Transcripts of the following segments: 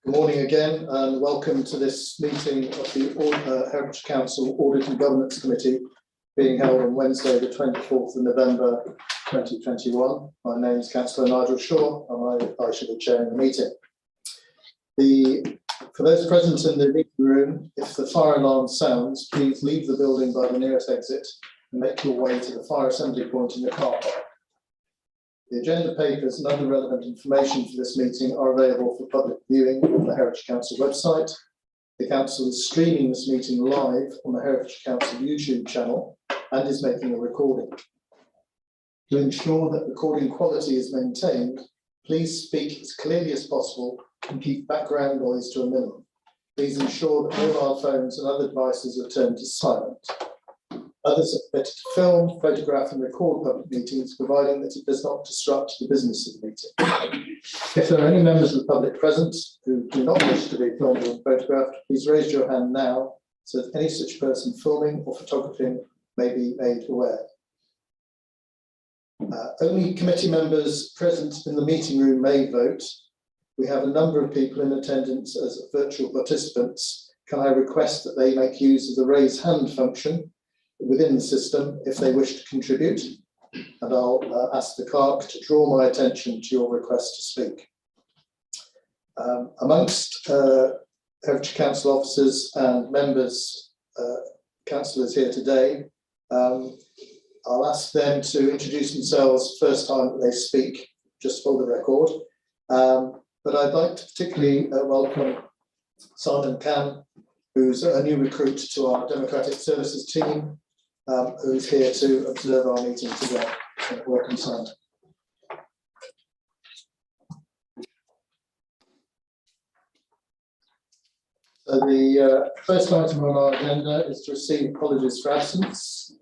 Good morning again, and welcome to this meeting of the Herefordshire Council Audit and Governance Committee, being held on Wednesday, the 24th of November 2021. My name is Councillor Nigel Shaw, and I shall be chairing the meeting. For those present in the meeting room, if the fire alarm sounds, please leave the building by the nearest exit and make your way to the fire assembly point in the car park. The agenda papers and other relevant information for this meeting are available for public viewing on the Herefordshire Council website. The Council is streaming this meeting live on the Herefordshire Council YouTube channel and is making a recording. To ensure that recording quality is maintained, please speak as clearly as possible and keep background noise to a minimum. Please ensure that mobile phones and other devices are turned to silent. Others are permitted to film, photograph and record public meetings, providing that it does not disrupt the business of the meeting. If there are any members of the public present who do not wish to be filmed or photographed, please raise your hand now so that any such person filming or photographing may be made aware. Only committee members present in the meeting room may vote. We have a number of people in attendance as virtual participants. Can I request that they make use of the raise hand function within the system if they wish to contribute, and I'll ask the clerk to draw my attention to your request to speak. Amongst Herefordshire Council officers and members, councillors here today, I'll ask them to introduce themselves first time that they speak, just for the record. But I'd like to particularly welcome Simon Cam, who's a new recruit to our Democratic Services team, who's here to observe our meeting today. Welcome, Simon. So the first item on our agenda is to receive apologies for absence.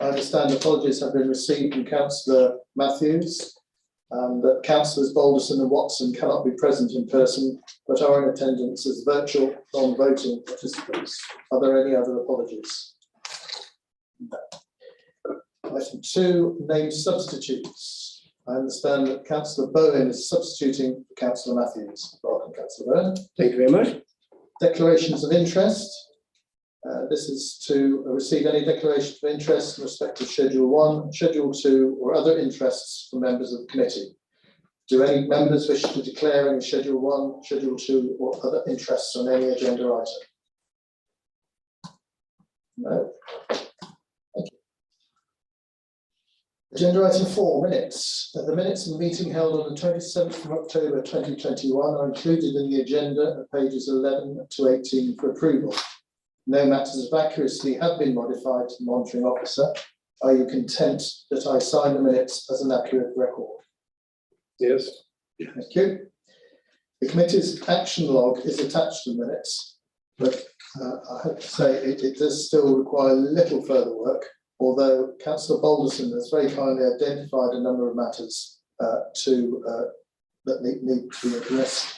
I understand apologies have been received from Councillor Matthews, that Councillors Balderson and Watson cannot be present in person, but are in attendance as virtual non-voting participants. Are there any other apologies? No. Item 2, named substitutes. I understand that Councillor Bowen is substituting for Councillor Matthews. Welcome, Councillor Bowen. Thank you very much. Declarations of interest. This is to receive any declaration of interest in respect of Schedule 1, Schedule 2, or other interests from members of the committee. Do any members wish to declare any Schedule 1, Schedule 2, or other interests on any agenda item? No. Thank you. Agenda item 4, minutes. The minutes of the meeting held on the 27th of October 2021 are included in the agenda at pages 11 to 18 for approval. No matters of accuracy have been modified to the monitoring officer. Are you content that I sign the minutes as an accurate record? Yes. Thank you. The committee's action log is attached to the minutes, but I have to say it does still require a little further work, although Councillor Balderson has very kindly identified a number of matters that need to be addressed.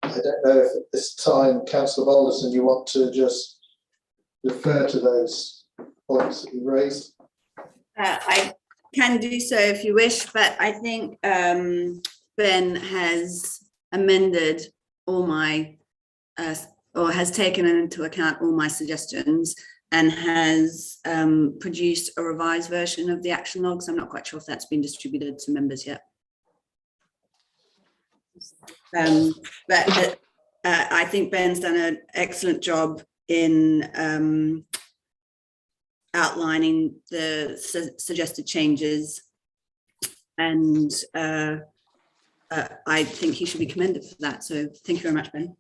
I don't know if at this time, Councillor Balderson, you want to just refer to those points that you raised? I can do so if you wish, but I think Ben has amended all my, or has taken into account all my suggestions and has produced a revised version of the action logs. I'm not quite sure if that's been distributed to members yet. But I think Ben's done an excellent job in outlining the suggested changes, and I think he should be commended for that. So thank you very much, Ben.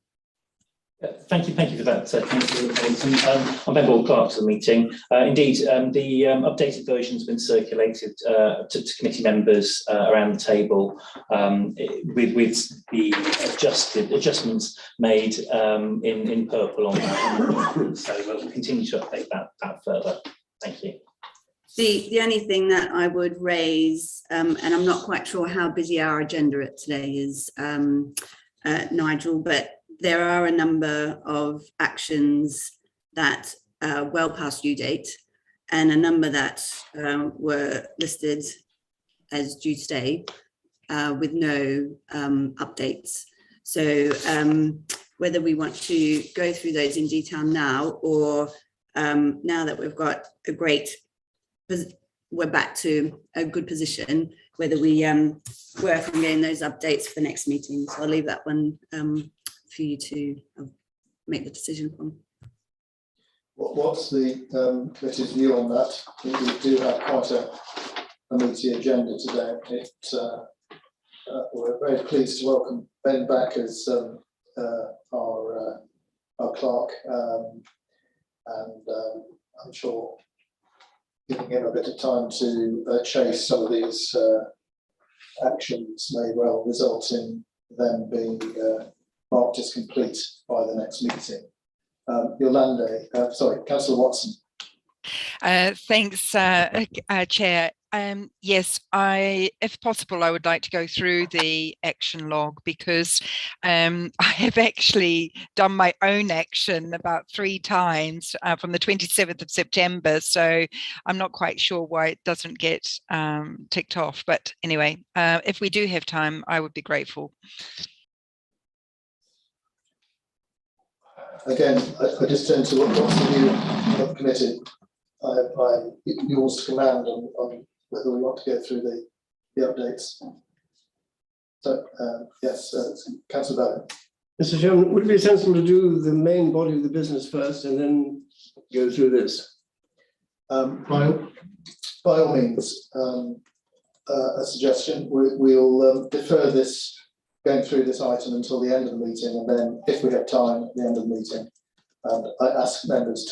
Thank you for that. Thank you, Ellington. I'm Ben Ball, clerk to the meeting. Indeed, the updated version has been circulated to committee members around the table, with the adjustments made in purple on that. So we'll continue to update that further. Thank you. The only thing that I would raise, and I'm not quite sure how busy our agenda today is, Nigel, but there are a number of actions that are well past due date, and a number that were listed as due today with no updates. So whether we want to go through those in detail now, or now that we've got a we're back to a good position, whether we work on getting those updates for the next meeting. So I'll leave that one for you to make the decision on. What's the committee's view on that? We do have quite a meaty agenda today. We're very pleased to welcome Ben back as our clerk, and I'm sure giving him a bit of time to chase some of these actions may well result in them being marked as complete by the next meeting. Councillor Watson. Thanks, Chair. Yes, if possible, I would like to go through the action log, because I have actually done my own action about 3 times from the 27th of September. So I'm not quite sure why it doesn't get ticked off. But anyway, if we do have time, I would be grateful. Again, I just turn to what's the view of the committee. Yours to command on whether we want to go through the updates. So, yes, Councillor Bowden. Mr. Chairman, would it be sensible to do the main body of the business first and then go through this? By all means, a suggestion. We'll defer this, going through this item until the end of the meeting, and then if we have time at the end of the meeting, I ask members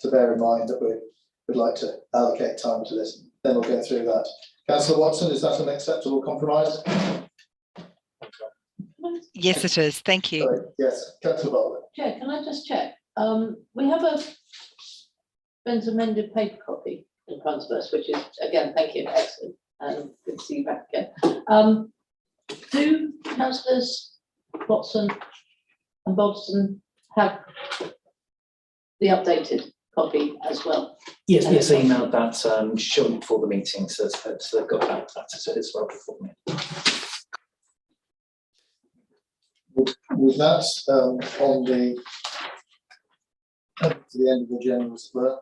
to bear in mind that we'd like to allocate time to this. Then we'll go through that. Councillor Watson, is that an acceptable compromise? Yes, it is. Thank you. Sorry. Yes, Councillor Bowden. Chair, can I just check? We have Ben's amended paper copy in front of us, which is, again, thank you, excellent, and good to see you back again. Do councillors Watson and Bodson have the updated copy as well? Yes, I emailed that shortly before the meeting, so they've got that as well before me. With that, on the to the end of the agenda, as well,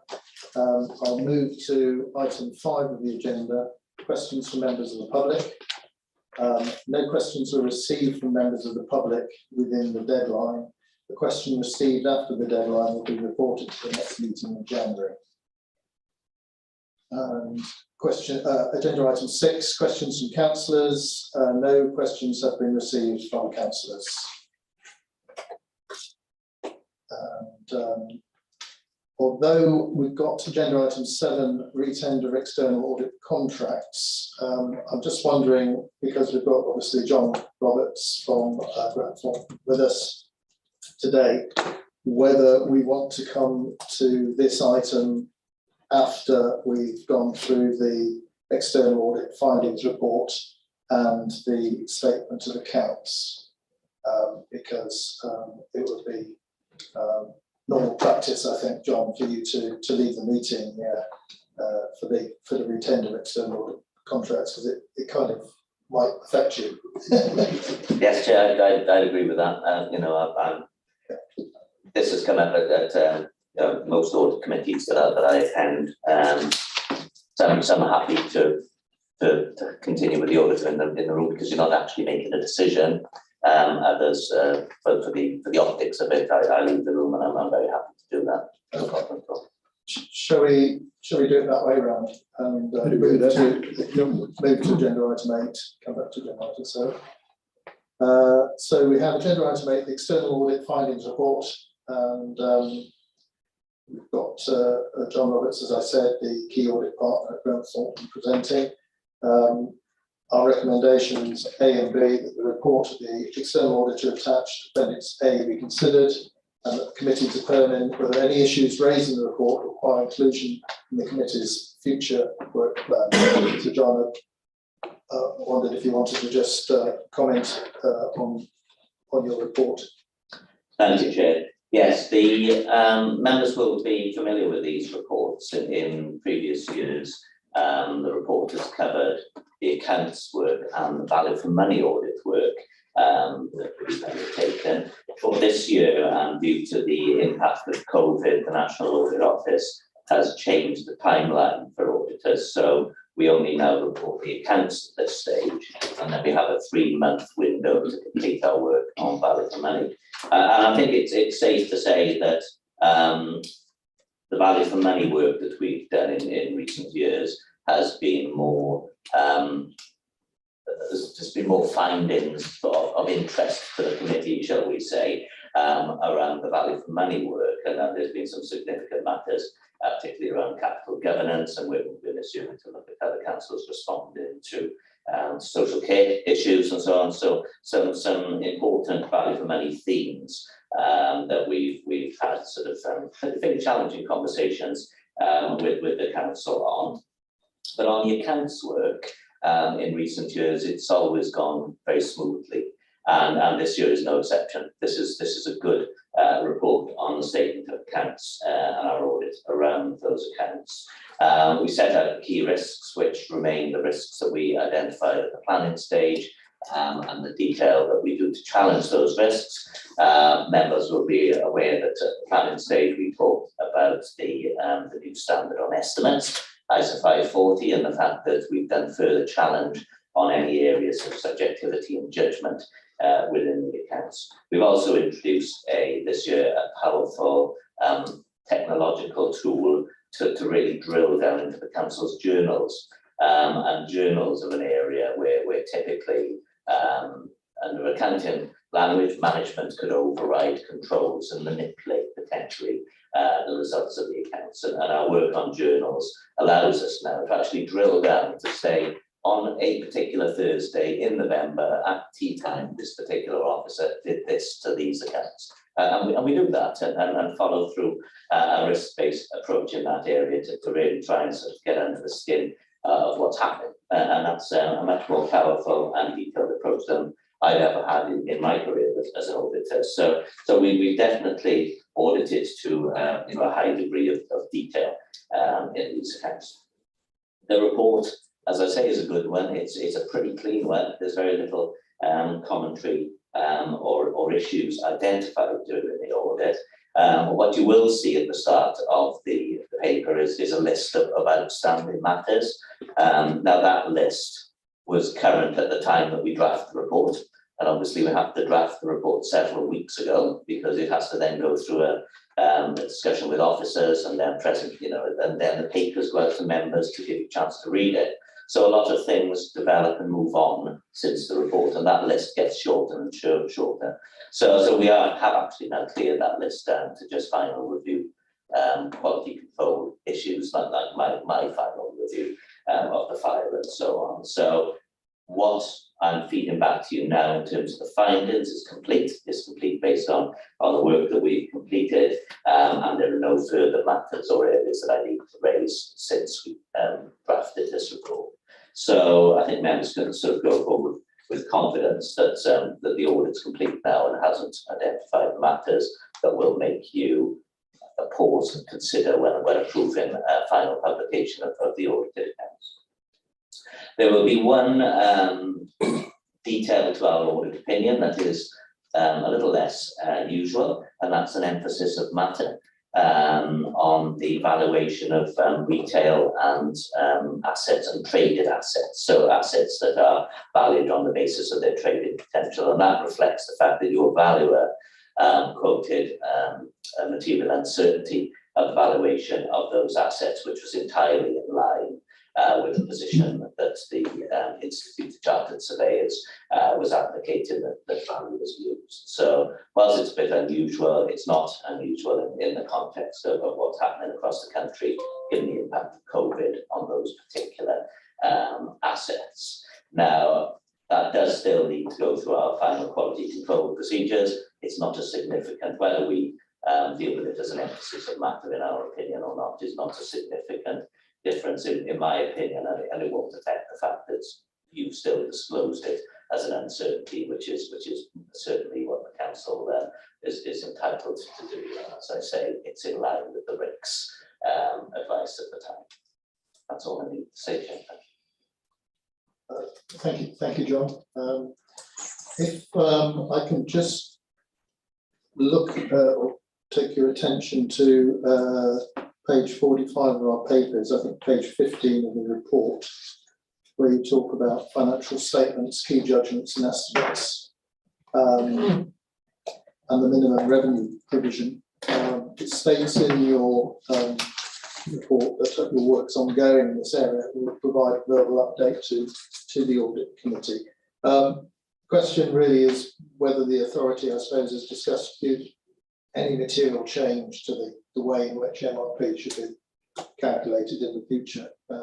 I'll move to item 5 of the agenda, questions from members of the public. No questions were received from members of the public within the deadline. The question received after the deadline will be reported to the next meeting in January. Agenda item 6, questions from councillors. No questions have been received from councillors. And although we've got agenda item 7, retender external audit contracts, I'm just wondering, because we've got obviously John Roberts from with us today, whether we want to come to this item after we've gone through the external audit findings report and the statement of accounts, because it would be normal practice, I think, John, for you to leave the meeting for the retender external audit contracts, because it kind of might affect you. Yes, Chair, I'd agree with that. This has come up at most audit committees that I attend. Some are happy to continue with the auditor in the room because you're not actually making a decision. Others, for the optics of it, I leave the room, and I'm very happy to do that. No problem at all. Shall we do it that way around? And move to agenda item 8, come back to agenda item 7. So we have agenda item 8, the external audit findings report, and we've got John Roberts, as I said, the key audit partner at Grant Thornton, presenting. Our recommendations A and B, that the report of the external auditor attached, Appendix A, be considered, and that the committee determine whether any issues raised in the report require inclusion in the committee's future work plan. So John, I wondered if you wanted to just comment on your report. Thank you, Chair. Yes, the members will be familiar with these reports. In previous years, the report has covered the accounts work and the value for money audit work that we've undertaken. For this year, and due to the impact of COVID, the National Audit Office has changed the timeline for auditors. So we only now report the accounts at this stage, and then we have a 3-month window to complete our work on value for money. And I think it's safe to say that the value for money work that we've done in recent years has been more, there's just been more findings of interest to the committee, shall we say, around the value for money work, and there's been some significant matters, particularly around capital governance, and we're assuming to look at how the council's responded to social care issues and so on. So some important value for money themes that we've had sort of very challenging conversations with the council on. But on the accounts work, in recent years, it's always gone very smoothly, and this year is no exception. This is a good report on the statement of accounts and our audit around those accounts. We set out key risks, which remain the risks that we identified at the planning stage, and the detail that we do to challenge those risks. Members will be aware that at the planning stage we talked about the new standard on estimates, ISO 540, and the fact that we've done further challenge on any areas of subjectivity and judgment within the accounts. We've also introduced this year a powerful technological tool to really drill down into the council's journals, and journals of an area where typically under accounting language, management could override controls and manipulate potentially the results of the accounts. And our work on journals allows us now to actually drill down to say, on a particular Thursday in November at tea time, this particular officer did this to these accounts. And we do that and follow through a risk-based approach in that area to really try and sort of get under the skin of what's happening. And that's a much more powerful and detailed approach than I've ever had in my career as an auditor. So we definitely audited to a high degree of detail in these accounts. The report, as I say, is a good one. It's a pretty clean one. There's very little commentary or issues identified during the audit. What you will see at the start of the paper is a list of outstanding matters. Now that list was current at the time that we draft the report, and obviously we have to draft the report several weeks ago because it has to then go through a discussion with officers and then and then the papers go out to members to give you a chance to read it. So a lot of things develop and move on since the report, and that list gets shorter and shorter. So we have actually now cleared that list down to just final review, quality control issues, like my final review of the file and so on. So what I'm feeding back to you now in terms of the findings is complete. It's complete based on the work that we've completed, and there are no further matters or areas that I need to raise since we drafted this report. So I think members can sort of go forward with confidence that the audit's complete now and hasn't identified matters that will make you pause and consider when approving final publication of the audited accounts. There will be one detail to our audit opinion that is a little less usual, and that's an emphasis of matter on the valuation of retail and assets and traded assets. So assets that are valued on the basis of their trading potential, and that reflects the fact that your valuer quoted a material uncertainty of the valuation of those assets, which was entirely in line with the position that the Institute of Chartered Surveyors was advocating that value was used. So whilst it's a bit unusual, it's not unusual in the context of what's happening across the country, given the impact of COVID on those particular assets. Now, that does still need to go through our final quality control procedures. It's not as significant. Whether we deal with it as an emphasis of matter, in our opinion, or not, is not a significant difference in my opinion, and it won't affect the fact that you've still disclosed it as an uncertainty, which is certainly what the council is entitled entitled to do. As I say, it's in line with the RICS advice at the time. That's all I need to say, Chair. Thank you, John. If I can just look or take your attention to page 45 of our papers, I think page 15 of the report, where you talk about financial statements, key judgments and estimates, and the minimum revenue provision. It states in your report that your work's ongoing in this area. Will provide verbal update to the audit committee. Question really is whether the authority, I suppose, has discussed any material change to the way in which MRP should be calculated in the future. I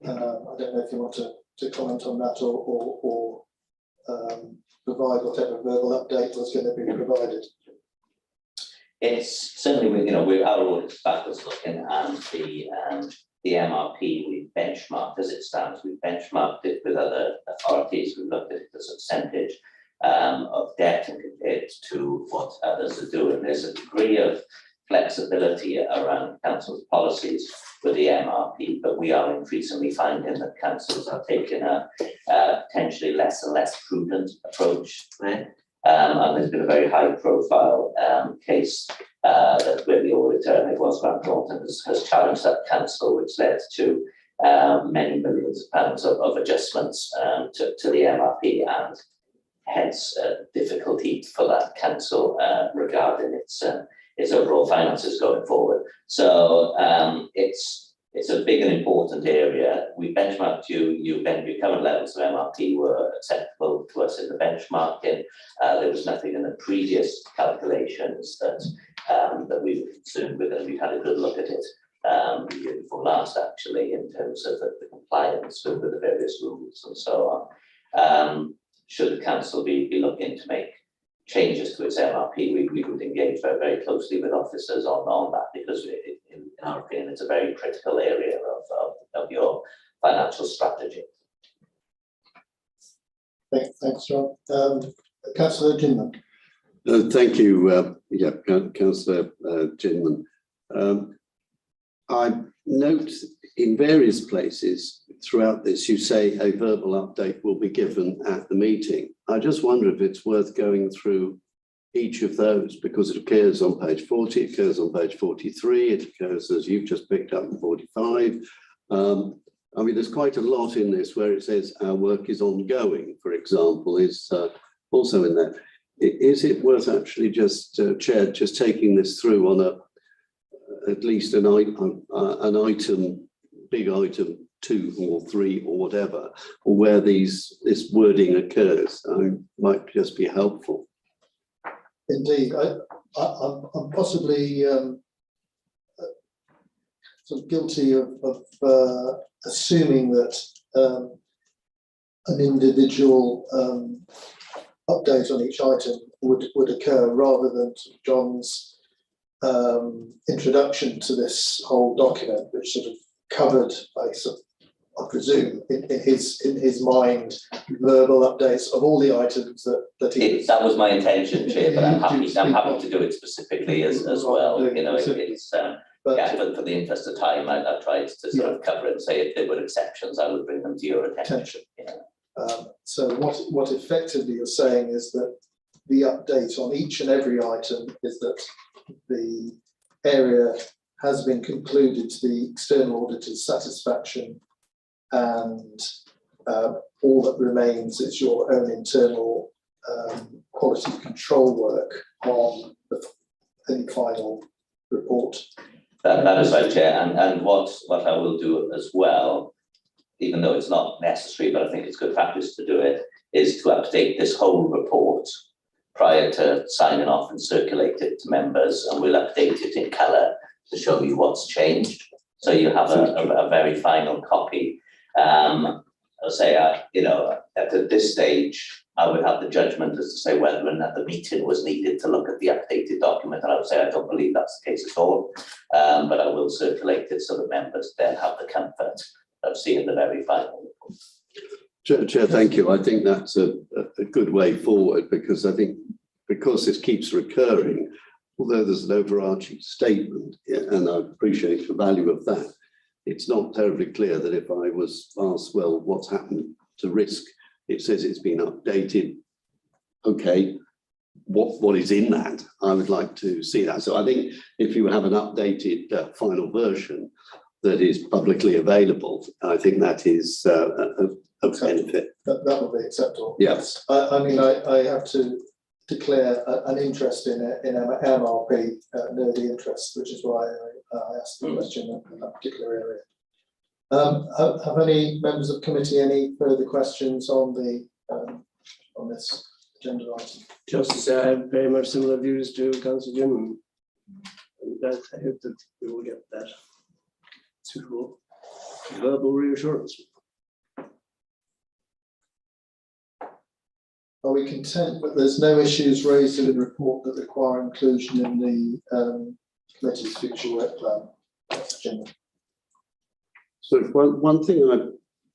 don't know if you want to comment on that or provide whatever verbal update was going to be provided. It's certainly, our audit backwards looking, and the MRP we benchmarked as it stands. We benchmarked it with other authorities. We looked at it as a percentage of debt and compared to what others are doing. There's a degree of flexibility around council's policies with the MRP, but we are increasingly finding that councils are taking a potentially less and less prudent approach there. And there's been a very high profile case that where the auditor, and it was Grant Thornton, has challenged that council, which led to many millions of pounds of adjustments to the MRP, and hence difficulty for that council regarding its overall finances going forward. So it's a big and important area. We benchmarked your current levels of MRP were acceptable to us in the benchmarking. There was nothing in the previous calculations that we were concerned with, and we had a good look at it the year before last, actually, in terms of the compliance with the various rules and so on. Should the council be looking to make changes to its MRP, we would engage very, very closely with officers on that, because in our opinion, it's a very critical area of your financial strategy. Thanks, John. Councillor Ginman. Thank you, Councillor Ginman. I note in various places throughout this, you say a verbal update will be given at the meeting. I just wonder if it's worth going through each of those, because it occurs on page 40, it occurs on page 43, it occurs, as you've just picked up, in 45. I mean, there's quite a lot in this where it says our work is ongoing, for example, is also in there. Is it worth actually just, Chair, just taking this through on at least an item, big item 2 or 3 or whatever, or where this wording occurs? Might just be helpful. Indeed, I'm possibly sort of guilty of assuming that an individual update on each item would occur rather than John's introduction to this whole document, which sort of covered, I presume, in his mind, verbal updates of all the items that he. That was my intention, Chair, but I'm happy to do it specifically as well. But for the interest of time, I tried to sort of cover it and say if there were exceptions, I would bring them to your attention. So what effectively you're saying is that the update on each and every item is that the area has been concluded to the external auditor's satisfaction, and all that remains is your own internal quality control work on any final report. That is right, Chair, and what I will do as well, even though it's not necessary, but I think it's good practice to do it, is to update this whole report prior to signing off and circulate it to members, and we'll update it in colour to show you what's changed. So you have a very final copy. I'll say, at this stage, I would have the judgment as to say whether or not the meeting was needed to look at the updated document, and I would say I don't believe that's the case at all. But I will circulate it so that members then have the comfort of seeing the very final report. Chair, thank you. I think that's a good way forward, because I think because this keeps recurring, although there's an overarching statement, and I appreciate the value of that, it's not terribly clear that if I was asked, well, what's happened to risk? It says it's been updated. Okay, what is in that? I would like to see that. So I think if you have an updated final version that is publicly available, I think that is of benefit. That would be acceptable. Yes. I mean, I have to declare an interest in MRP, know the interest, which is why I asked the question in that particular area. Have any members of committee any further questions on the on this agenda item? Just to say, I have very much similar views to Councillor Jim. And that I hope that we will get that suitable verbal reassurance. Are we content that there's no issues raised in the report that require inclusion in the committee's future work plan? That's agenda. So one thing I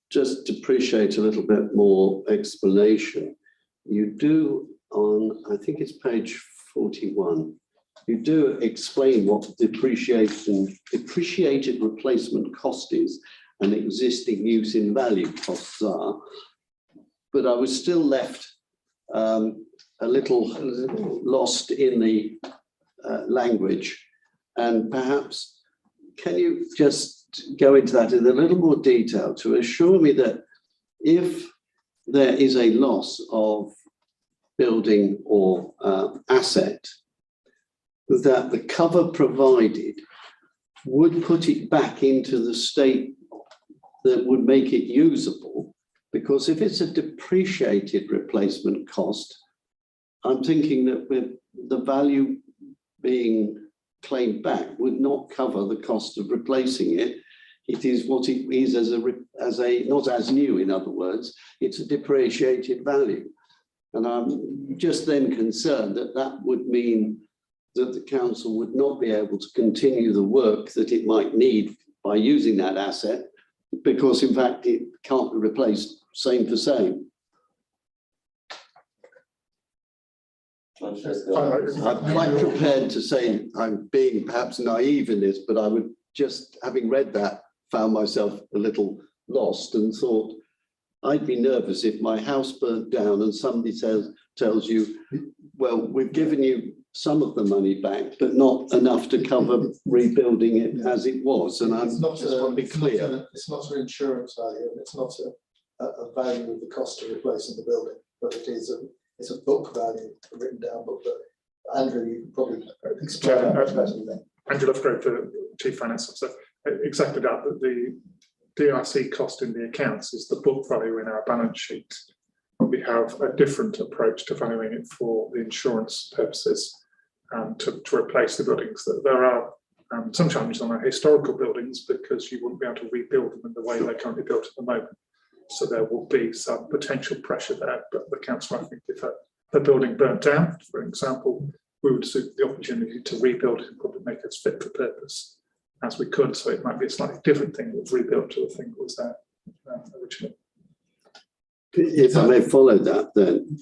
just appreciate a little bit more explanation. You do on, I think it's page 41, you do explain what depreciated replacement cost is and existing use in value costs are. But I was still left a little lost in the language, and perhaps can you just go into that in a little more detail to assure me that if there is a loss of building or asset, that the cover provided would put it back into the state that would make it usable? Because if it's a depreciated replacement cost, I'm thinking that with the value being claimed back would not cover the cost of replacing it. It is what it is as a not as new, in other words, it's a depreciated value. And I'm just then concerned that that would mean that the council would not be able to continue the work that it might need by using that asset, because in fact it can't be replaced same for same. I'm quite prepared to say I'm being perhaps naive in this, but I would just, having read that, found myself a little lost and thought I'd be nervous if my house burnt down and somebody tells you, well, we've given you some of the money back, but not enough to cover rebuilding it as it was. And I'm just want to be clear. It's not an insurance value, and it's not a value of the cost of replacing the building, but it's a book value, a written down book value. Andrew, you can probably explain that much better than me. Andrew Lovegrove, the Chief Finance Officer, exactly that the DRC cost in the accounts is the book value in our balance sheet. We have a different approach to valuing it for the insurance purposes to replace the buildings. There are some challenges on our historical buildings because you wouldn't be able to rebuild them in the way they're currently built at the moment. So there will be some potential pressure there, but the council, I think, if a building burnt down, for example, we would seek the opportunity to rebuild it and probably make it fit for purpose as we could. So it might be a slightly different thing that was rebuilt to the thing that was there originally. If I may follow that, then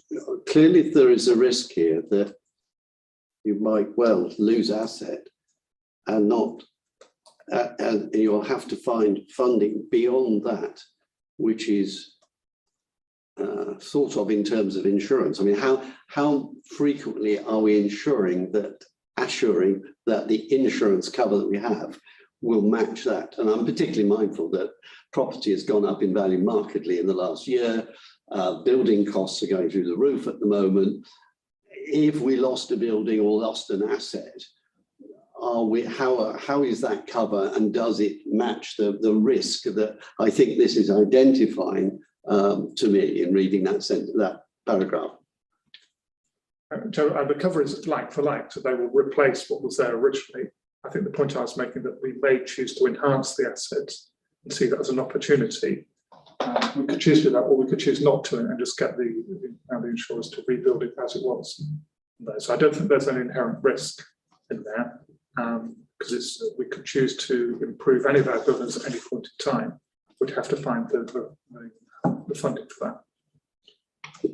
clearly there is a risk here that you might well lose asset and not, and you'll have to find funding beyond that, which is thought of in terms of insurance. I mean, how frequently are we assuring that the insurance cover that we have will match that? And I'm particularly mindful that property has gone up in value markedly in the last year. Building costs are going through the roof at the moment. If we lost a building or lost an asset, how is that cover, and does it match the risk that I think this is identifying to me in reading that paragraph? Joe, the cover is like for like, so they will replace what was there originally. I think the point I was making that we may choose to enhance the assets and see that as an opportunity. We could choose to do that, or we could choose not to and just get the insurers to rebuild it as it was. So I don't think there's an inherent risk in there, because we could choose to improve any of our buildings at any point in time. We'd have to find the funding for that.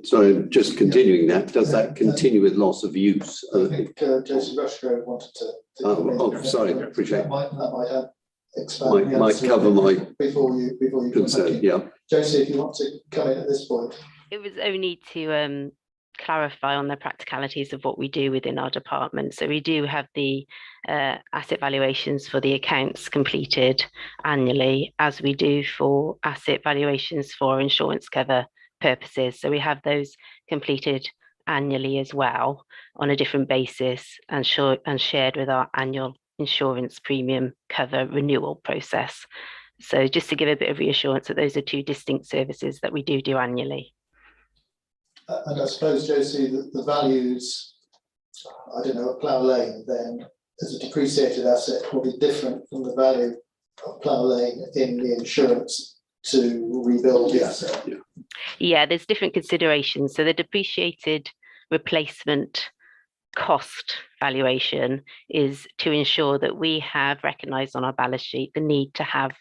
So just continuing that, does that continue with loss of use? I think Josie Rushgrove wanted to. Sorry, appreciate That might have expanded. might cover my before you concern, yeah. Josie, if you want to come in at this point. It was only to clarify on the practicalities of what we do within our department. So we do have the asset valuations for the accounts completed annually, as we do for asset valuations for insurance cover purposes. So we have those completed annually as well on a different basis and shared with our annual insurance premium cover renewal process. So just to give a bit of reassurance that those are two distinct services that we do annually. And I suppose, Josie, the values, I don't know, a plough lane then as a depreciated asset will be different from the value of plough lane in the insurance to rebuild the asset. Yeah, there's different considerations. So the depreciated replacement cost valuation is to ensure that we have recognised on our balance sheet the need to have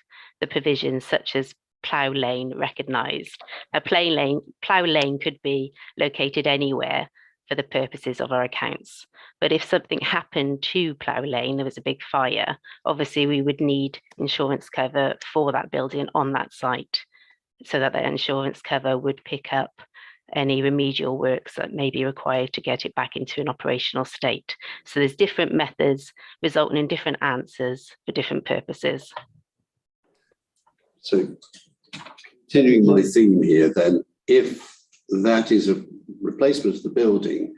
the provisions such as plough lane recognised. A plough lane could be located anywhere for the purposes of our accounts. But if something happened to plough lane, there was a big fire, obviously we would need insurance cover for that building on that site, so that the insurance cover would pick up any remedial works that may be required to get it back into an operational state. So there's different methods resulting in different answers for different purposes. So continuing my theme here then, if that is a replacement of the building,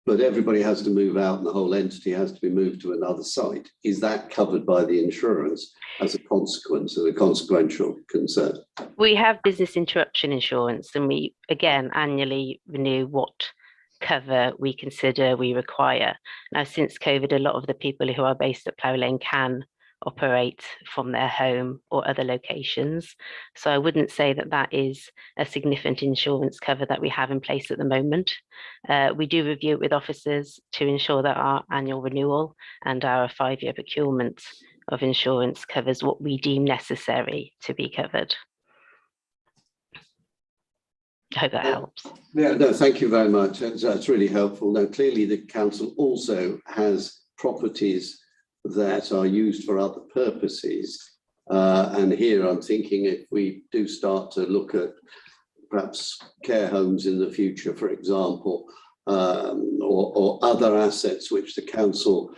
but everybody has to move out and the whole entity has to be moved to another site, is that covered by the insurance as a consequence of a consequential concern? We have business interruption insurance, and we again annually renew what cover we consider we require. Now, since COVID, a lot of the people who are based at Plough Lane can operate from their home or other locations. So I wouldn't say that that is a significant insurance cover that we have in place at the moment. We do review it with officers to ensure that our annual renewal and our 5-year procurement of insurance covers what we deem necessary to be covered. I hope that helps. Yeah, no, thank you very much. That's really helpful. Now, clearly the council also has properties that are used for other purposes. And here I'm thinking if we do start to look at perhaps care homes in the future, for example, or other assets which the council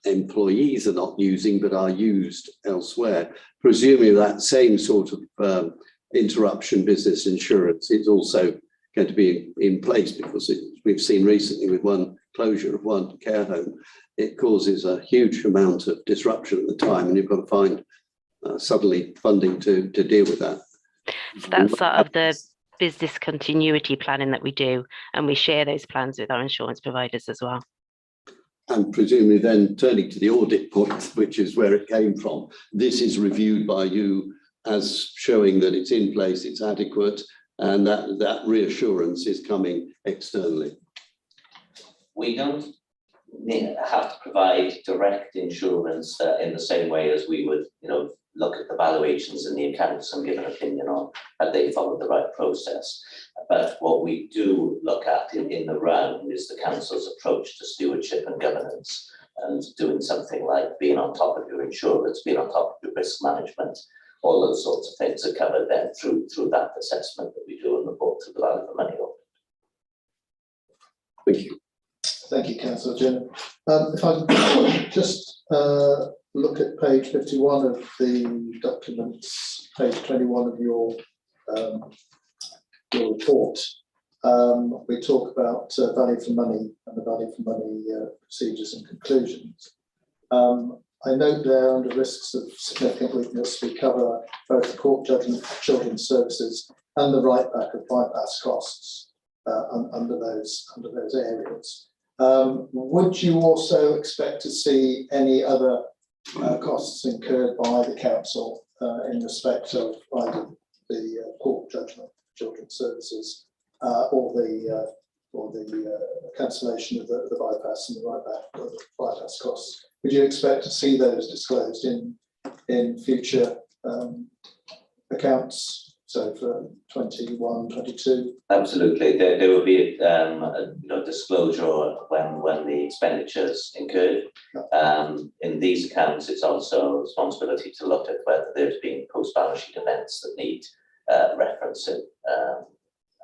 employees are not using but are used elsewhere, presumably that same sort of interruption business insurance is also going to be in place, because we've seen recently with one closure of one care home, it causes a huge amount of disruption at the time, and you've got to find suddenly funding to deal with that. So that's sort of the business continuity planning that we do, and we share those plans with our insurance providers as well. And presumably then turning to the audit point, which is where it came from, this is reviewed by you as showing that it's in place, it's adequate, and that reassurance is coming externally. We don't have to provide direct insurance in the same way as we would, look at the valuations in the accounts and give an opinion on how they follow the right process. But what we do look at in the round is the council's approach to stewardship and governance, and doing something like being on top of your insurance, being on top of your risk management. All those sorts of things are covered then through that assessment that we do and report to the value for money audit. Thank you. Thank you, Councillor Jim. If I just look at page 51 of the documents, page 21 of your report, we talk about value for money and the value for money procedures and conclusions. I note there under risks of significant weakness, we cover both the court judgment, children's services, and the right back of bypass costs under those areas. Would you also expect to see any other costs incurred by the council in respect of either the court judgment, children's services, or the cancellation of the bypass and the right back of bypass costs? Would you expect to see those disclosed in future accounts, So for 21, 22. Absolutely, there will be disclosure when the expenditures incurred. In these accounts, it's also a responsibility to look at whether there's been post-balance sheet events that need referencing,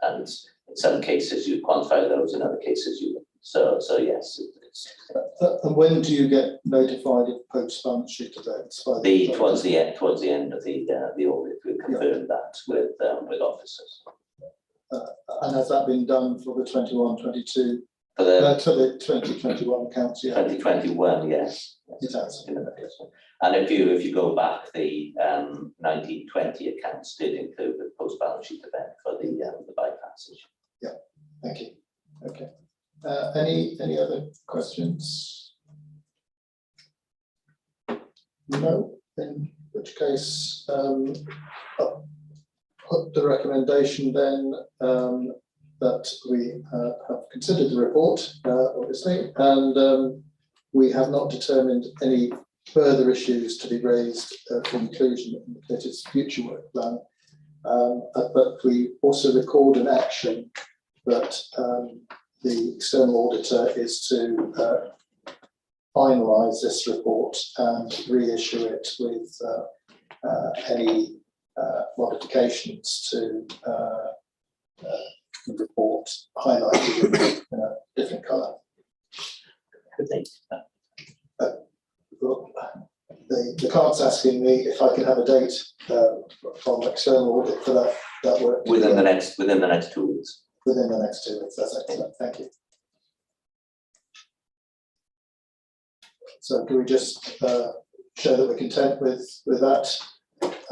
and in some cases you quantify those, in other cases you. So yes. And when do you get notified of post-balance sheet events? Towards the end of the audit, we confirm that with officers. And has that been done for the 21, 22? For the For the 2021 accounts, yeah. 2021, yes. It has. And if you go back, the 1920 accounts did include the post-balance sheet event for the bypassage. Yeah, thank you. Okay. Any other questions? No, in which case I'll put the recommendation then that we have considered the report, obviously, and we have not determined any further issues to be raised for inclusion in the committee's future work plan, but we also record an action that the external auditor is to finalise this report and reissue it with any modifications to the report highlighted in a different colour. The clerk's asking me if I can have a date from external audit for that work. Within the next 2 weeks. Within the next 2 weeks, that's excellent, thank you. So can we just show that we're content with that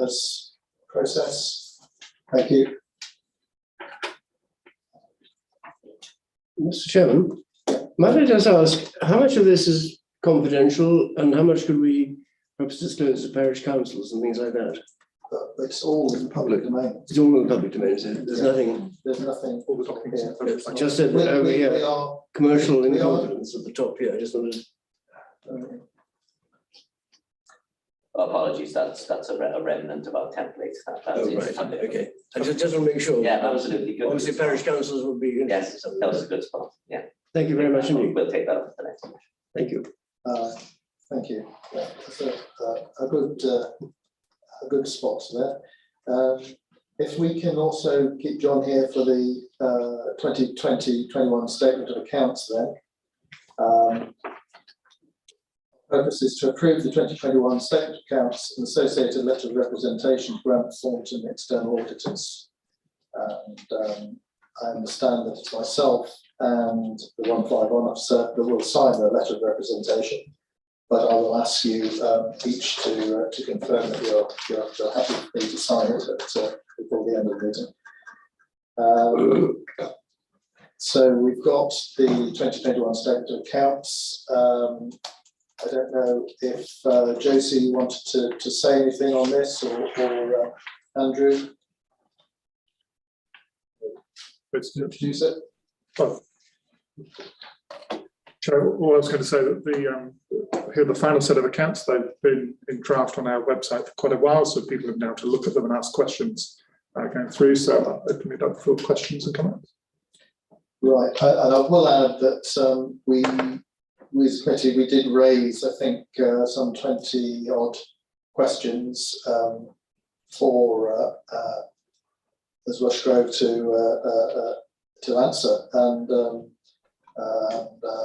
as process? Thank you. Mr. Chairman, might I just ask, how much of this is confidential and how much could we perhaps disclose to parish councils and things like that? It's all in the public domain. It's all in the public domain, is it? There's nothing. There's nothing. All the documents in public I just said that over here, are, commercial in we are- confidence at the top here. I just wanted. Apologies, that's a remnant of our template. Oh, right, okay. I just want to make sure. Yeah, absolutely. Good. Obviously, parish councils would be interested. Yes, that was a good spot. Yeah. Thank you very much indeed. We'll take that up at the next one. Thank you. Thank you. Yeah, that's a good spot there. If we can also keep John here for the 2020-21 statement of accounts then. Purpose is to approve the 2021 statement of accounts and associated letter of representation grant form to the external auditors. And I understand that it's myself and the 151 officer that will sign the letter of representation, but I will ask you each to confirm that you're happy for me to sign it before the end of the meeting. So we've got the 2021 statement of accounts. I don't know if Josie wanted to say anything on this or Andrew. Let's Introduce it. Well, Chair, all I was going to say that here the final set of accounts, they've been in draft on our website for quite a while, so people have now to look at them and ask questions going through. So I'll open it up for questions and comments. Right, and I will add that we as a committee, we did raise, I think, some 20 odd questions for as Rushgrove to answer, and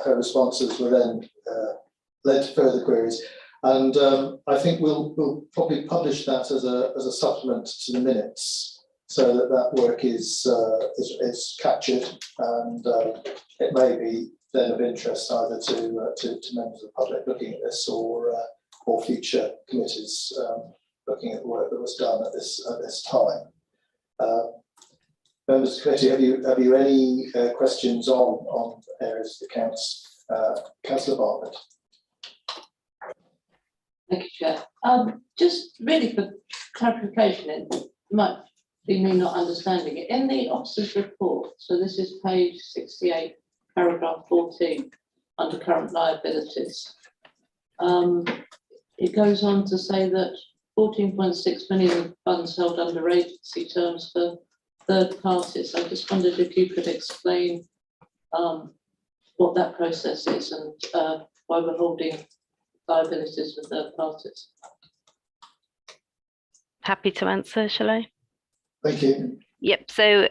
her responses were then led to further queries. And I think we'll probably publish that as a supplement to the minutes, so that work is captured, and it may be then of interest either to members of the public looking at this or future committees looking at the work that was done at this time. Members of the committee, have you any questions on areas of the accounts? Councillor Bartlett. Thank you, Chair. Just really for clarification, it might be me not understanding it. In the officer's report, so this is page 68, paragraph 14, under current liabilities. It goes on to say that 14.6 million of funds held under agency terms for third parties. I just wondered if you could explain what that process is and why we're holding liabilities for third parties. Happy to answer, shall I? Thank you. Yep, so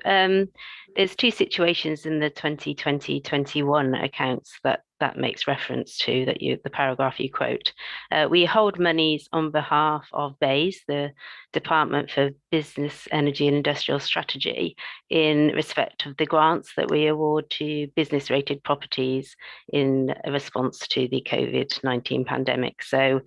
there's two situations in the 2020-21 accounts that makes reference to, that the paragraph you quote. We hold monies on behalf of BEIS, the Department for Business, Energy and Industrial Strategy, in respect of the grants that we award to business rated properties in response to the COVID-19 pandemic. So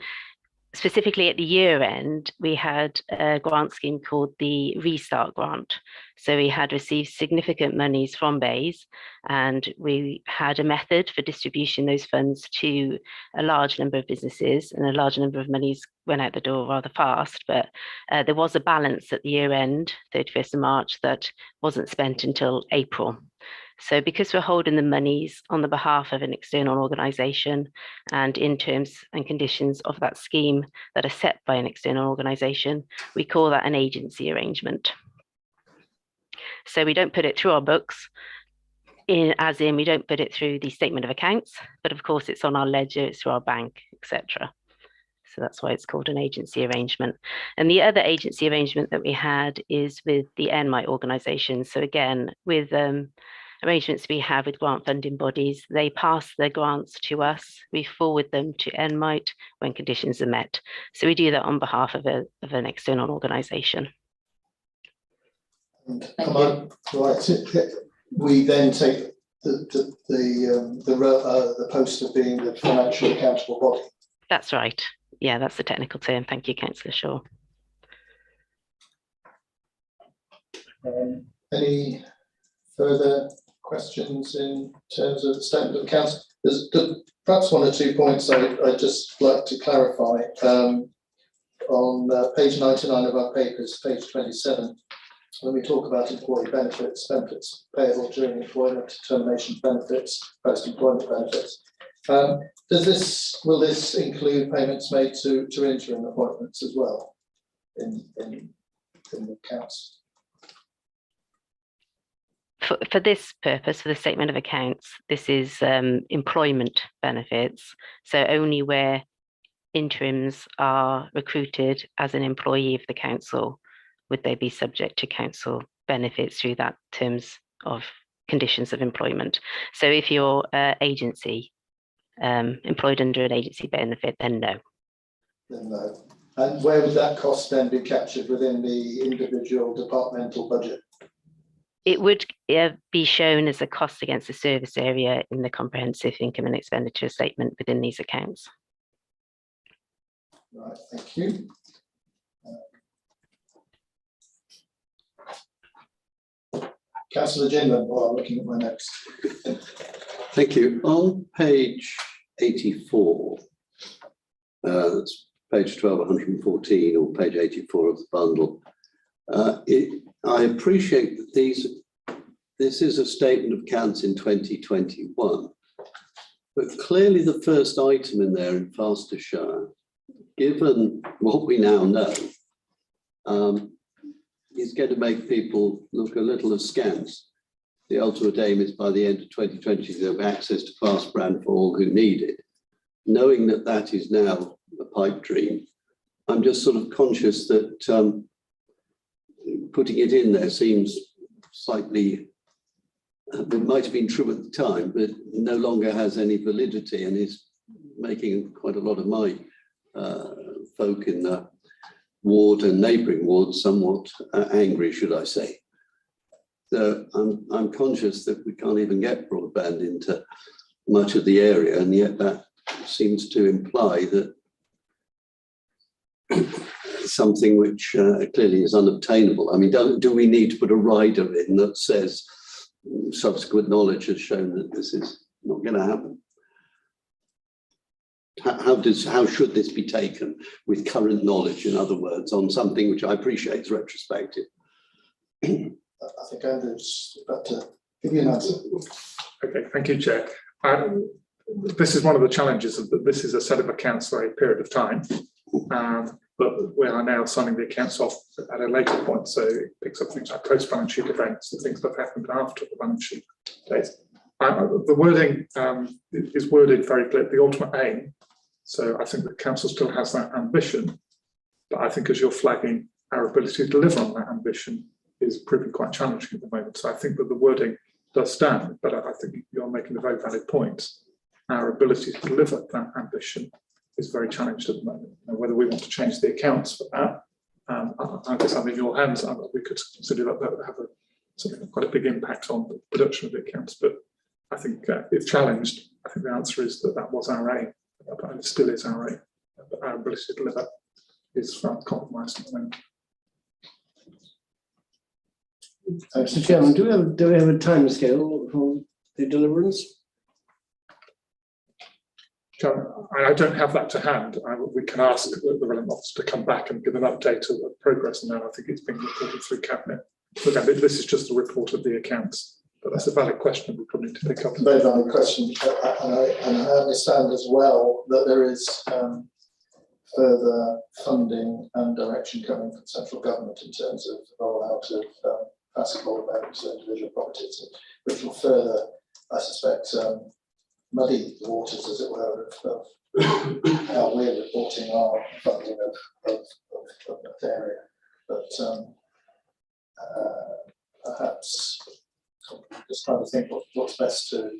specifically at the year end, we had a grant scheme called the Restart Grant. So we had received significant monies from BEIS, and we had a method for distributing those funds to a large number of businesses, and a large number of monies went out the door rather fast. But there was a balance at the year end, 31st of March, that wasn't spent until April. So because we're holding the monies on the behalf of an external organisation and in terms and conditions of that scheme that are set by an external organisation, we call that an agency arrangement. So we don't put it through our books, as in we don't put it through the statement of accounts, but of course it's on our ledger, it's through our bank, etc. So that's why it's called an agency arrangement. And the other agency arrangement that we had is with the NMIT organisation. So again, with arrangements we have with grant funding bodies, they pass their grants to us, we forward them to NMIT when conditions are met. So we do that on behalf of an external organisation. We then take the post of being the financially accountable body. That's right. Yeah, that's the technical term. Thank you, Councillor Shaw. Any further questions in terms of the statement of accounts? There's perhaps one or 2 points I'd just like to clarify. On page 99 of our papers, page 27, when we talk about employee benefits payable during employment, termination benefits, post-employment benefits, will this include payments made to interim appointments as well in the accounts? For this purpose, for the statement of accounts, this is employment benefits. So only where interims are recruited as an employee of the council would they be subject to council benefits through that terms of conditions of employment. So if you're agency, employed under an agency benefit, then no. Then no. And where would that cost then be captured within the individual departmental budget? It would be shown as a cost against the service area in the comprehensive income and expenditure statement within these accounts. Right, thank you. Councillor Ginman, while I'm looking at my notes. Thank you. On page 84, that's page 1214 or page 84 of the bundle. I appreciate that this is a statement of accounts in 2021, but clearly the first item in there in Fastershire, given what we now know, is going to make people look a little askance. The ultimate aim is by the end of 2020 to have access to fast brand for all who need it. Knowing that that is now a pipe dream, I'm just sort of conscious that putting it in there seems slightly, it might have been true at the time, but no longer has any validity and is making quite a lot of my folk in the ward and neighbouring wards somewhat angry, should I say. So I'm conscious that we can't even get broadband into much of the area, and yet that seems to imply that something which clearly is unobtainable. I mean, do we need to put a rider in that says subsequent knowledge has shown that this is not going to happen? How should this be taken with current knowledge, in other words, on something which I appreciate is retrospective? I think Andrew's about to give you an answer. Okay, thank you, Chair. This is one of the challenges of that this is a set of accounts for a period of time. but we are now signing the accounts off at a later point. So it picks up things like post-balance sheet events and things that have happened after the balance sheet date. The wording is worded very clear, the ultimate aim. So I think the council still has that ambition, but I think as you're flagging, our ability to deliver on that ambition is proving quite challenging at the moment. So I think that the wording does stand, but I think you're making a very valid point. Our ability to deliver that ambition is very challenged at the moment. And whether we want to change the accounts for that, I guess I'm in your hands. We could consider that would have quite a big impact on the production of the accounts. But I think if challenged, I think the answer is that was our aim, and it still is our aim. But our ability to deliver is compromised at the moment. Mr. Chairman, do we have a timescale for the deliverance? I don't have that to hand. We can ask the relevant officer to come back and give an update of progress, and then I think it's been reported through Cabinet. But this is just a report of the accounts. But that's a valid question we probably need to pick up. Very valid question, and I understand as well that there is further funding and direction coming from central government in terms of the rollout of basketball events and individual properties, which will further, I suspect, muddy the waters, as it were, of how we're reporting our funding of that area. But perhaps just trying to think what's best to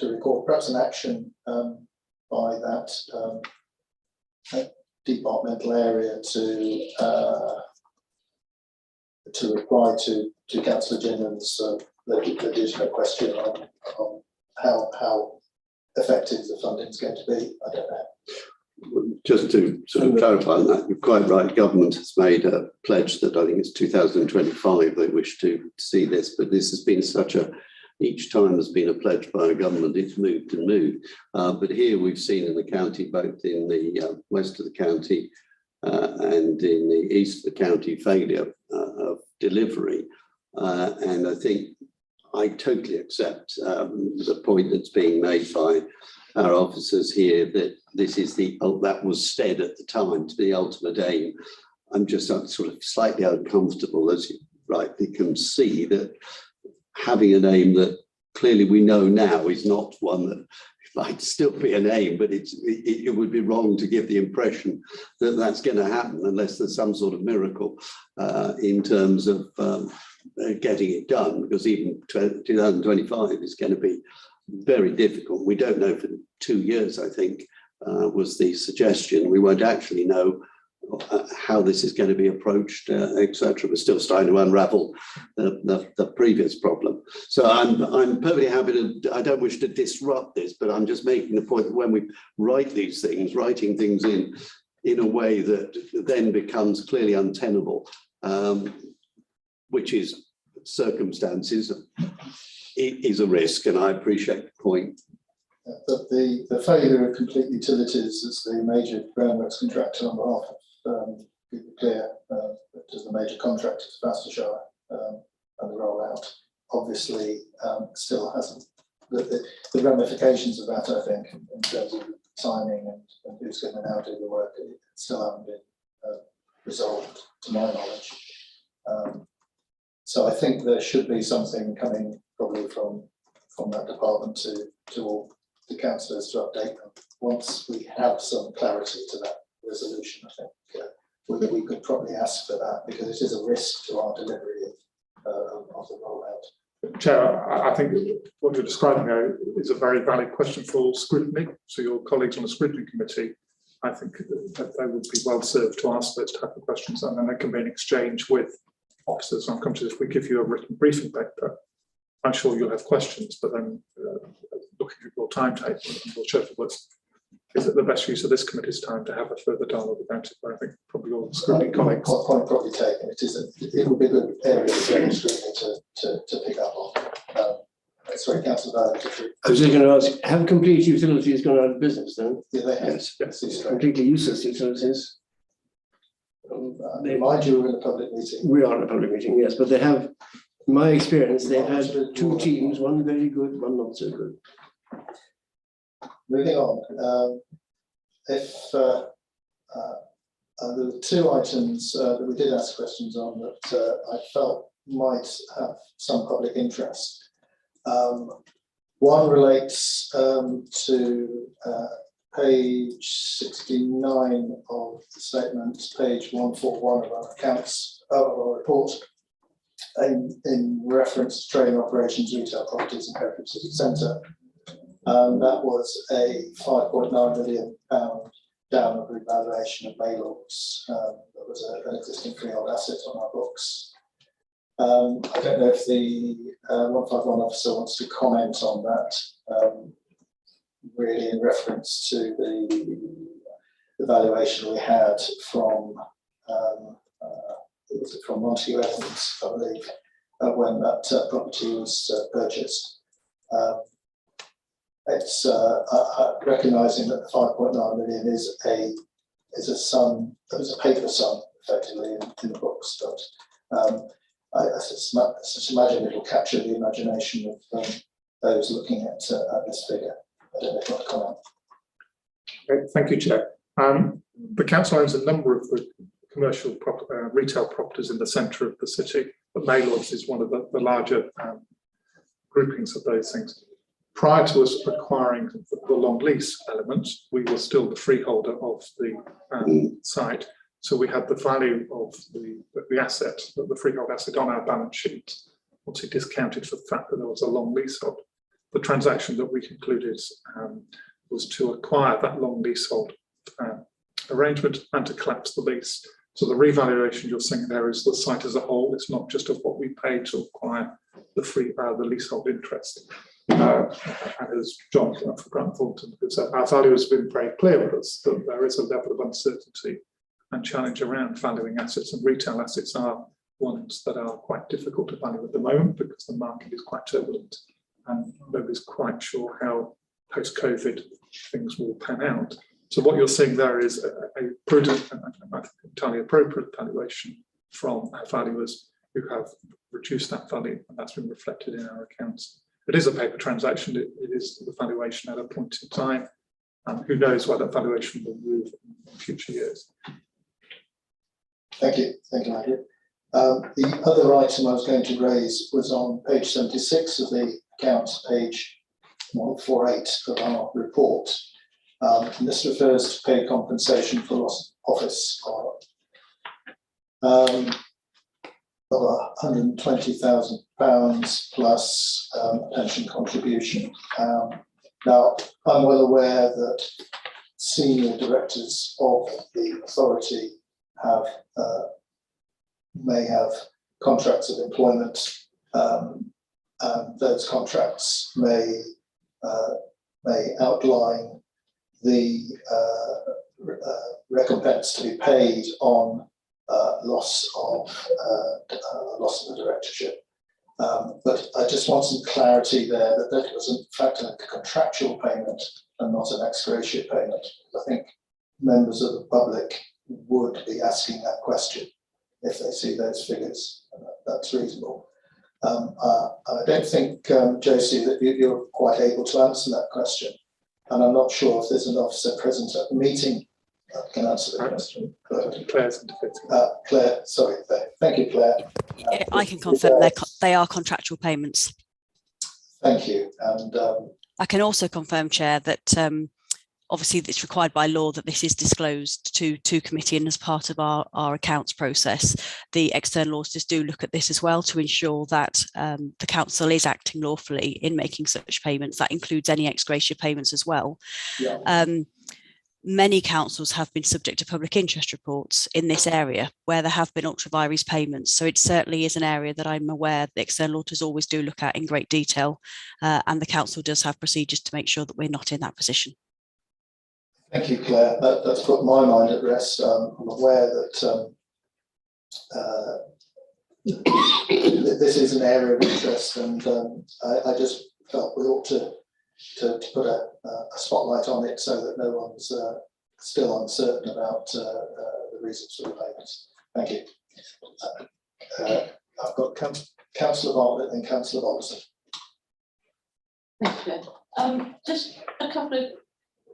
record. Perhaps an action by that departmental area to reply to Councillor Ginnan's legitimate question on how effective the funding is going to be. I don't know. Just to sort of clarify on that, you're quite right. Government has made a pledge that I think it's 2025 they wish to see this, but this has been each time there's been a pledge by a government, it's moved and moved. But here we've seen in the county, both in the west of the county and in the east of the county, failure of delivery. And I think I totally accept the point that's being made by our officers here that this is that was said at the time to be the ultimate aim. I'm just sort of slightly uncomfortable, as you rightly can see, that having an aim that clearly we know now is not one that might still be an aim, but it would be wrong to give the impression that that's going to happen unless there's some sort of miracle in terms of getting it done, because even 2025 is going to be very difficult. We don't know for 2 years, I think, was the suggestion. We won't actually know how this is going to be approached, etc. We're still starting to unravel the previous problem. So I'm perfectly happy to, I don't wish to disrupt this, but I'm just making the point that when we write these things, writing things in a way that then becomes clearly untenable, which is circumstances, it is a risk, and I appreciate the point. But the failure of Complete Utilities as the major groundworks contractor on behalf of People Clear, which is the major contractor to Gloucestershire, and the rollout, obviously still hasn't, the ramifications of that, I think, in terms of timing and who's going to now do the work, still haven't been resolved, to my knowledge. So I think there should be something coming probably from that department to all the councillors to update them. Once we have some clarity to that resolution, I think we could probably ask for that, because it is a risk to our delivery of the rollout. Chair, I think what you're describing there is a very valid question for scrutiny. So your colleagues on the scrutiny committee, I think that they would be well served to ask those type of questions, and then there can be an exchange with officers. I'll come to this. If we give you a written briefing paper, I'm sure you'll have questions, but then looking at your timetable, we'll show is it the best use of this committee's time to have a further dialogue about it? But I think probably all the scrutiny colleagues. Point probably taken. It would be a good area for scrutiny to pick up on. Sorry, Councillor Valle. I was just going to ask, have Complete Utilities gone out of business then? Yeah, they have. Yes. Completely useless utilities. Mind you, we're in a public meeting. We are in a public meeting, yes, but they have, in my experience, they've had two teams, one very good, one not so good. Moving on, if There were two items that we did ask questions on that I felt might have some public interest. One relates to page 69 of the statement, page 141 of our accounts of our report, in reference to trading operations, retail properties and Hereford City Centre. That was a £5.9 million downward revaluation of Maylords. That was an existing freehold asset on our books. I don't know if the 151 officer wants to comment on that, really in reference to the valuation we had from from Montague Evans, I believe, when that property was purchased. It's recognising that the 5.9 million is a sum, it was a paper sum effectively in the books, but I just imagine it will capture the imagination of those looking at this figure. I don't know if you want to comment. Okay, thank you, Chair. The council owns a number of the commercial retail properties in the centre of the city, but Maylords is one of the larger groupings of those things. Prior to us acquiring the long lease element, we were still the freeholder of the site. So we had the value of the asset, the freehold asset on our balance sheet, once it discounted for the fact that there was a long leasehold. The transaction that we concluded was to acquire that long leasehold arrangement and to collapse the lease. So the revaluation you're seeing there is the site as a whole. It's not just of what we paid to acquire the leasehold interest. And as John for Grant Thornton said, our value has been very clear with us that there is a level of uncertainty and challenge around valuing assets, and retail assets are ones that are quite difficult to value at the moment because the market is quite turbulent and nobody's quite sure how post-COVID things will pan out. So what you're seeing there is a prudent and I think entirely appropriate valuation from our valuers who have reduced that value, and that's been reflected in our accounts. It is a paper transaction, it is the valuation at a point in time, and who knows where that valuation will move in future years. Thank you, Andrew. The other item I was going to raise was on page 76 of the accounts, page 148 of our report. And this refers to paid compensation for lost office of £120,000 plus pension contribution. Now, I'm well aware that senior directors of the authority may have contracts of employment, and those contracts may outline the recompense to be paid on loss of the directorship. But I just want some clarity there that was in fact a contractual payment and not an ex gratia payment. I think members of the public would be asking that question if they see those figures. That's reasonable. I don't think, Josie, that you're quite able to answer that question. And I'm not sure if there's an officer present at the meeting that can answer the question. Claire, sorry, thank you, Claire. I can confirm they are contractual payments. Thank you. And I can also confirm, Chair, that obviously it's required by law that this is disclosed to committee, and as part of our accounts process, the external auditors do look at this as well to ensure that the council is acting lawfully in making such payments. That includes any ex gratia payments as well. yeah. Many councils have been subject to public interest reports in this area where there have been ultra vires payments. So it certainly is an area that I'm aware the external auditors always do look at in great detail, and the council does have procedures to make sure that we're not in that position. Thank you, Claire. That's put my mind at rest. I'm aware that this is an area of interest, and I just felt we ought to put a spotlight on it so that no one's still uncertain about the reasons for the payments. Thank you. I've got Councillor Bartlett and Councillor Bolton. Thank you. Just a couple of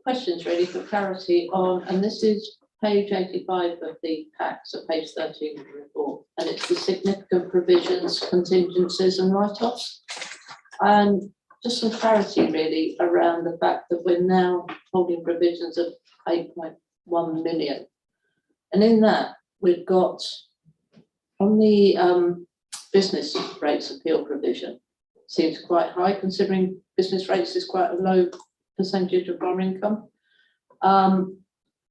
questions really for clarity on, and this is page 85 of the pack, so page 13 of the report, and it's the significant provisions, contingencies and write-offs. And just some clarity really around the fact that we're now holding provisions of 8.1 million. And in that, we've got on the business rates appeal provision, seems quite high considering business rates is quite a low percentage of our income.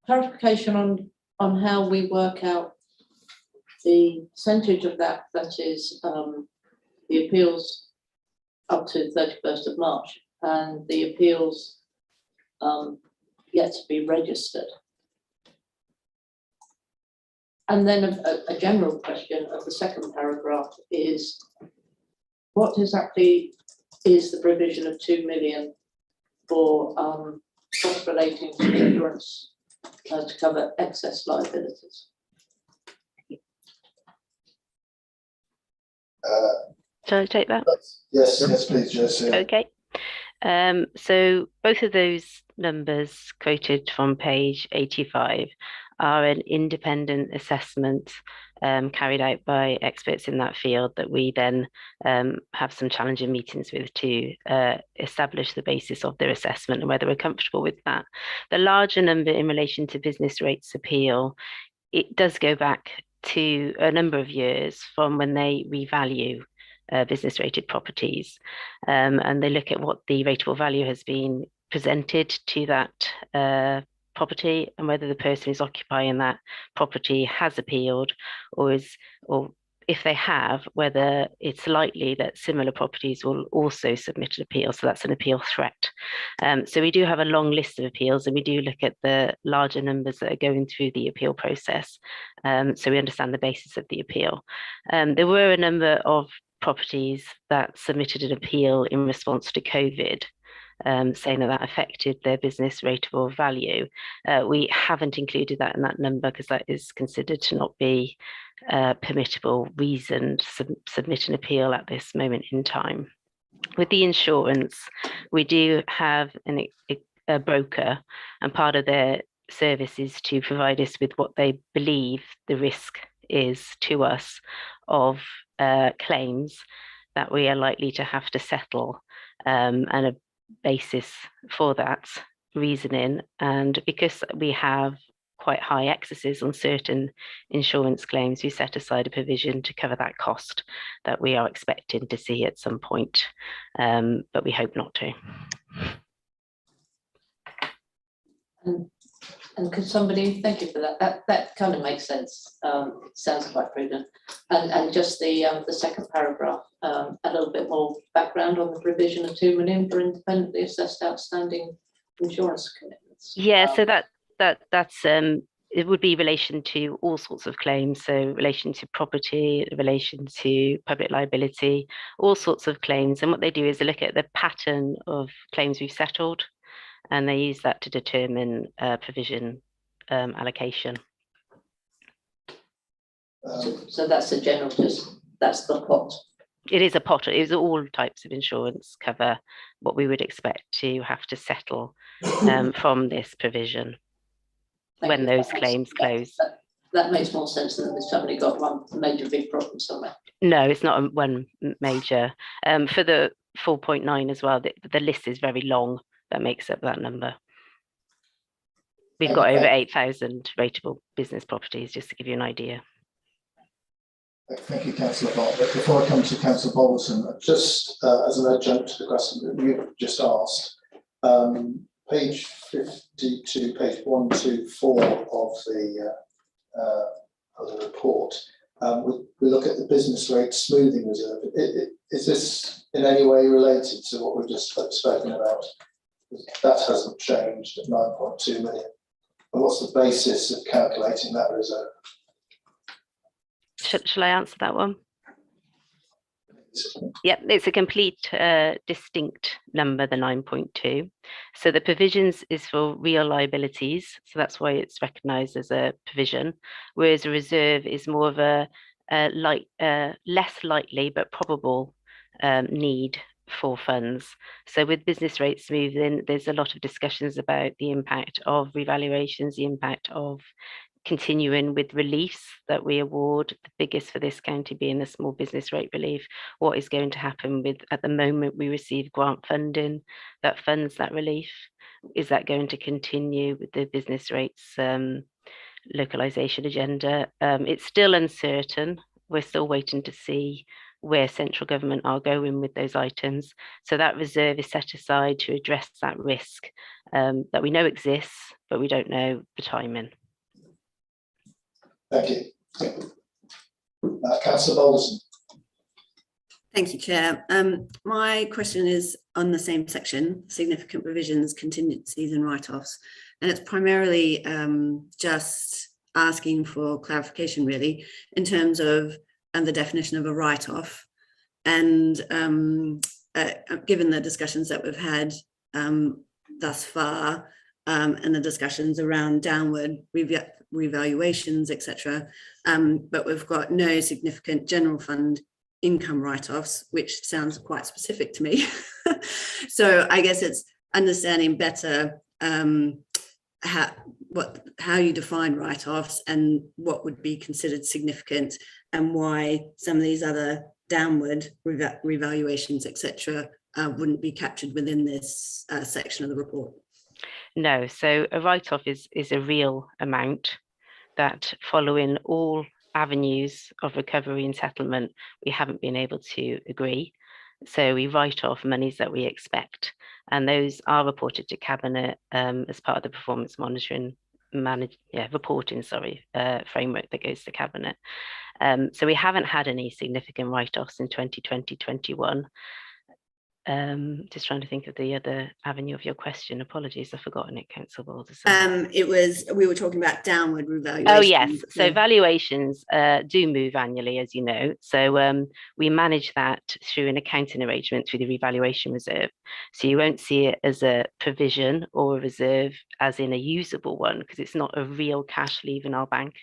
Clarification on how we work out the percentage of that is the appeals up to 31st of March and the appeals yet to be registered. And then a general question of the second paragraph is, what exactly is the provision of 2 million for costs relating to insurance to cover excess liabilities? Shall I take that? Yes, please, Josie. Okay. So both of those numbers quoted from page 85 are an independent assessment carried out by experts in that field that we then have some challenging meetings with to establish the basis of their assessment and whether we're comfortable with that. The larger number in relation to business rates appeal, it does go back to a number of years from when they revalue business rated properties, and they look at what the rateable value has been presented to that property and whether the person who's occupying that property has appealed, or if they have, whether it's likely that similar properties will also submit an appeal. So that's an appeal threat. So we do have a long list of appeals, and we do look at the larger numbers that are going through the appeal process. So we understand the basis of the appeal. There were a number of properties that submitted an appeal in response to COVID, saying that affected their business rateable value. We haven't included that in that number because that is considered to not be a permissible reason to submit an appeal at this moment in time. With the insurance, we do have a broker, and part of their service is to provide us with what they believe the risk is to us of claims that we are likely to have to settle, and a basis for that reasoning. And because we have quite high excesses on certain insurance claims, we set aside a provision to cover that cost that we are expecting to see at some point, but we hope not to. And could somebody, thank you for that. That kind of makes sense. It sounds quite prudent. And just the second paragraph, a little bit more background on the provision of 2 million for independently assessed outstanding insurance commitments. Yeah, so that's it would be in relation to all sorts of claims, so relation to property, relation to public liability, all sorts of claims. And what they do is they look at the pattern of claims we've settled, and they use that to determine provision allocation. So that's the general, that's the pot. It is a pot. It is all types of insurance cover what we would expect to have to settle from this provision when those claims close. That makes more sense than if somebody got one major big problem somewhere. No, it's not one major. For the 4.9 as well, the list is very long. That makes up that number. We've got over 8,000 rateable business properties, just to give you an idea. Thank you, Councillor Bartlett. Before I come to Councillor Bolton, just as an adjunct to the question that you've just asked, page 52, page 124 of the report, we look at the business rate smoothing reserve. Is this in any way related to what we've just spoken about? That hasn't changed at 9.2 million. And what's the basis of calculating that reserve? Shall I answer that one? Yep, it's a complete distinct number, the 9.2. So the provisions is for real liabilities, so that's why it's recognised as a provision, whereas a reserve is more of a less likely but probable need for funds. So with business rates smoothing, there's a lot of discussions about the impact of revaluations, the impact of continuing with reliefs that we award, the biggest for this county being the small business rate relief. What is going to happen with, at the moment we receive grant funding that funds that relief? Is that going to continue with the business rates localization agenda? It's still uncertain. We're still waiting to see where central government are going with those items. So that reserve is set aside to address that risk that we know exists, but we don't know the timing. Thank you. Councillor Balderson. Thank you, Chair. My question is on the same section, significant provisions, contingencies and write-offs. And it's primarily just asking for clarification, really, in terms of the definition of a write-off. And given the discussions that we've had thus far, and the discussions around downward revaluations, etc., but we've got no significant general fund income write-offs, which sounds quite specific to me. So I guess it's understanding better how you define write-offs and what would be considered significant, and why some of these other downward revaluations, etc., wouldn't be captured within this section of the report. No, so a write-off is a real amount that, following all avenues of recovery and settlement, we haven't been able to agree. So we write off monies that we expect, and those are reported to Cabinet as part of the performance monitoring reporting framework that goes to Cabinet. So we haven't had any significant write-offs in 2020-21. Just trying to think of the other avenue of your question. Apologies, I've forgotten it, Councillor Balderson. We were talking about downward revaluation. Oh yes, so valuations do move annually, as you know. So we manage that through an accounting arrangement through the revaluation reserve. So you won't see it as a provision or a reserve as in a usable one, because it's not a real cash leaving our bank.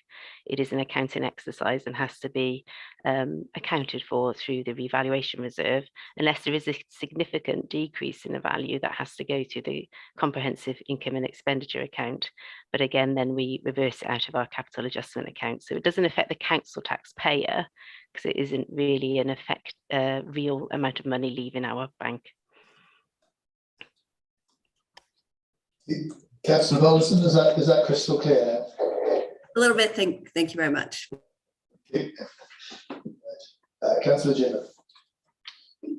It is an accounting exercise and has to be accounted for through the revaluation reserve, unless there is a significant decrease in the value that has to go to the comprehensive income and expenditure account. But again, then we reverse it out of our capital adjustment account. So it doesn't affect the council taxpayer, because it isn't really an real amount of money leaving our bank. Councillor Balderson, is that crystal clear now? A little bit, thank you very much. Councillor Jimmer.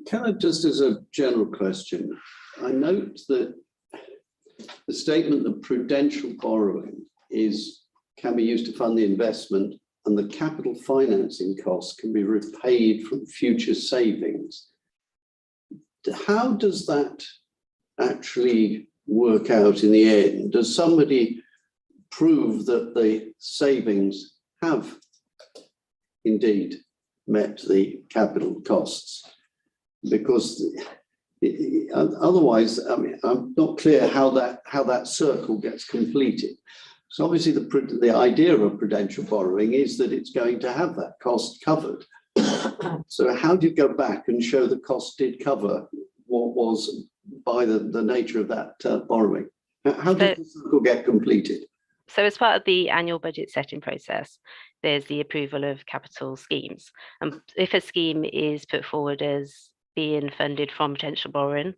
Can I, just as a general question, I note that the statement that prudential borrowing can be used to fund the investment, and the capital financing costs can be repaid from future savings. How does that actually work out in the end? Does somebody prove that the savings have indeed met the capital costs? Because otherwise, I mean, I'm not clear how that circle gets completed. So obviously the idea of prudential borrowing is that it's going to have that cost covered. So how do you go back and show the cost did cover what was by the nature of that borrowing? How does the circle get completed? So as part of the annual budget setting process, there's the approval of capital schemes. And if a scheme is put forward as being funded from potential borrowing,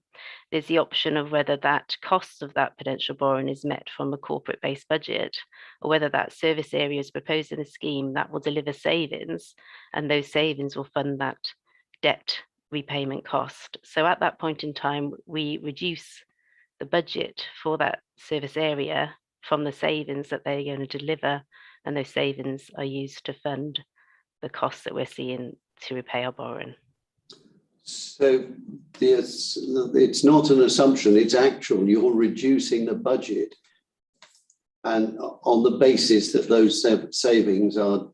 there's the option of whether that cost of that potential borrowing is met from a corporate-based budget, or whether that service area is proposed in a scheme that will deliver savings, and those savings will fund that debt repayment cost. So at that point in time, we reduce the budget for that service area from the savings that they're going to deliver, and those savings are used to fund the costs that we're seeing to repay our borrowing. So it's not an assumption, it's actual. You're reducing the budget, and on the basis that those savings are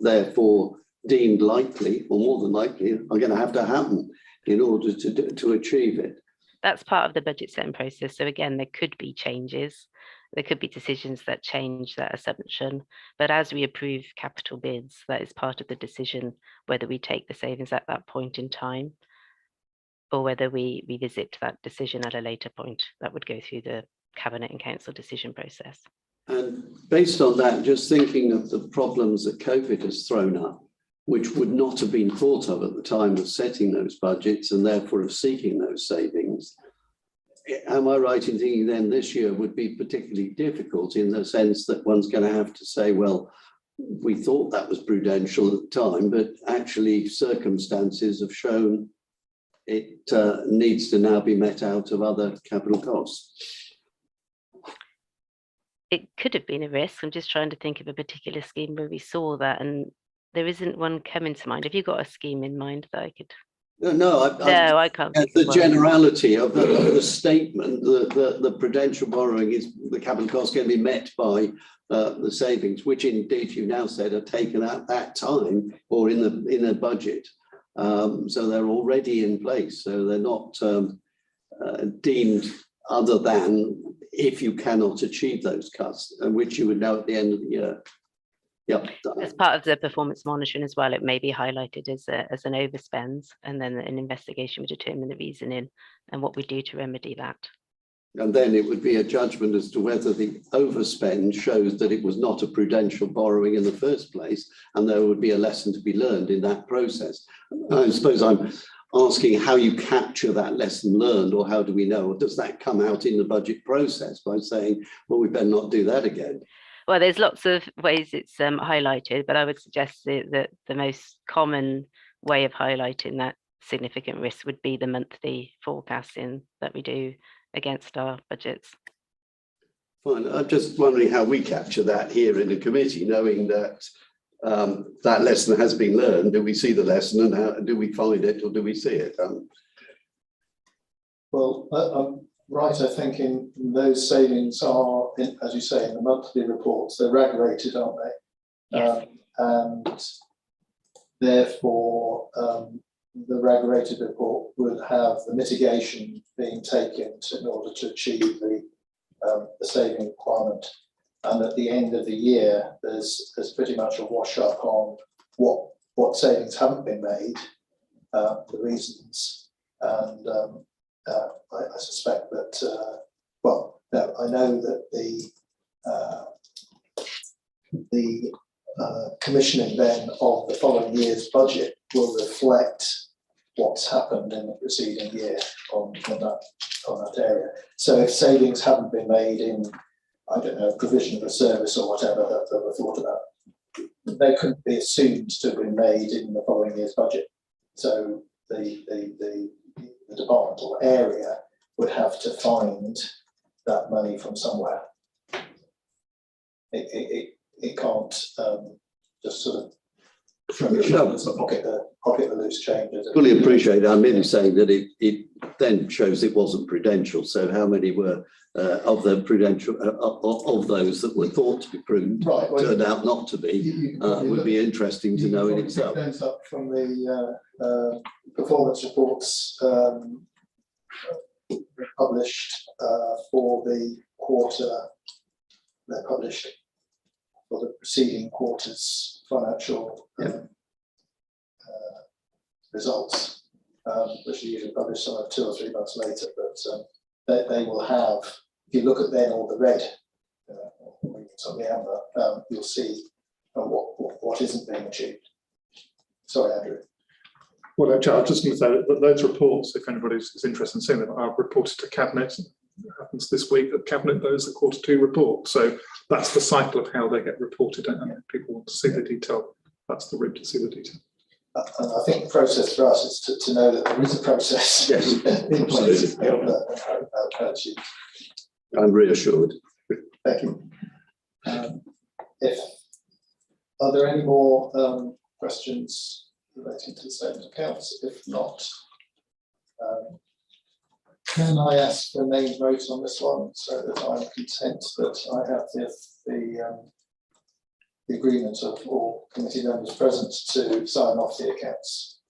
therefore deemed likely, or more than likely, are going to have to happen in order to achieve it. That's part of the budget setting process. So again, there could be changes. There could be decisions that change that assumption. But as we approve capital bids, that is part of the decision whether we take the savings at that point in time. or whether we revisit that decision at a later point. That would go through the Cabinet and Council decision process. And based on that, just thinking of the problems that COVID has thrown up, which would not have been thought of at the time of setting those budgets and therefore of seeking those savings. Am I right in thinking then this year would be particularly difficult in the sense that one's going to have to say, well, we thought that was prudential at the time, but actually circumstances have shown it needs to now be met out of other capital costs? It could have been a risk. I'm just trying to think of a particular scheme where we saw that, and there isn't one coming to mind. Have you got a scheme in mind that I could? No, I can't. Think the of one. generality of the statement, the prudential borrowing is the capital cost can be met by the savings, which indeed you now said are taken at that time or in the budget. So they're already in place. So they're not deemed other than if you cannot achieve those cuts, which you would know at the end of the year. Yep. As part of the performance monitoring as well, it may be highlighted as an overspend, and then an investigation would determine the reasoning and what we do to remedy that. And then it would be a judgment as to whether the overspend shows that it was not a prudential borrowing in the first place, and there would be a lesson to be learned in that process. I suppose I'm asking how you capture that lesson learned, or how do we know? Or does that come out in the budget process by saying, well, we better not do that again? Well, there's lots of ways it's highlighted, but I would suggest that the most common way of highlighting that significant risk would be the monthly forecasting that we do against our budgets. Fine. I'm just wondering how we capture that here in the committee, knowing that that lesson has been learned. Do we see the lesson, and how do we find it, or do we see it? Well, I'm right, I think in those savings are, as you say, in the monthly reports, they're reg-rated, aren't they? Yes. And therefore, the reg-rated report would have the mitigation being taken in order to achieve the saving requirement. And at the end of the year, there's pretty much a wash up on what savings haven't been made, the reasons, and I suspect that, well, no, I know that the commissioning then of the following year's budget will reflect what's happened in the preceding year on that area. So if savings haven't been made in, I don't know, provision of a service or whatever that were thought about, they couldn't be assumed to have been made in the following year's budget. So the department or area would have to find that money from somewhere. It can't just sort of pocket the loose changes. Fully appreciate it. I'm merely saying that it then shows it wasn't prudential. So how many were of the prudential of those that were thought to be prudent turned out not to be? Would be interesting to know in itself. It up from the performance reports published for the quarter. They're published for the preceding quarter's financial results, which are usually published sort of 2 or 3 months later. But they will have, if you look at then all the red, some of the amber, you'll see what isn't being achieved. Sorry, Andrew. Well, actually, I was just going to say that those reports, if anybody is interested in seeing them, are reported to Cabinet. It happens this week that Cabinet those are Q2 reports. So that's the cycle of how they get reported, and if people want to see the detail, that's the route to see the detail. And I think the process for us is to know that there is a process in place. I'm reassured. Thank you. Are there any more questions relating to the statement of accounts? If not, can I ask for a named vote on this one so that I'm content that I have the agreement of all committee members present to sign off the accounts?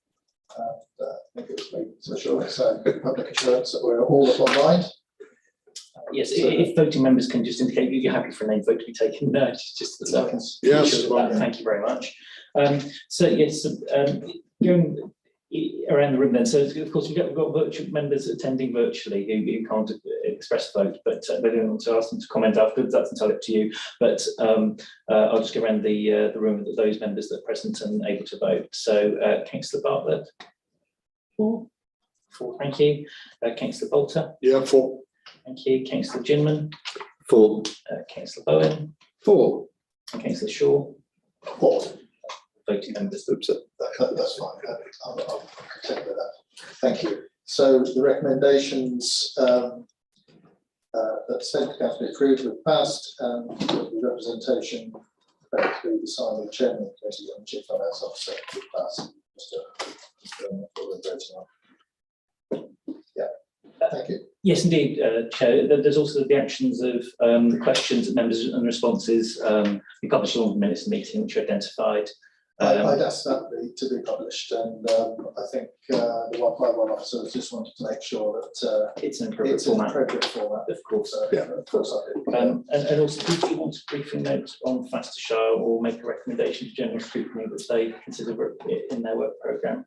I think it was me, so sure. So public assurance that we're all up online. Yes, if voting members can just indicate you're happy for a name vote to be taken, just Seconds. Yes. Thank you very much. So yes, going around the room then. So of course we've got virtual members attending virtually who can't express vote, but they don't want to ask them to comment afterwards. That's entirely up to you. But I'll just go around the room with those members that are present and able to vote. So Councillor Bartlett. 4. 4, thank you. Councillor Bolter. Yeah, 4. Thank you. Councillor Ginman. 4. Councillor Bowen. 4. And Councillor Shaw. 4. Voting members. That's fine. I'm content with that. Thank you. So the recommendations that State Council approved were passed, and the representation through the sign of the chairman of the committee and chief finance officer will pass. Yeah. Thank you. Yes, indeed, Chair. There's also the actions of the questions and members and responses. We published along the minutes of the meeting, which are identified. I'd asked that to be published, and I think the 151 officers just wanted to make sure that it's an appropriate it's in appropriate format. Of course. Of course I did. And also, do you want a briefing note on Fastershire or make a recommendation to general scrutiny which they consider in their work programme?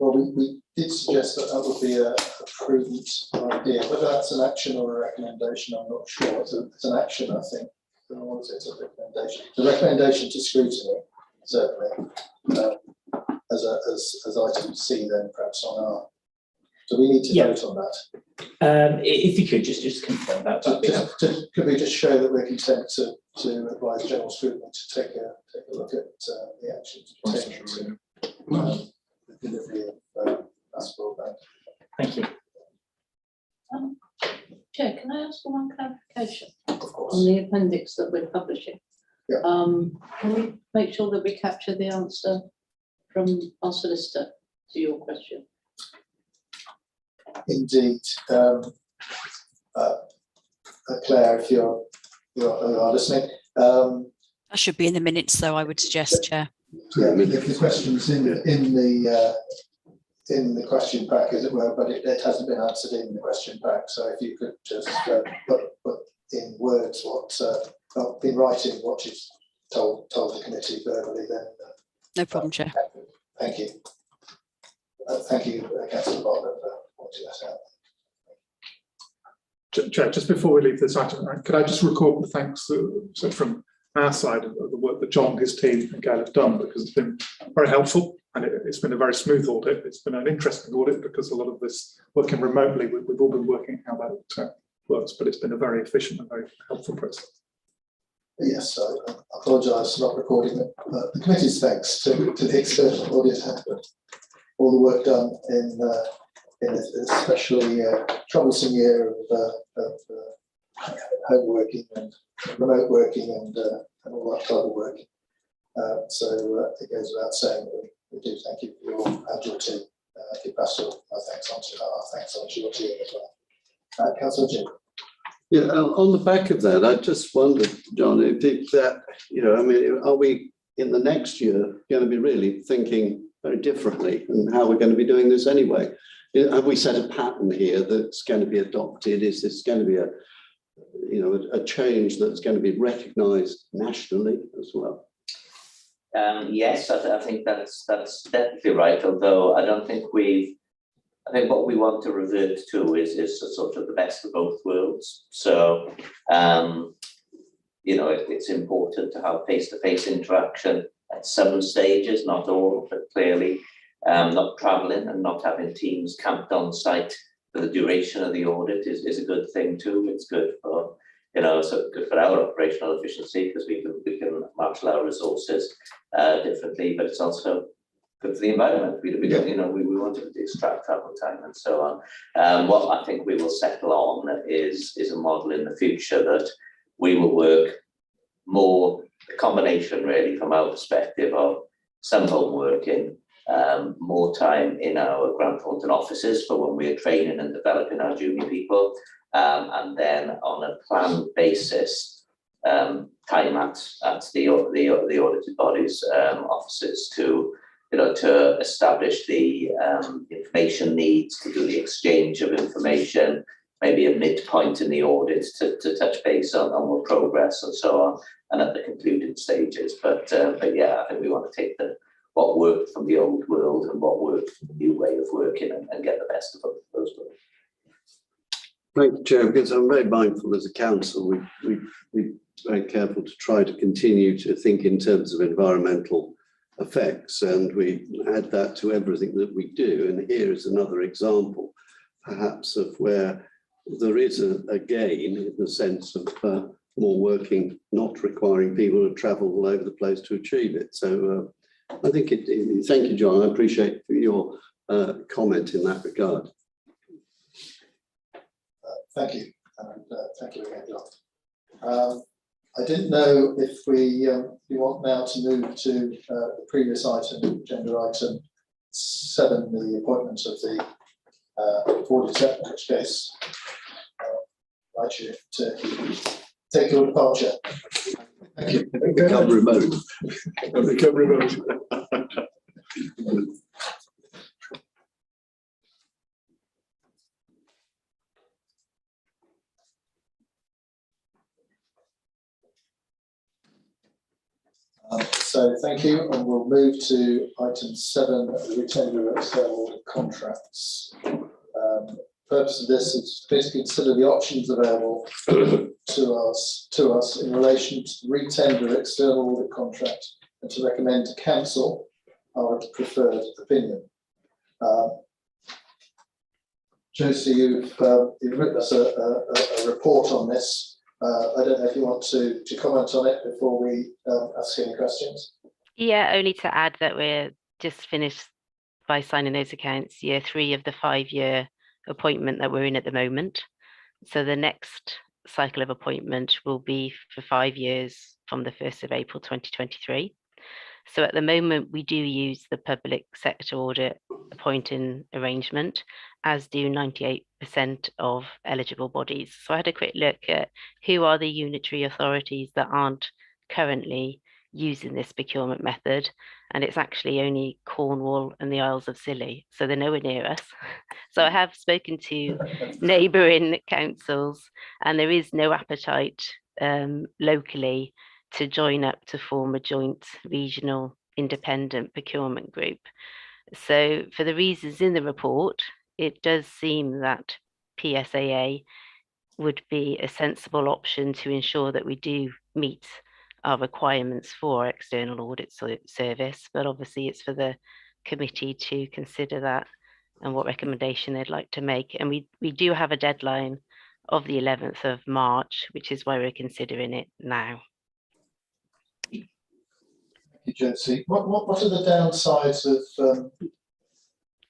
Well, we did suggest that would be a prudent idea. Whether that's an action or a recommendation, I'm not sure. It's an action, I think. Or is it a recommendation? The recommendation to scrutiny, certainly, as item C, then perhaps on our. Do we need to vote on that? If you could just confirm that. Could we just show that we're content to advise general scrutiny to take a look at the actions pertaining to the delivery of mass broadband? Thank you. Chair, can I ask for one clarification Of course. on the appendix that we're publishing? Yeah. Can we make sure that we capture the answer from our solicitor to your question? Indeed. Claire, if you're listening. That should be in the minutes, though, I would suggest, Chair. Yeah, the question's in the question pack, as it were, but it hasn't been answered in the question pack. So if you could just put in words what, in writing what you've told the committee verbally, then. No problem, Chair. Thank you. Thank you, Councillor Bartlett, for pointing that out. Chair, just before we leave this item, could I just record the thanks from our side of the work that John and his team and Gail have done, because it's been very helpful and it's been a very smooth audit. It's been an interesting audit because a lot of this working remotely, we've all been working how that works, but it's been a very efficient and very helpful process. Yes, I apologise for not recording it. The committee's thanks to the external auditor for all the work done in an especially troublesome year of home working and remote working and all that type of work. So it goes without saying that we do thank you for your and your team. If you pass our thanks on to your team as well. Councillor Jim. Yeah, on the back of that, I just wondered, John, if that, I mean, are we in the next year going to be really thinking very differently and how we're going to be doing this anyway? Have we set a pattern here that's going to be adopted? Is this going to be a change that's going to be recognised nationally as well? Yes, I think that's definitely right. Although I don't think I think what we want to revert to is sort of the best of both worlds. So, it's important to have face-to-face interaction at some stages, not all, but clearly not travelling and not having teams camped on site for the duration of the audit is a good thing too. It's good for, so good for our operational efficiency because we can marshal our resources differently, but it's also good for the environment. We want to extract travel time and so on. What I think we will settle on is a model in the future that we will work more, a combination really from our perspective of some home working, more time in our Grant Thornton offices for when we're training and developing our junior people, and then on a planned basis, time at the audited bodies offices to establish the information needs, to do the exchange of information, maybe a midpoint in the audit to touch base on what progress and so on, and at the concluded stages. But yeah, I think we want to take the what worked from the old world and what worked from the new way of working, and get the best of both of those worlds. Thank you, Chair, because I'm very mindful as a council, we're very careful to try to continue to think in terms of environmental effects, and we add that to everything that we do. And here is another example, perhaps, of where there is a gain in the sense of more working, not requiring people to travel all over the place to achieve it. So I think thank you, John. I appreciate your comment in that regard. Thank you, and thank you again, John. I didn't know if you want now to move to the previous item, agenda item 7, the appointment of the auditor, in which case I'd like you to take your departure. Thank you. Become remote. Become remote. So thank you, and we'll move to item 7, the retender of external audit contracts. Purpose of this is to consider the options available to us in relation to the retender of external audit contract, and to recommend to council our preferred opinion. Josie, you've written us a report on this. I don't know if you want to comment on it before we ask any questions. Yeah, only to add that we're just finished by signing those accounts, year 3 of the 5-year appointment that we're in at the moment. So the next cycle of appointment will be for 5 years from the 1st of April 2023. So at the moment, we do use the public sector audit appointing arrangement, as do 98% of eligible bodies. So I had a quick look at who are the unitary authorities that aren't currently using this procurement method, and it's actually only Cornwall and the Isles of Scilly, so they're nowhere near us. So I have spoken to neighbouring councils, and there is no appetite locally to join up to form a joint regional independent procurement group. So for the reasons in the report, it does seem that PSAA would be a sensible option to ensure that we do meet our requirements for external audit service, but obviously it's for the committee to consider that and what recommendation they'd like to make. And we do have a deadline of the 11th of March, which is why we're considering it now. Thank you, Josie. What are the downsides of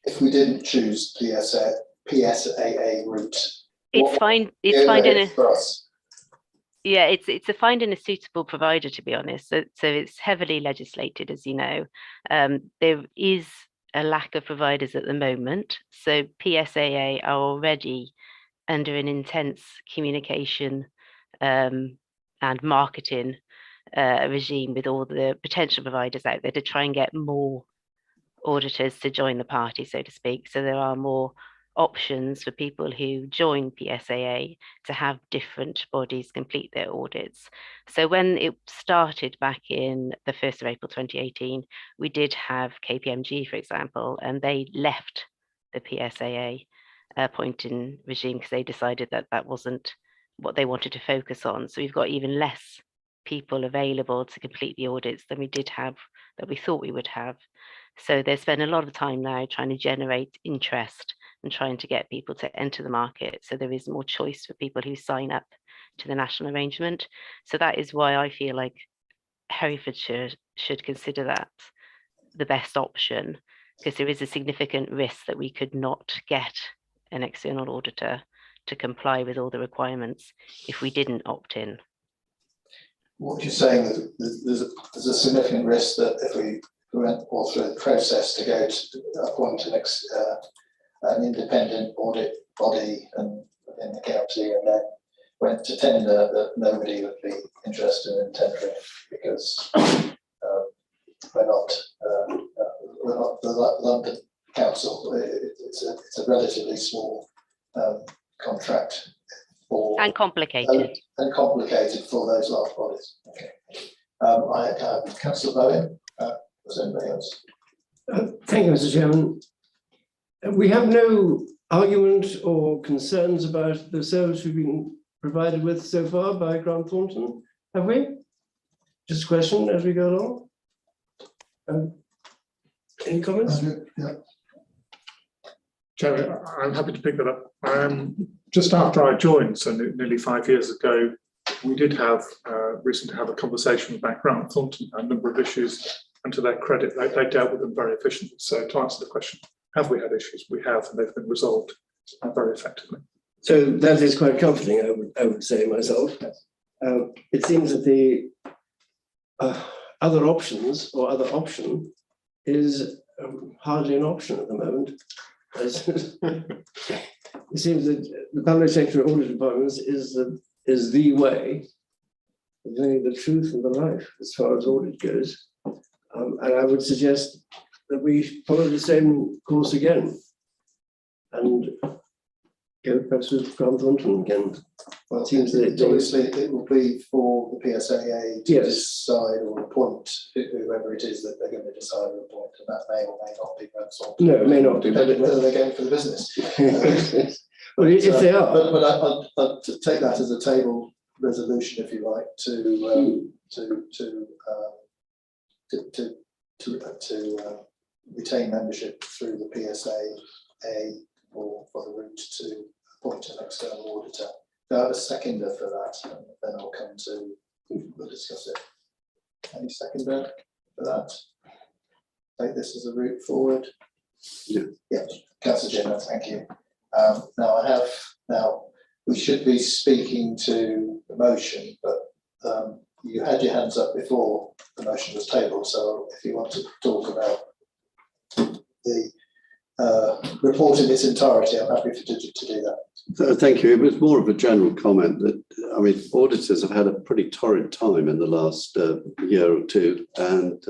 if we didn't choose PSAA route? It's finding a for us. Yeah, it's a finding a suitable provider, to be honest. So it's heavily legislated, as you know. There is a lack of providers at the moment. So PSAA are already under an intense communication and marketing regime with all the potential providers out there to try and get more auditors to join the party, so to speak. So there are more options for people who join PSAA to have different bodies complete their audits. So when it started back in the 1st of April 2018, we did have KPMG, for example, and they left the PSAA appointing regime because they decided that that wasn't what they wanted to focus on. So we've got even less people available to complete the audits than we did have, that we thought we would have. So they spend a lot of time now trying to generate interest and trying to get people to enter the market. So there is more choice for people who sign up to the national arrangement. So that is why I feel like Herefordshire should consider that the best option, because there is a significant risk that we could not get an external auditor to comply with all the requirements if we didn't opt in. What you're saying is there's a significant risk that if we went all through the process to go to appoint an independent audit body and in the county, and then went to tender, that nobody would be interested in tendering because we're not the London Council. It's a relatively small contract for And complicated. and complicated for those large bodies. Okay. I have Councillor Bowen. Was anybody else? Thank you, Mr. Chairman. We have no argument or concerns about the service we've been provided with so far by Grant Thornton, have we? Just a question as we go along. Any comments? Yeah. Chair, I'm happy to pick that up. Just after I joined, so nearly 5 years ago, we did have recently have a conversation about Grant Thornton, a number of issues, and to their credit, they dealt with them very efficiently. So to answer the question, have we had issues? We have, and they've been resolved very effectively. So that is quite comforting, I would say myself. It seems that the other options or other option is hardly an option at the moment. It seems that the public sector audit departments is the way, the truth and the life as far as audit goes. And I would suggest that we follow the same course again and go perhaps with Grant Thornton again. Well, It seems that obviously it will be for the PSAA to Yes. decide or appoint whoever it is that they're going to decide or appoint, and that may or may not be Grant Thornton. No, it may not be. Depending whether they're going for the business. Well, if they are. But I'd take that as a table resolution, if you like, to retain membership through the PSAA or for the route to appoint an external auditor. Do I have a seconder for that? And then I'll come to, we'll discuss it. Any seconder for that? Take this as a route forward. Yeah. Yeah, Councillor Jenner, thank you. Now we should be speaking to the motion, but you had your hands up before the motion was tabled, so if you want to talk about the report in its entirety, I'm happy to do that. Thank you. It was more of a general comment that, I mean, auditors have had a pretty torrid time in the last year or two, and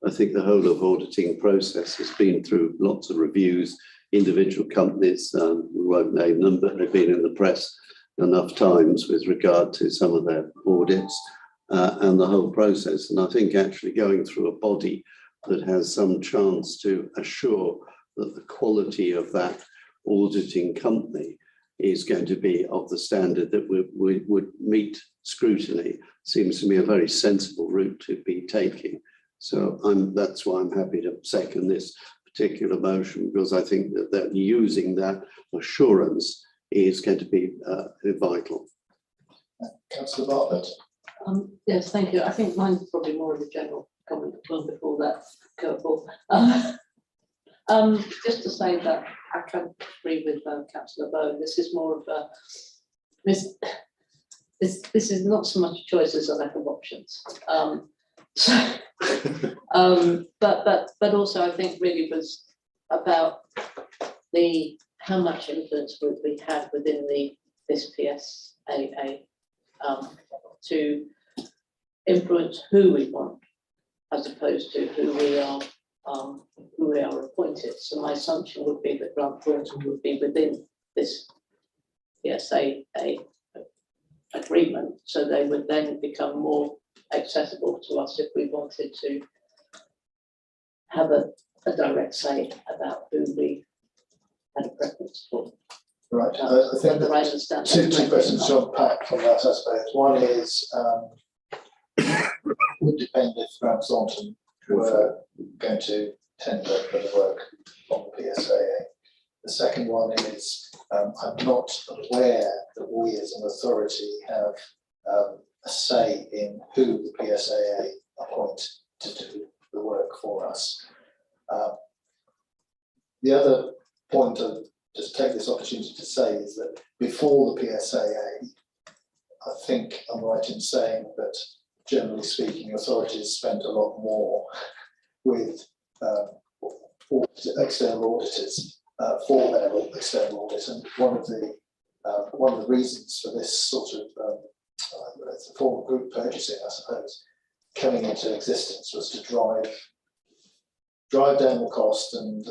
I think the whole of auditing process has been through lots of reviews. Individual companies, we won't name them, but they've been in the press enough times with regard to some of their audits and the whole process. And I think actually going through a body that has some chance to assure that the quality of that auditing company is going to be of the standard that we would meet scrutiny seems to me a very sensible route to be taking. So that's why I'm happy to second this particular motion, because I think that using that assurance is going to be vital. Councillor Bartlett. Yes, thank you. I think mine's probably more of a general comment one before that curveball. Just to say that I can agree with Councillor Bowen. This is more of a this is not so much a choice as a lack of options. But also I think really was about how much influence we have within this PSAA to influence who we want as opposed to who we are appointed. So my assumption would be that Grant Thornton would be within this PSAA agreement, so they would then become more accessible to us if we wanted to have a direct say about who we had a preference for. Right, I think whether I understand two questions to unpack from that aspect. One is, would depend if Grant Thornton were going to tender for the work on the PSAA. The second one is, I'm not aware that we as an authority have a say in who the PSAA appoint to do the work for us. The other point I'll just take this opportunity to say is that before the PSAA, I think I'm right in saying that generally speaking, authorities spent a lot more with external auditors for their external audit, and one of the reasons for this sort of it's a form of group purchasing, I suppose, coming into existence was to drive down the cost and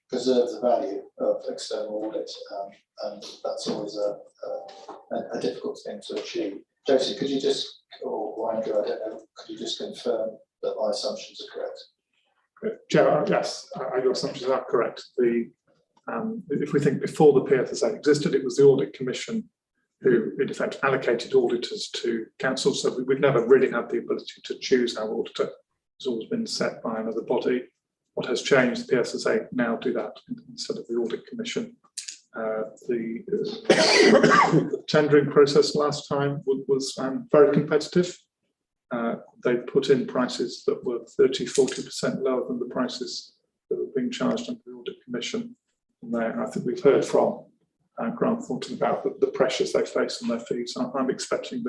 preserve the value of external audit, and that's always a difficult thing to achieve. Josie, could you just, or Andrew, I don't know, could you just confirm that my assumptions are correct? Chair, yes, your assumptions are correct. If we think before the PFSA existed, it was the Audit Commission who, in effect, allocated auditors to council. So we've never really had the ability to choose our auditor. It's always been set by another body. What has changed, the PFSA now do that instead of the Audit Commission. The tendering process last time was very competitive. They put in prices that were 30–40% lower than the prices that were being charged under the Audit Commission. And I think we've heard from Grant Thornton about the pressures they face on their fees. I'm expecting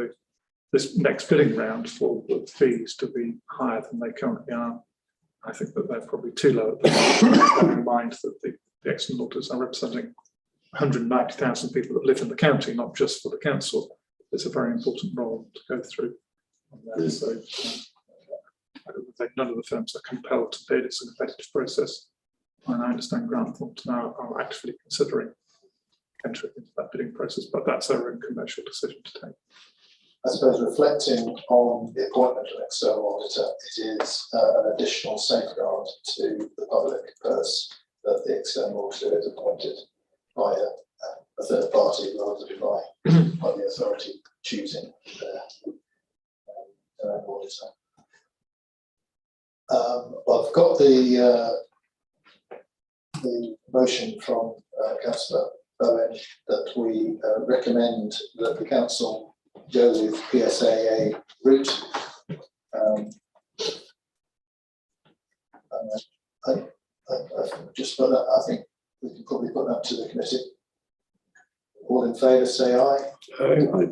this next bidding round for the fees to be higher than they currently are. I think that they're probably too low at the moment, bearing in mind that the external auditors are representing 190,000 people that live in the county, not just for the council. It's a very important role to go through. So I don't think none of the firms are compelled to bid. It's a competitive process. And I understand Grant Thornton are actively considering entering into that bidding process, but that's their own commercial decision to take. I suppose reflecting on the appointment of an external auditor, it is an additional safeguard to the public purse that the external auditor is appointed by a third party rather than by the authority choosing their own auditor. I've got the motion from Councillor Bowen that we recommend that the council go with PSAA route. I just put that. I think we can probably put that to the committee. All in favour, say aye. Aye.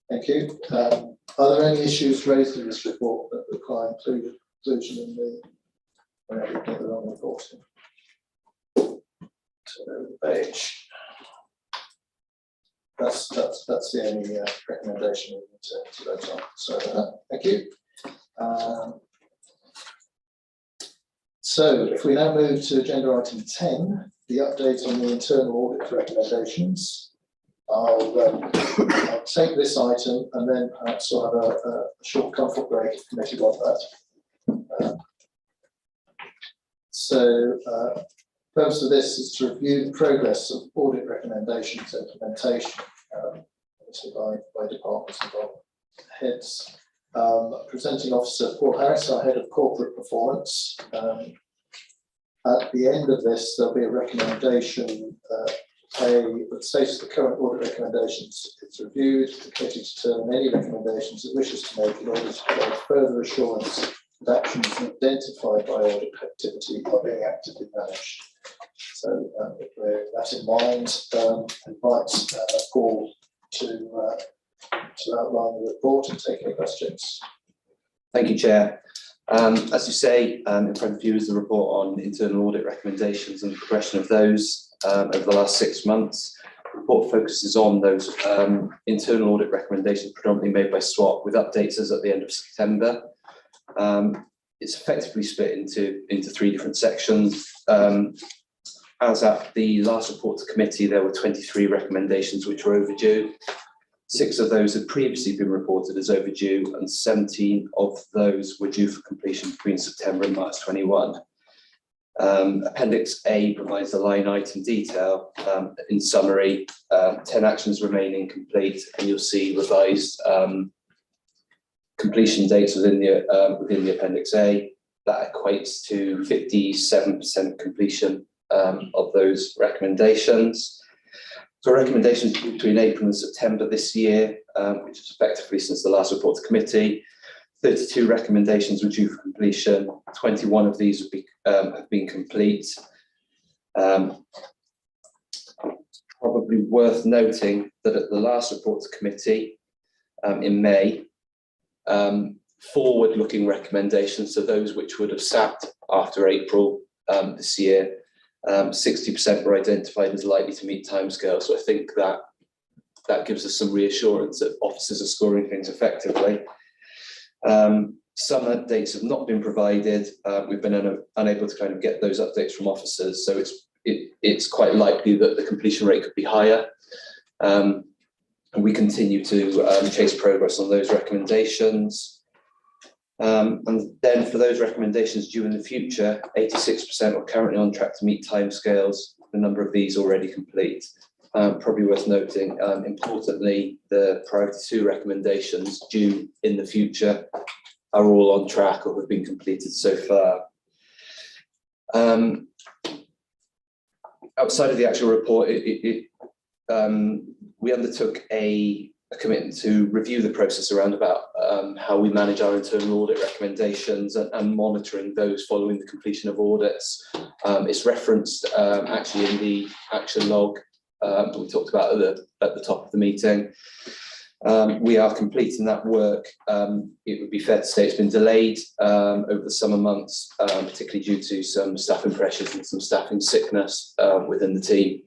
Thank you. Are there any issues raised in this report that require inclusion in the whenever you get the wrong reporting? So the page. That's the only recommendation we need to vote on. So thank you. So if we now move to agenda item 10, the update on the internal audit recommendations. I'll take this item and then perhaps we'll have a short comfort break if the committee want that. The purpose of this is to review the progress of audit recommendations implementation by departments and heads. Presenting officer Paul Harris, our head of corporate performance. At the end of this, there'll be a recommendation that states the current audit recommendations is reviewed. The committee determine any recommendations it wishes to make in order to provide further assurance that actions identified by audit activity are being actively managed. So with that in mind, invite Paul to outline the report and take any questions. Thank you, Chair. As you say, in front of you is the report on internal audit recommendations and the progression of those over the last 6 months. The report focuses on those internal audit recommendations predominantly made by SWAT, with updates as at the end of September. It's effectively split into 3 different sections. As at the last report to committee, there were 23 recommendations which were overdue. 6 of those had previously been reported as overdue, and 17 of those were due for completion between September and March 21. Appendix A provides the line item detail. In summary, 10 actions remain incomplete, and you'll see revised completion dates within the Appendix A. That equates to 57% completion of those recommendations. So recommendations between April and September this year, which is effectively since the last report to committee, 32 recommendations were due for completion. 21 of these have been complete. Probably worth noting that at the last report to committee in May, forward-looking recommendations, so those which would have sat after April this year, 60% were identified as likely to meet timescale. So I think that gives us some reassurance that officers are scoring things effectively. Some updates have not been provided. We've been unable to kind of get those updates from officers, so it's quite likely that the completion rate could be higher. And we continue to chase progress on those recommendations. And then for those recommendations due in the future, 86% are currently on track to meet timescales. A number of these already complete. Probably worth noting, importantly, the priority 2 recommendations due in the future are all on track or have been completed so far. Outside of the actual report, we undertook a commitment to review the process around about how we manage our internal audit recommendations and monitoring those following the completion of audits. It's referenced actually in the action log that we talked about at the top of the meeting. We are completing that work. It would be fair to say it's been delayed over the summer months, particularly due to some staffing pressures and some staffing sickness within the team.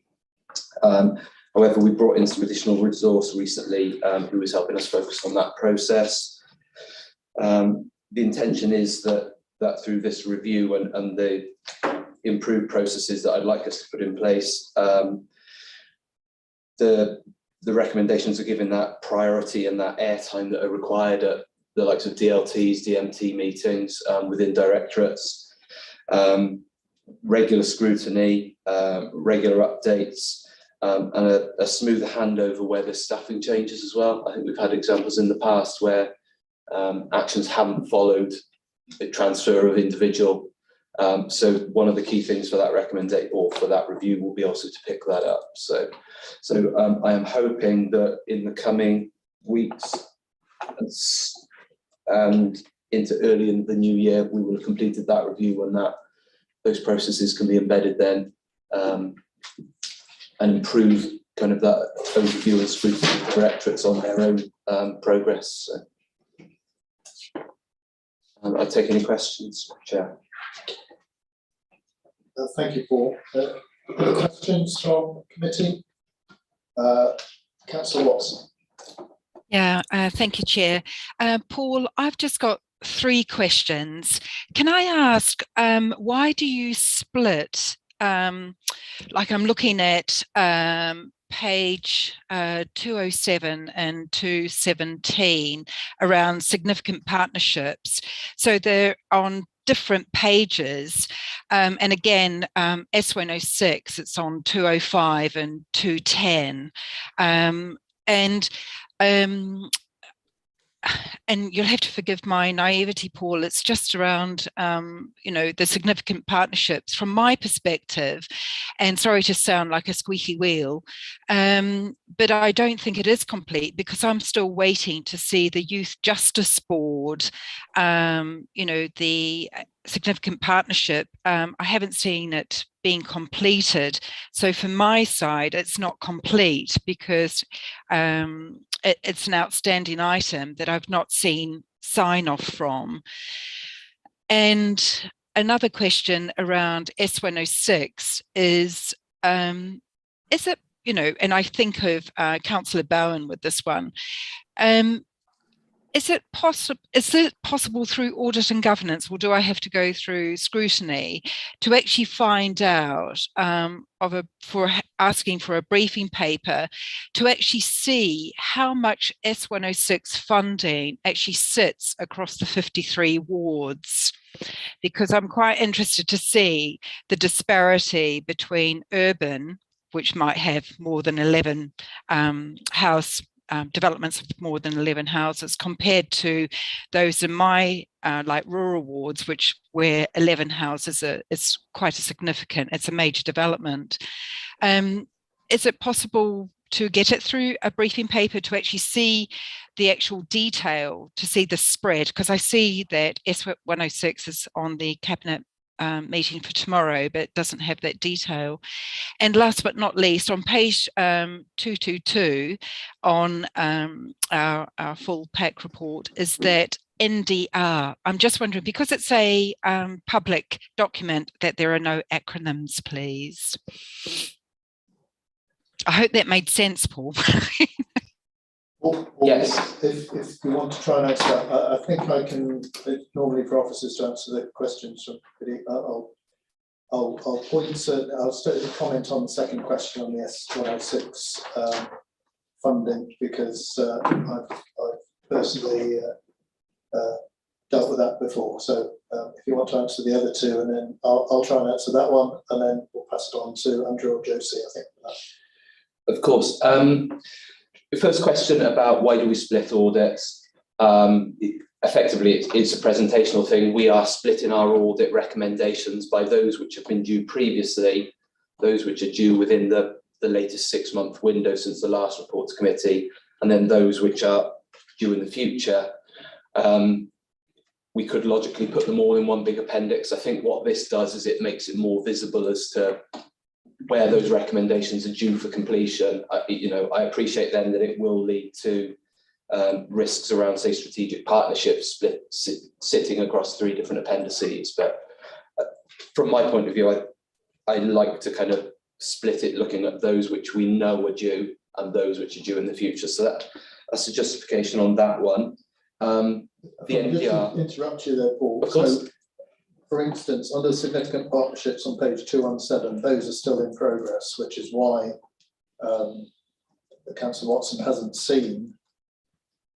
However, we brought in some additional resource recently who was helping us focus on that process. The intention is that through this review and the improved processes that I'd like us to put in place, the recommendations are given that priority and that airtime that are required at the likes of DLTs, DMT meetings within directorates, regular scrutiny, regular updates, and a smoother handover where there's staffing changes as well. I think we've had examples in the past where actions haven't followed a transfer of individual. So one of the key things for that recommendation or for that review will be also to pick that up. So I am hoping that in the coming weeks and into early in the new year, we will have completed that review and that those processes can be embedded then and improve kind of that overview and scrutiny of directorates on their own progress. So, I'll take any questions, Chair. Thank you, Paul. Questions from committee? Councillor Watson. Yeah, thank you, Chair. Paul, I've just got 3 questions. Can I ask, why do you split, like I'm looking at page 207 and 217 around significant partnerships. So they're on different pages. And again, S106, it's on 205 and 210. And you'll have to forgive my naivety, Paul. It's just around, the significant partnerships from my perspective. And sorry to sound like a squeaky wheel, but I don't think it is complete because I'm still waiting to see the Youth Justice Board, the significant partnership. I haven't seen it being completed. So from my side, it's not complete because it's an outstanding item that I've not seen sign off from. And another question around S106 is it, and I think of Councillor Bowen with this one, is it possible through audit and governance, or do I have to go through scrutiny to actually find out for asking for a briefing paper to actually see how much S106 funding actually sits across the 53 wards? Because I'm quite interested to see the disparity between urban, which might have more than 11 developments of more than 11 houses, compared to those in my like rural wards, where 11 houses is quite a significant, it's a major development. Is it possible to get it through a briefing paper to actually see the actual detail, to see the spread? Because I see that S106 is on the Cabinet meeting for tomorrow, but it doesn't have that detail. And last but not least, on page 222 on our full pack report is that NDR. I'm just wondering, because it's a public document, that there are no acronyms, please. I hope that made sense, Paul. Or Yes. If you want to try and answer that, I think I can, normally for officers to answer the questions from committee, I'll comment on the second question on the S106 funding, because I've personally dealt with that before. So if you want to answer the other two, and then I'll try and answer that one, and then we'll pass it on to Andrew or Josie, I think. Of course. The first question about why do we split audits? Effectively, it's a presentational thing. We are splitting our audit recommendations by those which have been due previously, those which are due within the latest 6-month window since the last report to committee, and then those which are due in the future. We could logically put them all in one big appendix. I think what this does is it makes it more visible as to where those recommendations are due for completion. I appreciate then that it will lead to risks around, say, strategic partnerships sitting across 3 different appendices. But from my point of view, I like to kind of split it, looking at those which we know are due and those which are due in the future. So that's a justification on that one. The NPR. Just to interrupt you there, Paul. Of course. So, for instance, under significant partnerships on page 217, those are still in progress, which is why Councillor Watson hasn't seen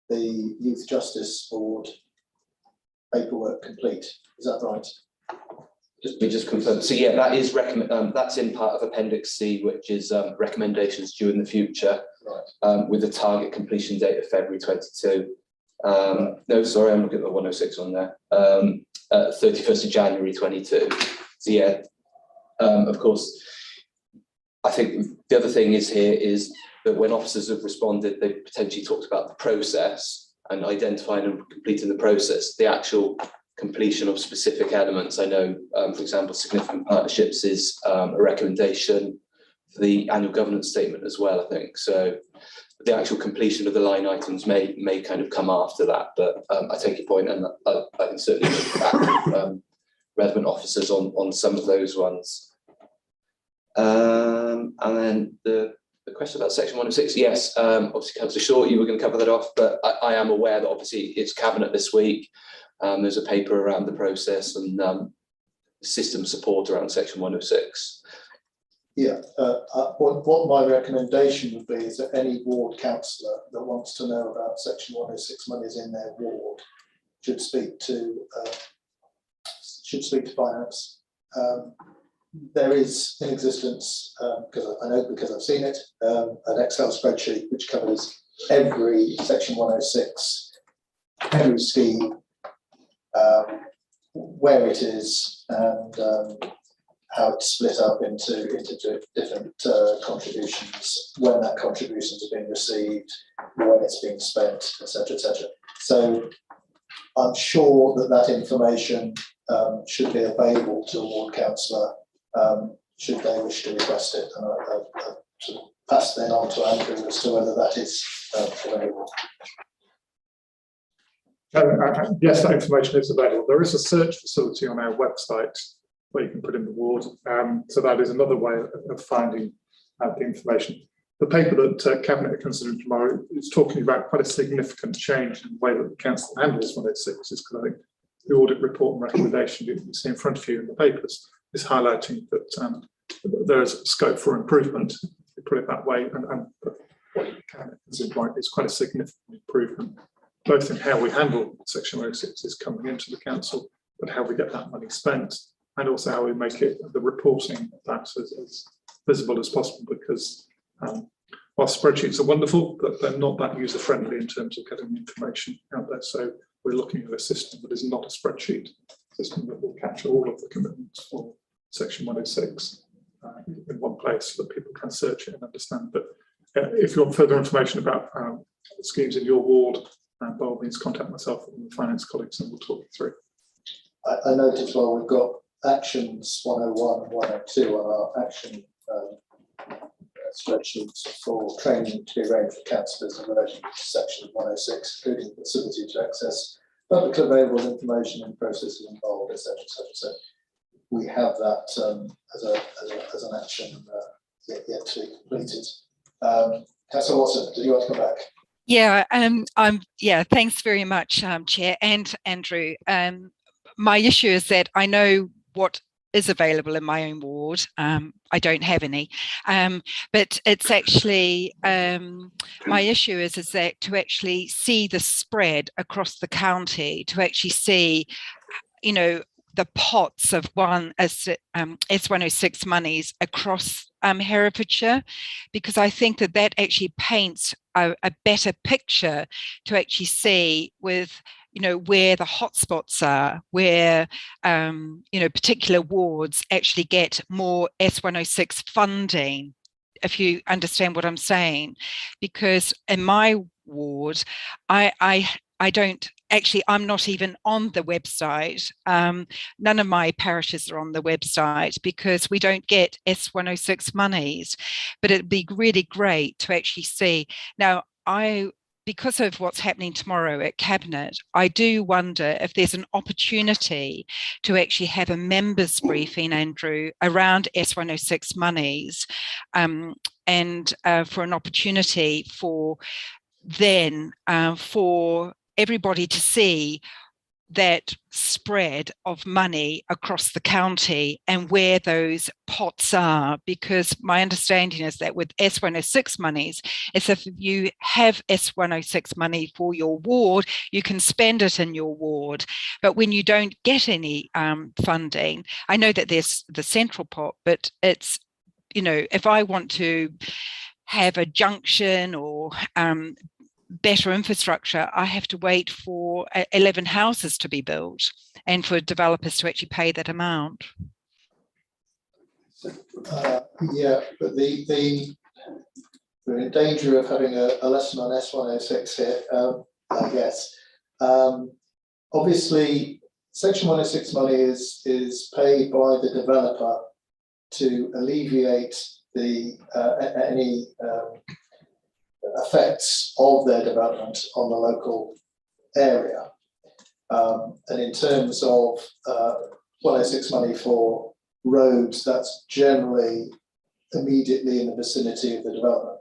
the Youth Justice Board paperwork complete. Is that right? Just confirm. So yeah, that is that's in part of Appendix C, which is recommendations due in the future, right. With a target completion date of February 22. No, sorry, I'm looking at the 106 on there. 31st of January 22. So yeah, of course, I think the other thing is here is that when officers have responded, they potentially talked about the process and identifying and completing the process. The actual completion of specific elements, I know, for example, significant partnerships is a recommendation for the annual governance statement as well, I think. So the actual completion of the line items may kind of come after that, but I take your point, and I can certainly look back with relevant officers on some of those ones. And then the question about section 106, yes, obviously Councillor Short, you were going to cover that off, but I am aware that obviously it's Cabinet this week. There's a paper around the process and system support around section 106. Yeah, what my recommendation would be is that any ward councillor that wants to know about section 106 monies in their ward should speak to finance. There is in existence, because I know because I've seen it, an Excel spreadsheet which covers every section 106, every scheme, where it is, and how it's split up into different contributions, when that contributions are being received, when it's being spent, etc., etc. So I'm sure that information should be available to a ward councillor should they wish to request it, and I'll sort of pass then on to Andrew as to whether that is available. Yes, that information is available. There is a search facility on our website where you can put in the ward. So that is another way of finding out the information. The paper that Cabinet are considering tomorrow is talking about quite a significant change in the way that the council handles 106, because I think the audit report and recommendation you see in front of you in the papers is highlighting that there is scope for improvement, to put it that way, and what Cabinet is quite a significant improvement, both in how we handle section 106 is coming into the council, but how we get that money spent, and also how we make it, the reporting of that as visible as possible, because while spreadsheets are wonderful, but they're not that user friendly in terms of getting information out there. So we're looking at a system that is not a spreadsheet system that will capture all of the commitments for section 106 in one place so that people can search it and understand. But if you want further information about schemes in your ward, by all means contact myself and the finance colleagues and we'll talk you through. I noticed while we've got actions 101 and 102 on our action spreadsheets for training to be arranged for councillors in relation to section 106, including the facility to access publicly available information and processes involved, etc., etc. So we have that as an action yet to be completed. Councillor Watson, do you want to come back? Yeah, thanks very much, Chair and Andrew. My issue is that I know what is available in my own ward. I don't have any, but it's actually my issue is that to actually see the spread across the county, to actually see, you know, the pots of S106 monies across Herefordshire, because I think that actually paints a better picture to actually see with, you know, where the hotspots are, where, you know, particular wards actually get more S106 funding, if you understand what I'm saying. Because in my ward, I don't actually, I'm not even on the website. None of my parishes are on the website because we don't get S106 monies, but it'd be really great to actually see. Now, because of what's happening tomorrow at Cabinet, I do wonder if there's an opportunity to actually have a members briefing, Andrew, around S106 monies, and for an opportunity for then for everybody to see that spread of money across the county and where those pots are, because my understanding is that with S106 monies, is if you have S106 money for your ward, you can spend it in your ward. But when you don't get any funding, I know that there's the central pot, but it's, you know, if I want to have a junction or better infrastructure, I have to wait for 11 houses to be built and for developers to actually pay that amount. Yeah, but we're in danger of having a lesson on S106 here, I guess. Obviously, Section 106 money is paid by the developer to alleviate the any effects of their development on the local area. And in terms of 106 money for roads, that's generally immediately in the vicinity of the development.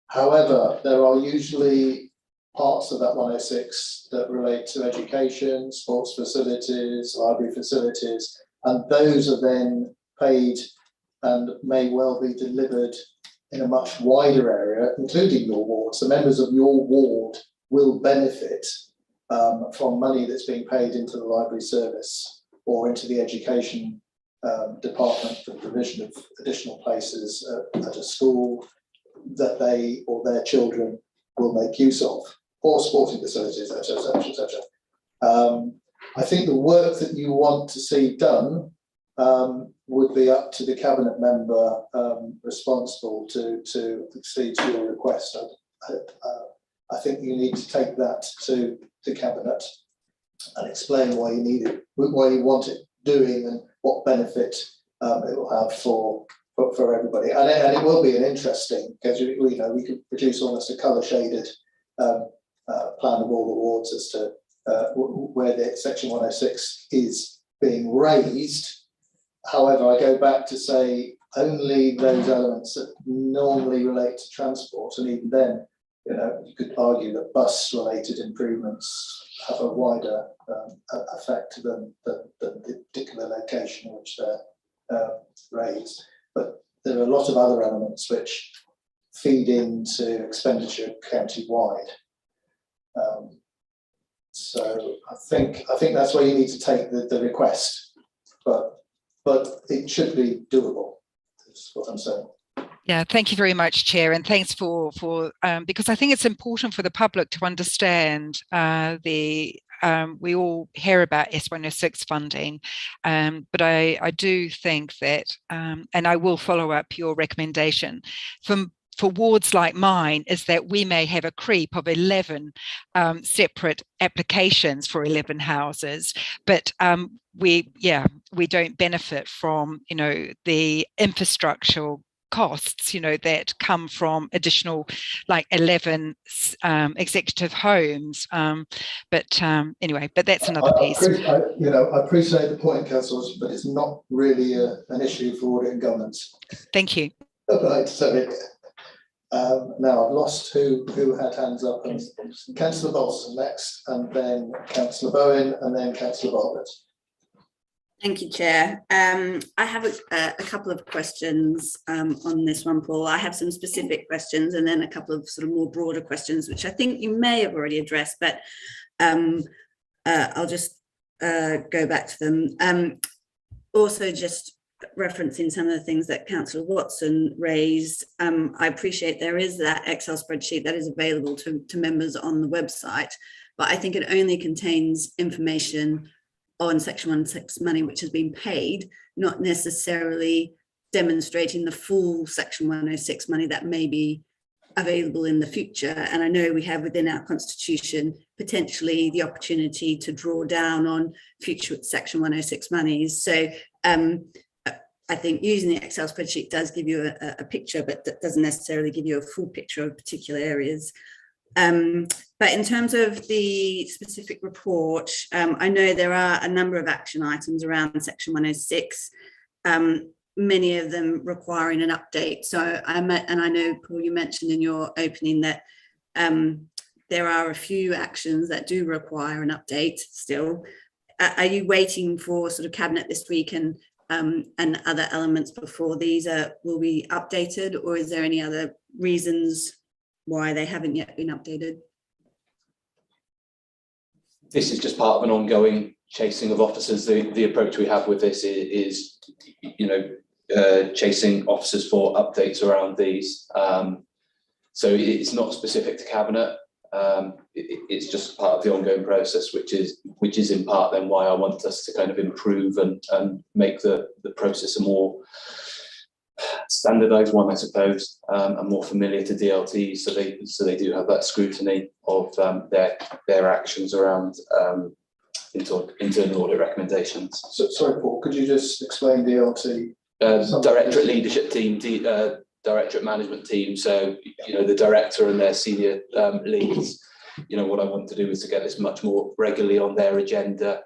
However, there are usually parts of that 106 that relate to education, sports facilities, library facilities, and those are then paid and may well be delivered in a much wider area, including your ward. So members of your ward will benefit from money that's being paid into the library service or into the education department for the provision of additional places at a school that they or their children will make use of, or sporting facilities, etc., etc. I think the work that you want to see done would be up to the cabinet member responsible to accede to your request. I think you need to take that to the cabinet and explain why you need it, why you want it doing, and what benefit it will have for everybody. And it will be an interesting, because we could produce almost a colour shaded plan of all the wards as to where the Section 106 is being raised. However, I go back to say only those elements that normally relate to transport, and even then, you could argue that bus-related improvements have a wider effect than the particular location in which they're raised. But there are a lot of other elements which feed into expenditure county-wide. So I think that's where you need to take the request, but it should be doable, is what I'm saying. Yeah, thank you very much, Chair, and thanks for because I think it's important for the public to understand we all hear about S106 funding, but I do think that, and I will follow up your recommendation, for wards like mine, is that we may have a creep of 11 separate applications for 11 houses, but we don't benefit from the infrastructural costs that come from additional 11 executive homes, but anyway, but that's another piece. I appreciate the point, councillors, but it's not really an issue for audit and governance. Thank you. Right, so now I've lost who had hands up, and Councillor Bolson next, and then Councillor Bowen, and then Councillor Bartlett. Thank you, Chair. I have a couple of questions on this one, Paul. I have some specific questions and then a couple of sort of more broader questions, which I think you may have already addressed, but I'll just go back to them. Also, just referencing some of the things that Councillor Watson raised, I appreciate there is that Excel spreadsheet that is available to members on the website, but I think it only contains information on Section 106 money which has been paid, not necessarily demonstrating the full Section 106 money that may be available in the future. And I know we have within our constitution potentially the opportunity to draw down on future Section 106 monies. So I think using the Excel spreadsheet does give you a picture, but that doesn't necessarily give you a full picture of particular areas. But in terms of the specific report, I know there are a number of action items around Section 106, many of them requiring an update. So I know, Paul, you mentioned in your opening that there are a few actions that do require an update still. Are you waiting for sort of Cabinet this week and other elements before these will be updated, or is there any other reasons why they haven't yet been updated? This is just part of an ongoing chasing of officers. The approach we have with this is chasing officers for updates around these. So it's not specific to Cabinet. It's just part of the ongoing process, which is in part then why I want us to kind of improve and make the process a more standardized one, I suppose, and more familiar to DLT, so they do have that scrutiny of their actions around internal audit recommendations. So, sorry, Paul, could you just explain DLT? Directorate leadership team, Directorate management team. So the director and their senior leads. What I want to do is to get this much more regularly on their agenda,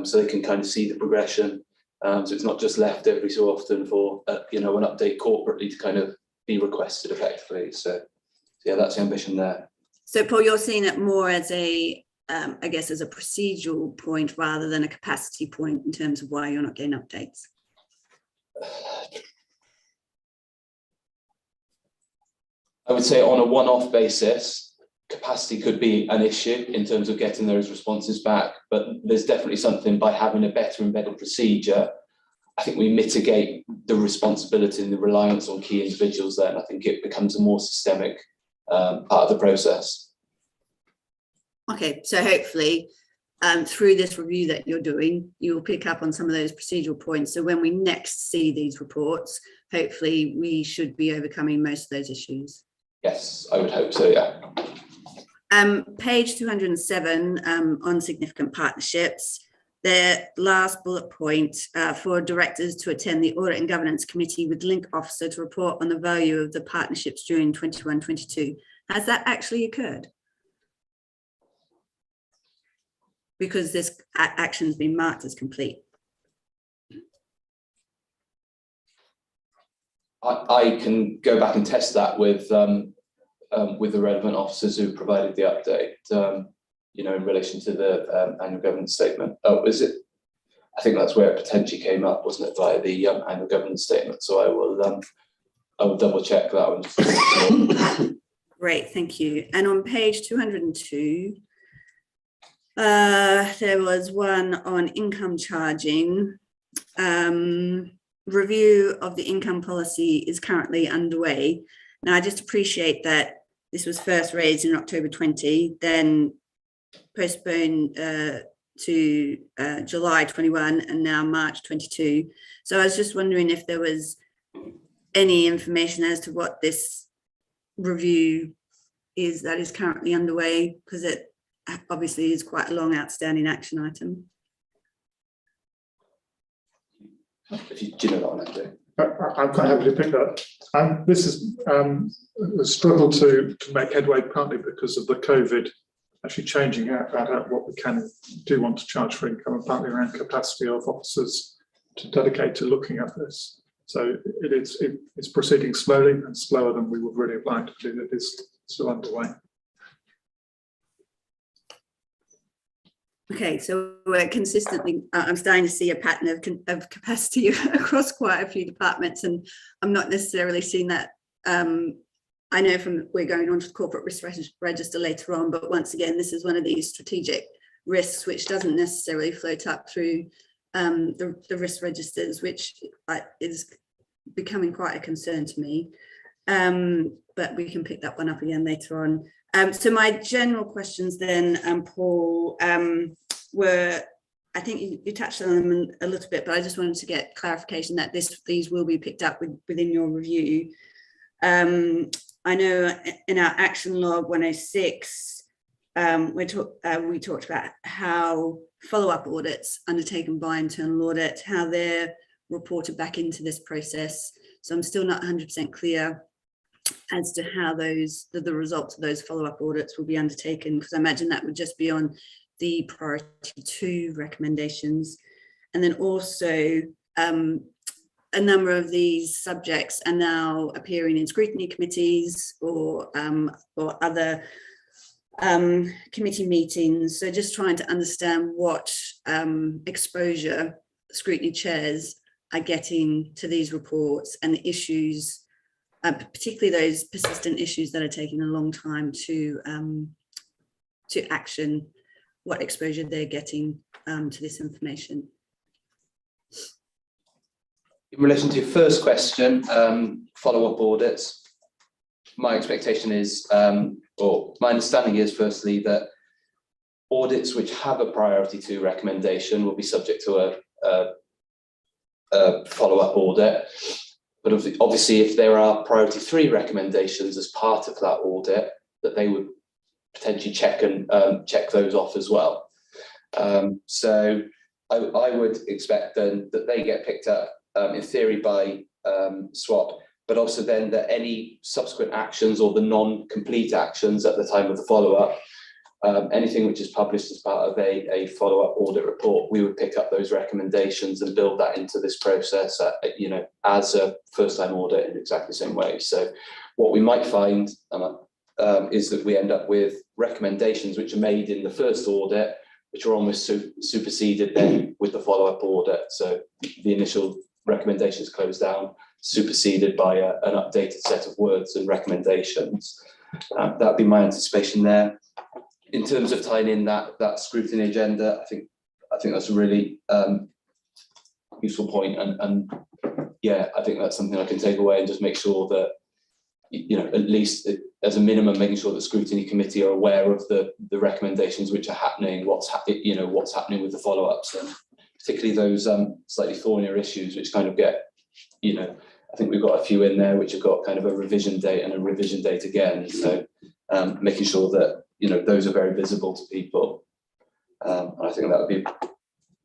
so they can kind of see the progression. So it's not just left every so often for an update corporately to kind of be requested effectively. So yeah, that's the ambition there. So Paul, you're seeing it more as a, I guess, as a procedural point rather than a capacity point in terms of why you're not getting updates. I would say on a one-off basis, capacity could be an issue in terms of getting those responses back, but there's definitely something by having a better embedded procedure. I think we mitigate the responsibility and the reliance on key individuals there, and I think it becomes a more systemic part of the process. Okay, so hopefully through this review that you're doing, you'll pick up on some of those procedural points. So when we next see these reports, hopefully we should be overcoming most of those issues. Yes, I would hope so, yeah. Page 207 on significant partnerships, the last bullet point for directors to attend the Audit and Governance Committee with link officer to report on the value of the partnerships during 21-22. Has that actually occurred? Because this action has been marked as complete. I can go back and test that with the relevant officers who provided the update, in relation to the annual governance statement. Oh, is it? I think that's where it potentially came up, wasn't it, via the annual governance statement? So I will double check that one. Great, thank you. And on page 202, there was one on income charging. Review of the income policy is currently underway. Now, I just appreciate that this was first raised in October 20, then postponed to July 21, and now March 22. So I was just wondering if there was any information as to what this review is that is currently underway, because it obviously is quite a long outstanding action item. If you do you know that one, Andrew? I'm quite happy to pick that. This is a struggle to make headway, partly because of the COVID actually changing out what we can do want to charge for income, and partly around capacity of officers to dedicate to looking at this. So it's proceeding slowly and slower than we would really have liked, but it is still underway. Okay, so we're consistently, I'm starting to see a pattern of capacity across quite a few departments, and I'm not necessarily seeing that. I know we're going on to the corporate risk register later on, but once again, this is one of these strategic risks which doesn't necessarily float up through the risk registers, which is becoming quite a concern to me. But we can pick that one up again later on. So my general questions then, Paul, were, I think you touched on them a little bit, but I just wanted to get clarification that these will be picked up within your review. I know in our action log 106, we talked about how follow-up audits undertaken by internal audit, how they're reported back into this process. So I'm still not 100% clear as to how the results of those follow-up audits will be undertaken, because I imagine that would just be on the priority 2 recommendations. And then also a number of these subjects are now appearing in scrutiny committees or other committee meetings. So just trying to understand what exposure scrutiny chairs are getting to these reports and the issues, particularly those persistent issues that are taking a long time to action, what exposure they're getting to this information. In relation to your first question, follow-up audits, my expectation is, or my understanding is, firstly, that audits which have a priority 2 recommendation will be subject to a follow-up audit. But obviously, if there are priority 3 recommendations as part of that audit, that they would potentially check those off as well. So I would expect then that they get picked up in theory by SWAP, but also then that any subsequent actions or the non-complete actions at the time of the follow-up, anything which is published as part of a follow-up audit report, we would pick up those recommendations and build that into this process, as a first-time audit in exactly the same way. So what we might find is that we end up with recommendations which are made in the first audit, which are almost superseded then with the follow-up audit. So the initial recommendations closed down, superseded by an updated set of words and recommendations. That'd be my anticipation there. In terms of tying in that scrutiny agenda, I think that's a really useful point, and yeah, I think that's something I can take away and just make sure that, at least as a minimum, making sure that scrutiny committee are aware of the recommendations which are happening, what's happening with the follow-ups, and particularly those slightly thornier issues which kind of get, I think we've got a few in there which have got kind of a revision date and a revision date again. So making sure that those are very visible to people. And I think that would be,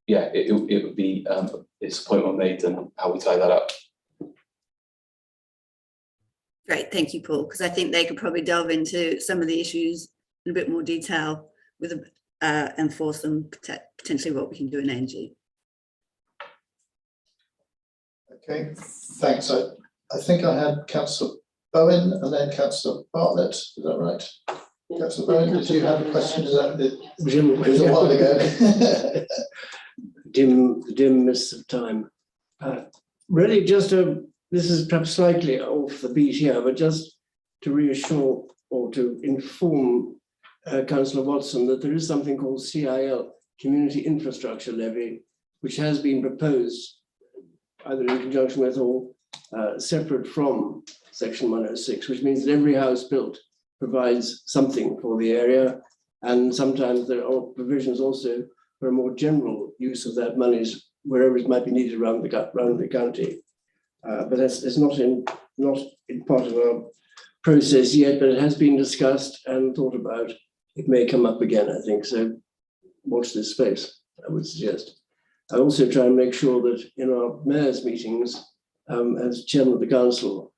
it would be, it's a point well made and how we tie that up. Great, thank you, Paul, because I think they could probably delve into some of the issues in a bit more detail with and force them potentially what we can do in ANG. Okay, thanks. I think I had Councillor Bowen and then Councillor Bartlett. Is that right? Councillor Bowen, did you have a question? Is that it was a while ago? dim mists of time. Really, this is perhaps slightly off the beat here, but just to reassure or to inform Councillor Watson that there is something called CIL, Community Infrastructure Levy, which has been proposed either in conjunction with or separate from Section 106, which means that every house built provides something for the area, and sometimes there are provisions also for a more general use of that monies wherever it might be needed around the county. But it's not in part of our process yet, but it has been discussed and thought about. It may come up again, I think. So watch this space, I would suggest. I also try and make sure that in our mayor's meetings, as chairman of the council,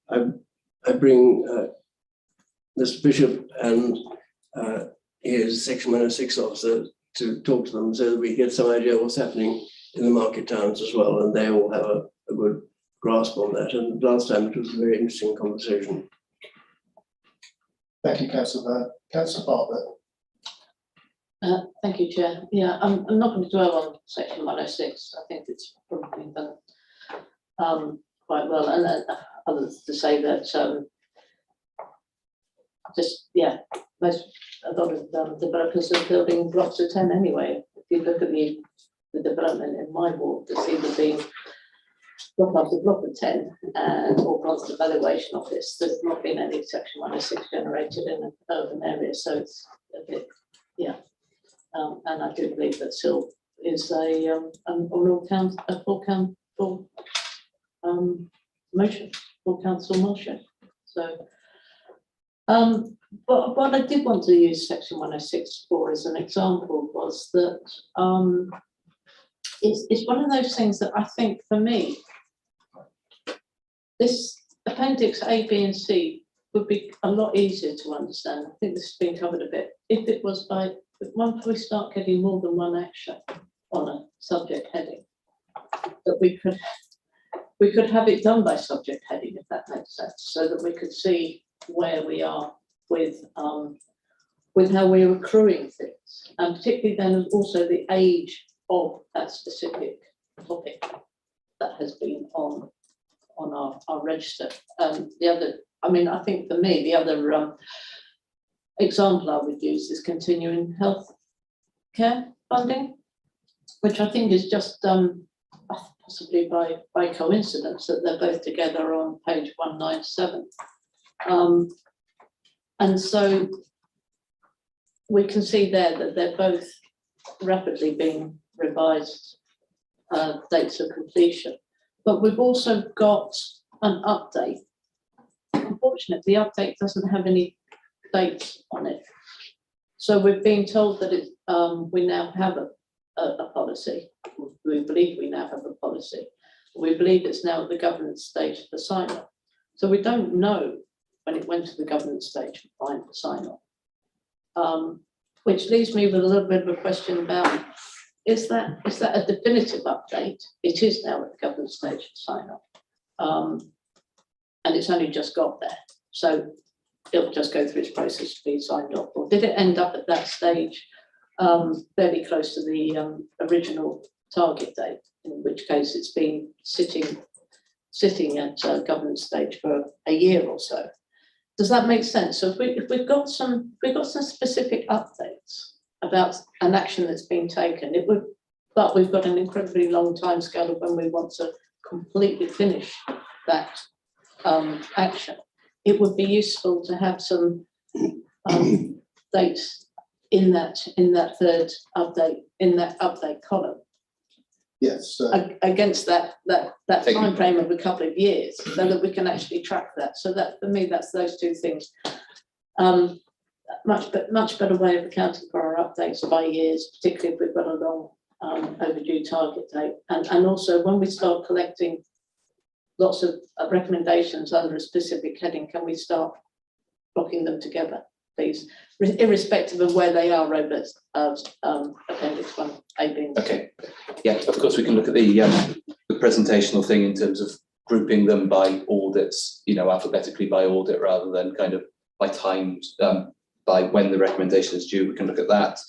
I bring Mr. Bishop and his Section 106 officer to talk to them so that we get some idea of what's happening in the market towns as well, and they all have a good grasp on that. And last time it was a very interesting conversation. Thank you, Councillor Bowen. Councillor Bartlett. Thank you, Chair. Yeah, I'm not going to dwell on section 106. I think it's probably done quite well, and others to say that a lot of developers are building blocks of 10 anyway. If you look at the development in my ward, there's either been block after block of 10 and or grants to valuation office. There's not been any section 106 generated in an urban area, so it's a bit, yeah. And I do believe that still is a full council motion. So, but what I did want to use section 106 for as an example was that it's one of those things that I think for me, this appendix A, B, and C would be a lot easier to understand. I think this has been covered a bit. If it was by once we start getting more than one action on a subject heading, that we could have it done by subject heading, if that makes sense, so that we could see where we are with how we're accruing things, and particularly then also the age of that specific topic that has been on our register. The other, I mean, I think for me, the other example I would use is continuing health care funding, which I think is just possibly by coincidence that they're both together on page 197. And so we can see there that they're both rapidly being revised dates of completion. But we've also got an update. Unfortunately, the update doesn't have any dates on it. So we've been told that we now have a policy. We believe we now have a policy. We believe it's now at the governance stage for sign-off. So we don't know when it went to the governance stage for sign-off. Which leaves me with a little bit of a question about, is that a definitive update? It is now at the governance stage for sign-off. And it's only just got there. So it'll just go through its process to be signed off. Or did it end up at that stage fairly close to the original target date, in which case it's been sitting at governance stage for a year or so? Does that make sense? So if we've got some specific updates about an action that's been taken, but we've got an incredibly long time scale of when we want to completely finish that action. It would be useful to have some dates in that third update, in that update column. Yes. Against that time frame of a couple of years, so that we can actually track that. So that for me, that's those two things. Much better way of accounting for our updates by years, particularly if we've got a long overdue target date, and also when we start collecting lots of recommendations under a specific heading, can we start blocking them together, please, irrespective of where they are over Appendix 1, A, B, and C. Okay, yeah, of course we can look at the presentational thing in terms of grouping them by audits, alphabetically by audit rather than kind of by times, by when the recommendation is due. We can look at that.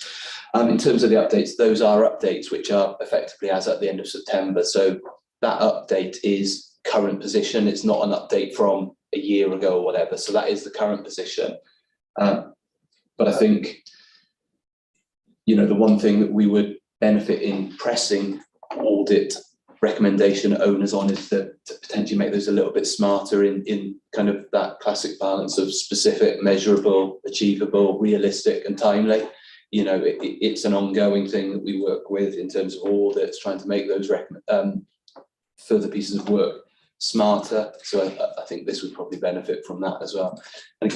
In terms of the updates, those are updates which are effectively as at the end of September. So that update is current position. It's not an update from a year ago or whatever. So that is the current position. But I think, the one thing that we would benefit in pressing audit recommendation owners on is to potentially make those a little bit smarter in kind of that classic balance of specific, measurable, achievable, realistic and timely. It's an ongoing thing that we work with in terms of audits, trying to make those further pieces of work smarter. So I think this would probably benefit from that as well. And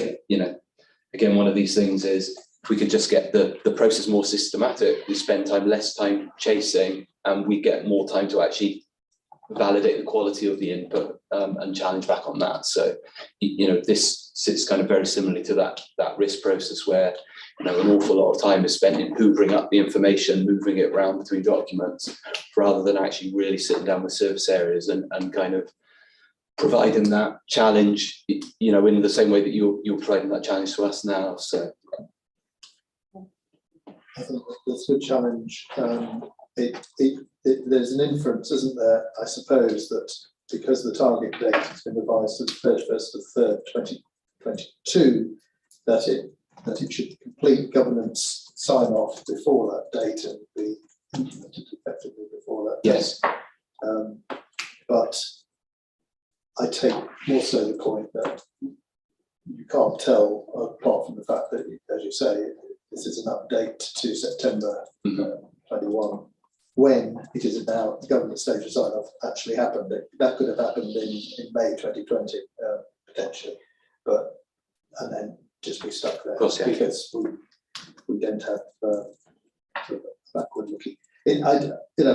again, one of these things is if we could just get the process more systematic, we spend less time chasing, and we get more time to actually validate the quality of the input and challenge back on that. So, this sits kind of very similarly to that risk process where, an awful lot of time is spent in hoovering up the information, moving it around between documents, rather than actually really sitting down with service areas and kind of providing that challenge, in the same way that you're providing that challenge to us now. So. I think that's a good challenge. There's an inference, isn't there, I suppose, that because the target date has been revised to the 31st of the 3rd, 2022, that it should complete governance sign off before that date and be implemented effectively before that date. Yes. But I take more so the point that you can't tell, apart from the fact that, as you say, this is an update to September 21, when it is now the government stage of sign off actually happened. That could have happened in May 2020 potentially, and then just be stuck there. Of course, yeah. Because we don't have backward looking.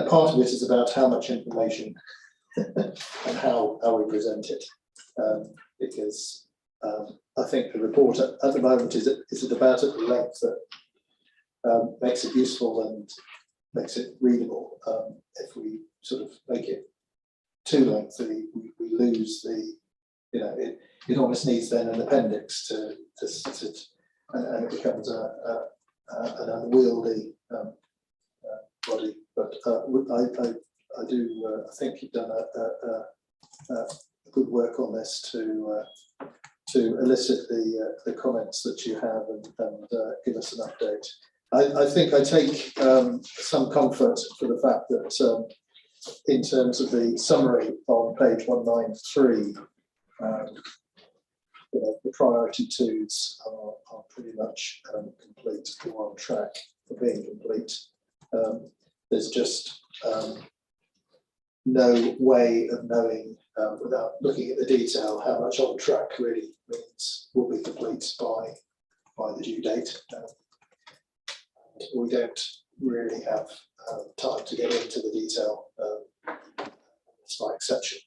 Part of it is about how much information and how we present it, because I think the report at the moment is at about at the length that makes it useful and makes it readable. If we sort of make it too lengthy, we lose the, it almost needs then an appendix to and it becomes an unwieldy body. But I think you've done a good work on this to elicit the comments that you have and give us an update. I think I take some comfort for the fact that in terms of the summary on page 193, the priority twos are pretty much complete, or on track for being complete. There's just no way of knowing without looking at the detail how much on track really means will be complete by the due date. We don't really have time to get into the detail. It's my exception.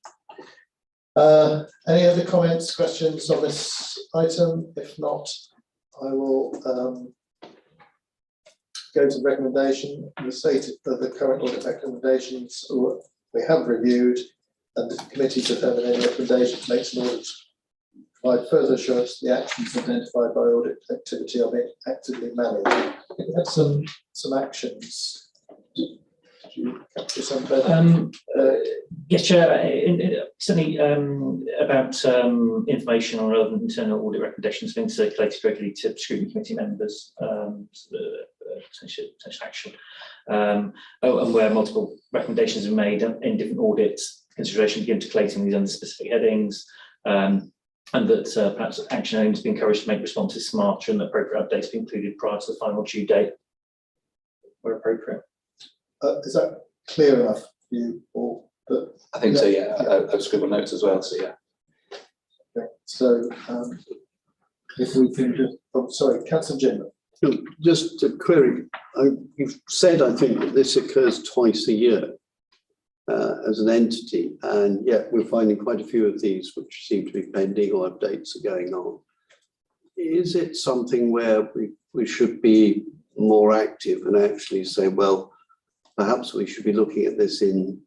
Any other comments, questions on this item? If not, I will go to the recommendation. The state of the current audit recommendations we have reviewed, and the committee determined any recommendation makes an audit provide further assurance the actions identified by audit activity are being actively managed. I think we had some actions. Did you capture some better? Yes, Chair. Certainly about information on relevant internal audit recommendations being circulated regularly to scrutiny committee members, potential action, and where multiple recommendations are made in different audits, consideration given to collating these under specific headings, and that perhaps action aims be encouraged to make responses smarter and appropriate updates be included prior to the final due date where appropriate. Is that clear enough for you all? I think so, yeah. I've scribbled notes as well, so yeah. Okay. So if we can just, sorry, Councillor Jim. Just to query, you've said, I think, that this occurs twice a year as an entity, and yet we're finding quite a few of these which seem to be pending or updates are going on. Is it something where we should be more active and actually say, well, perhaps we should be looking at this in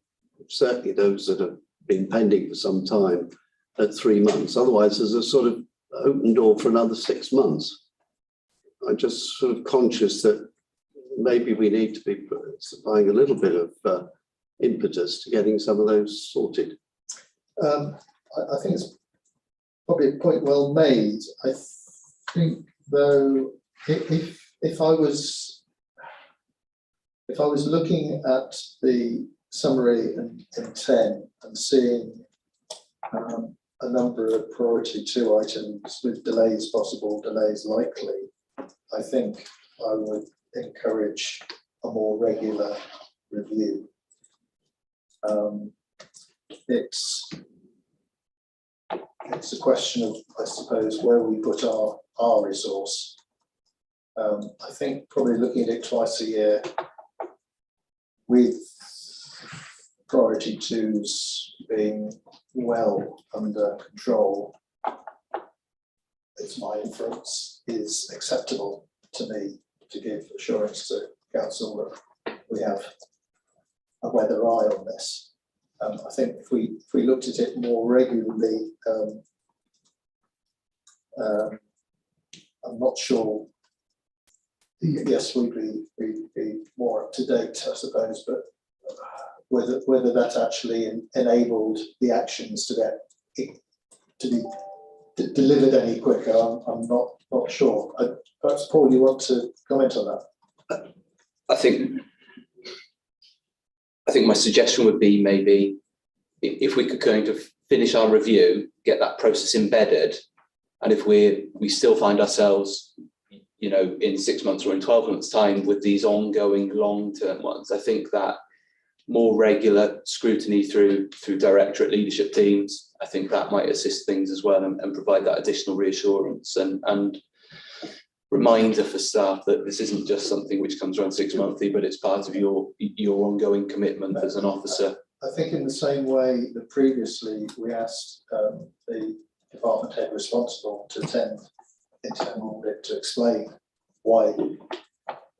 certainly those that have been pending for some time at 3 months? Otherwise, there's a sort of open door for another 6 months. I'm just sort of conscious that maybe we need to be supplying a little bit of impetus to getting some of those sorted. I think it's probably a point well made. I think though, if I was looking at the summary in 10 and seeing a number of priority 2 items with delays possible, delays likely, I think I would encourage a more regular review. It's a question of, I suppose, where we put our resource. I think probably looking at it twice a year with priority 2s being well under control, it's my inference, is acceptable to me to give assurance to Council that we have a weather eye on this. I think if we looked at it more regularly, I'm not sure yes, we'd be more up to date, I suppose, but whether that actually enabled the actions to be delivered any quicker, I'm not sure. Perhaps Paul, you want to comment on that? I think my suggestion would be maybe if we could kind of finish our review, get that process embedded, and if we still find ourselves, you know, in 6 months or in 12 months' time with these ongoing long-term ones, I think that more regular scrutiny through directorate leadership teams, I think that might assist things as well and provide that additional reassurance and reminder for staff that this isn't just something which comes around 6 monthly, but it's part of your ongoing commitment as an officer. I think in the same way that previously we asked the department head responsible to attend internal audit to explain why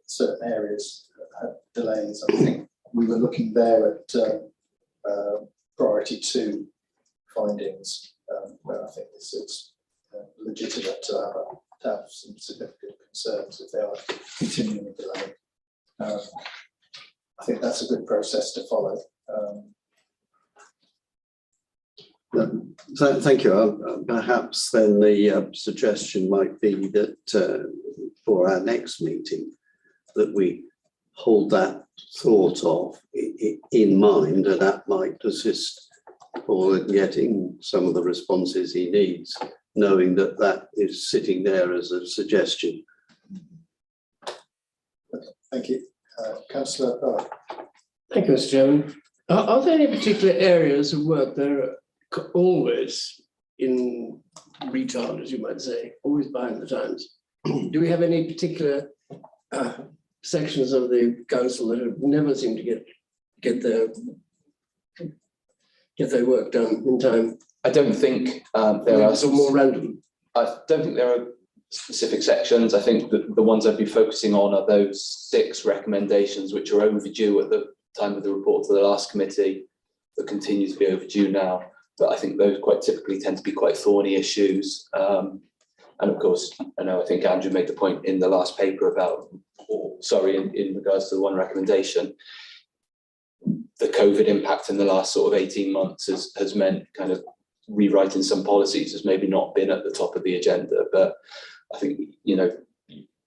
certain areas had delays. I think we were looking there at priority 2 findings, where I think it's legitimate to have some significant concerns if they are continuing to delay. I think that's a good process to follow. Thank you. Perhaps then the suggestion might be that for our next meeting, that we hold that thought of in mind, and that might assist Paul in getting some of the responses he needs, knowing that that is sitting there as a suggestion. Thank you. Councillor Power. Thank you, Mr. Chairman. Are there any particular areas of work that are always in retard, as you might say, always behind the times? Do we have any particular sections of the council that have never seemed to get their work done in time? I don't think there are some more random. I don't think there are specific sections. I think that the ones I'd be focusing on are those 6 recommendations which are overdue at the time of the report to the last committee, that continue to be overdue now. But I think those quite typically tend to be quite thorny issues. And of course, I think Andrew made the point in the last paper about, in regards to the one recommendation, the COVID impact in the last sort of 18 months has meant kind of rewriting some policies has maybe not been at the top of the agenda. But I think, you know,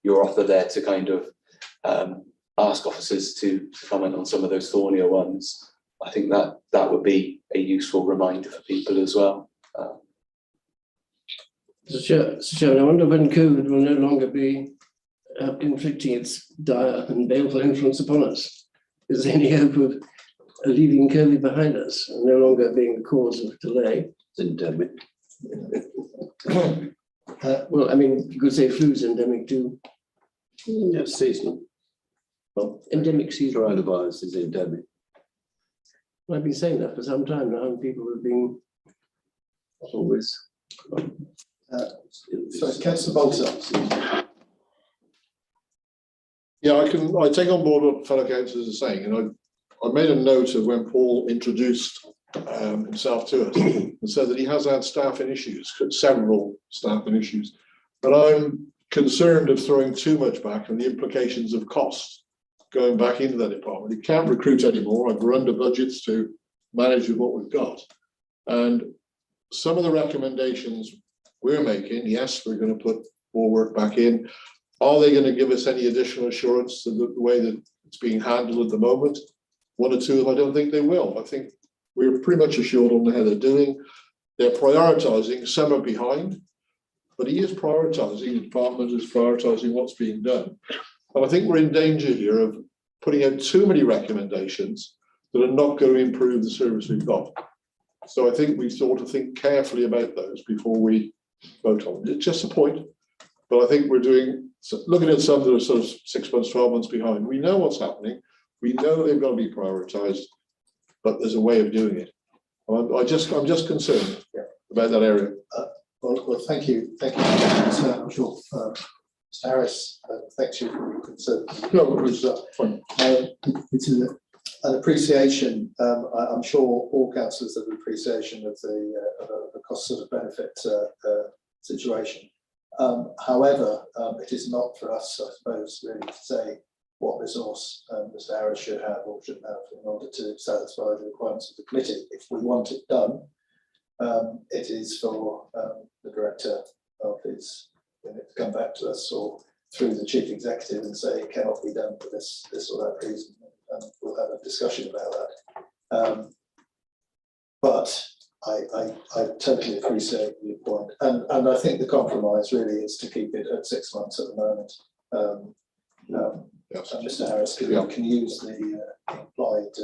your offer there to kind of ask officers to comment on some of those thornier ones, I think that would be a useful reminder for people as well. Sure, I wonder when COVID will no longer be inflicting its dire and baleful influence upon us. Is there any hope of leaving COVID behind us and no longer being the cause of delay? It's endemic. Well, I mean, you could say flu's endemic too. Yes, seasonal. Well, endemic season. Coronavirus is endemic. Well, I've been saying that for some time now, and people have been always. So, Councillor Bolter. Yeah, I take on board what fellow councillors are saying, and I made a note of when Paul introduced himself to us and said that he has had staffing issues, several staffing issues, but I'm concerned of throwing too much back and the implications of cost going back into that department. He can't recruit anymore. We're under budgets to manage with what we've got, and some of the recommendations we're making, yes, we're going to put more work back in. Are they going to give us any additional assurance to the way that it's being handled at the moment? 1 or 2 of them, I don't think they will. I think we're pretty much assured on how they're doing. They're prioritising. Some are behind, but he is prioritising. The department is prioritising what's being done. And I think we're in danger here of putting out too many recommendations that are not going to improve the service we've got. So I think we sort of think carefully about those before we vote on it. It's just a point, but I think we're looking at some that are sort of 6 months, 12 months behind. We know what's happening. We know they've got to be prioritised, but there's a way of doing it. I'm just concerned about that area. Well, thank you. I'm sure Mr. Harris thanks you for your concern. No, it was fine. It's an appreciation. I'm sure all councillors have an appreciation of the cost sort of benefit situation. However, it is not for us, I suppose, really to say what resource Mr. Harris should have or shouldn't have in order to satisfy the requirements of the committee. If we want it done, it is for the director of his unit to come back to us or through the chief executive and say it cannot be done for this or that reason, and we'll have a discussion about that. But I totally appreciate your point, and I think the compromise really is to keep it at 6 months at the moment. And Mr. Harris can use the implied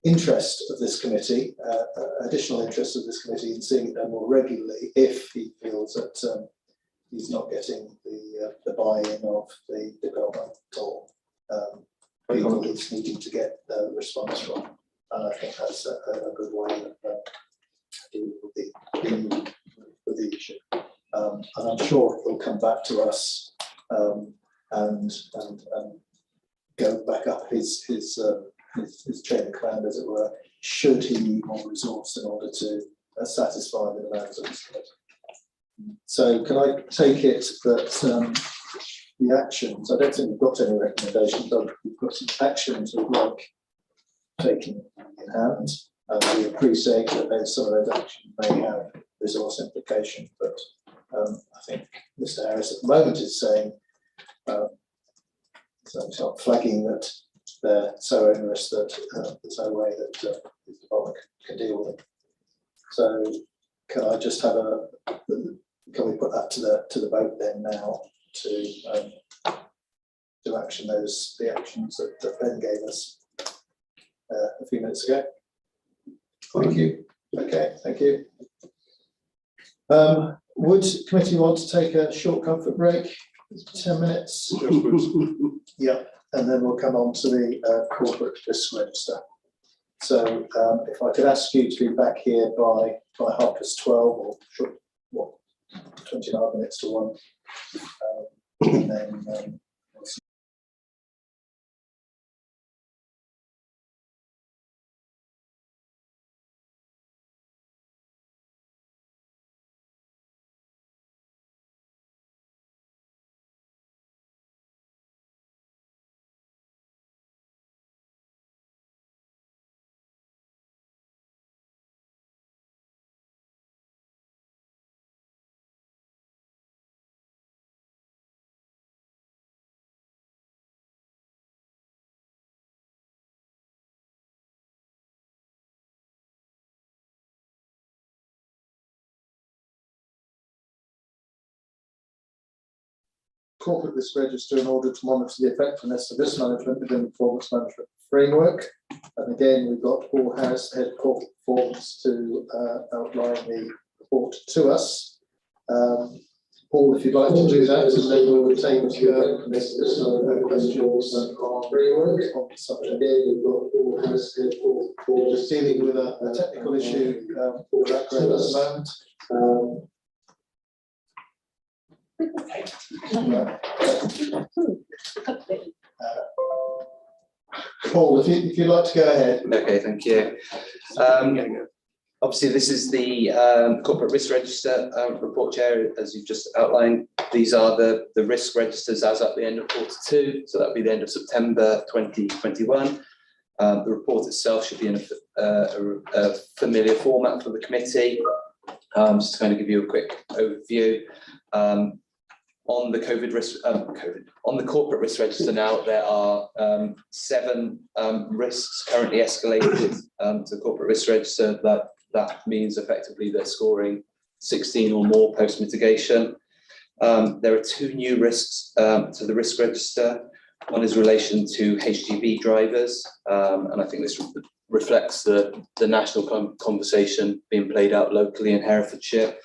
interest of this committee, additional interest of this committee in seeing it done more regularly if he feels that he's not getting the buy-in of the developmental people he's needing to get the response from. And I think that's a good way of dealing with the issue. And I'm sure he'll come back to us and go back up his chain of command, as it were, should he need more resource in order to satisfy the demands of his committee. So can I take it that the actions, I don't think we've got any recommendations, but we've got some actions we'd like taken in hand, and we appreciate that some of those actions may have resource implication, but I think Mr. Harris at the moment is saying, so it's not flagging that they're so onerous that there's no way that his department can deal with them. So can I just have can we put that to the vote then now to action the actions that Ben gave us a few minutes ago? Thank you. Okay, thank you. Would committee want to take a short comfort break? 10 minutes? Yeah, and then we'll come on to the corporate risk register. So if I could ask you to be back here by 12:30 or 29 minutes to 1. And then corporate risk register in order to monitor the effectiveness of risk management within the performance management framework. And again, we've got Paul Harris, Head of Corporate Performance, to outline the report to us. Paul, if you'd like to do that, and then we will take questions on framework on the subject. Again, we've got Paul Harris, Head of Corporate Performance, just dealing with a technical issue for the background at the moment. Paul, if you'd like to go ahead. Okay, thank you. Obviously, this is the corporate risk register report, Chair, as you've just outlined. These are the risk registers as at the end of Q2, so that'll be the end of September 2021. The report itself should be in a familiar format for the committee. Just to kind of give you a quick overview. On the on the corporate risk register now, there are 7 risks currently escalated to the corporate risk register. That means effectively they're scoring 16 or more post mitigation. There are 2 new risks to the risk register. One is relation to HGV drivers, and I think this reflects the national conversation being played out locally in Herefordshire.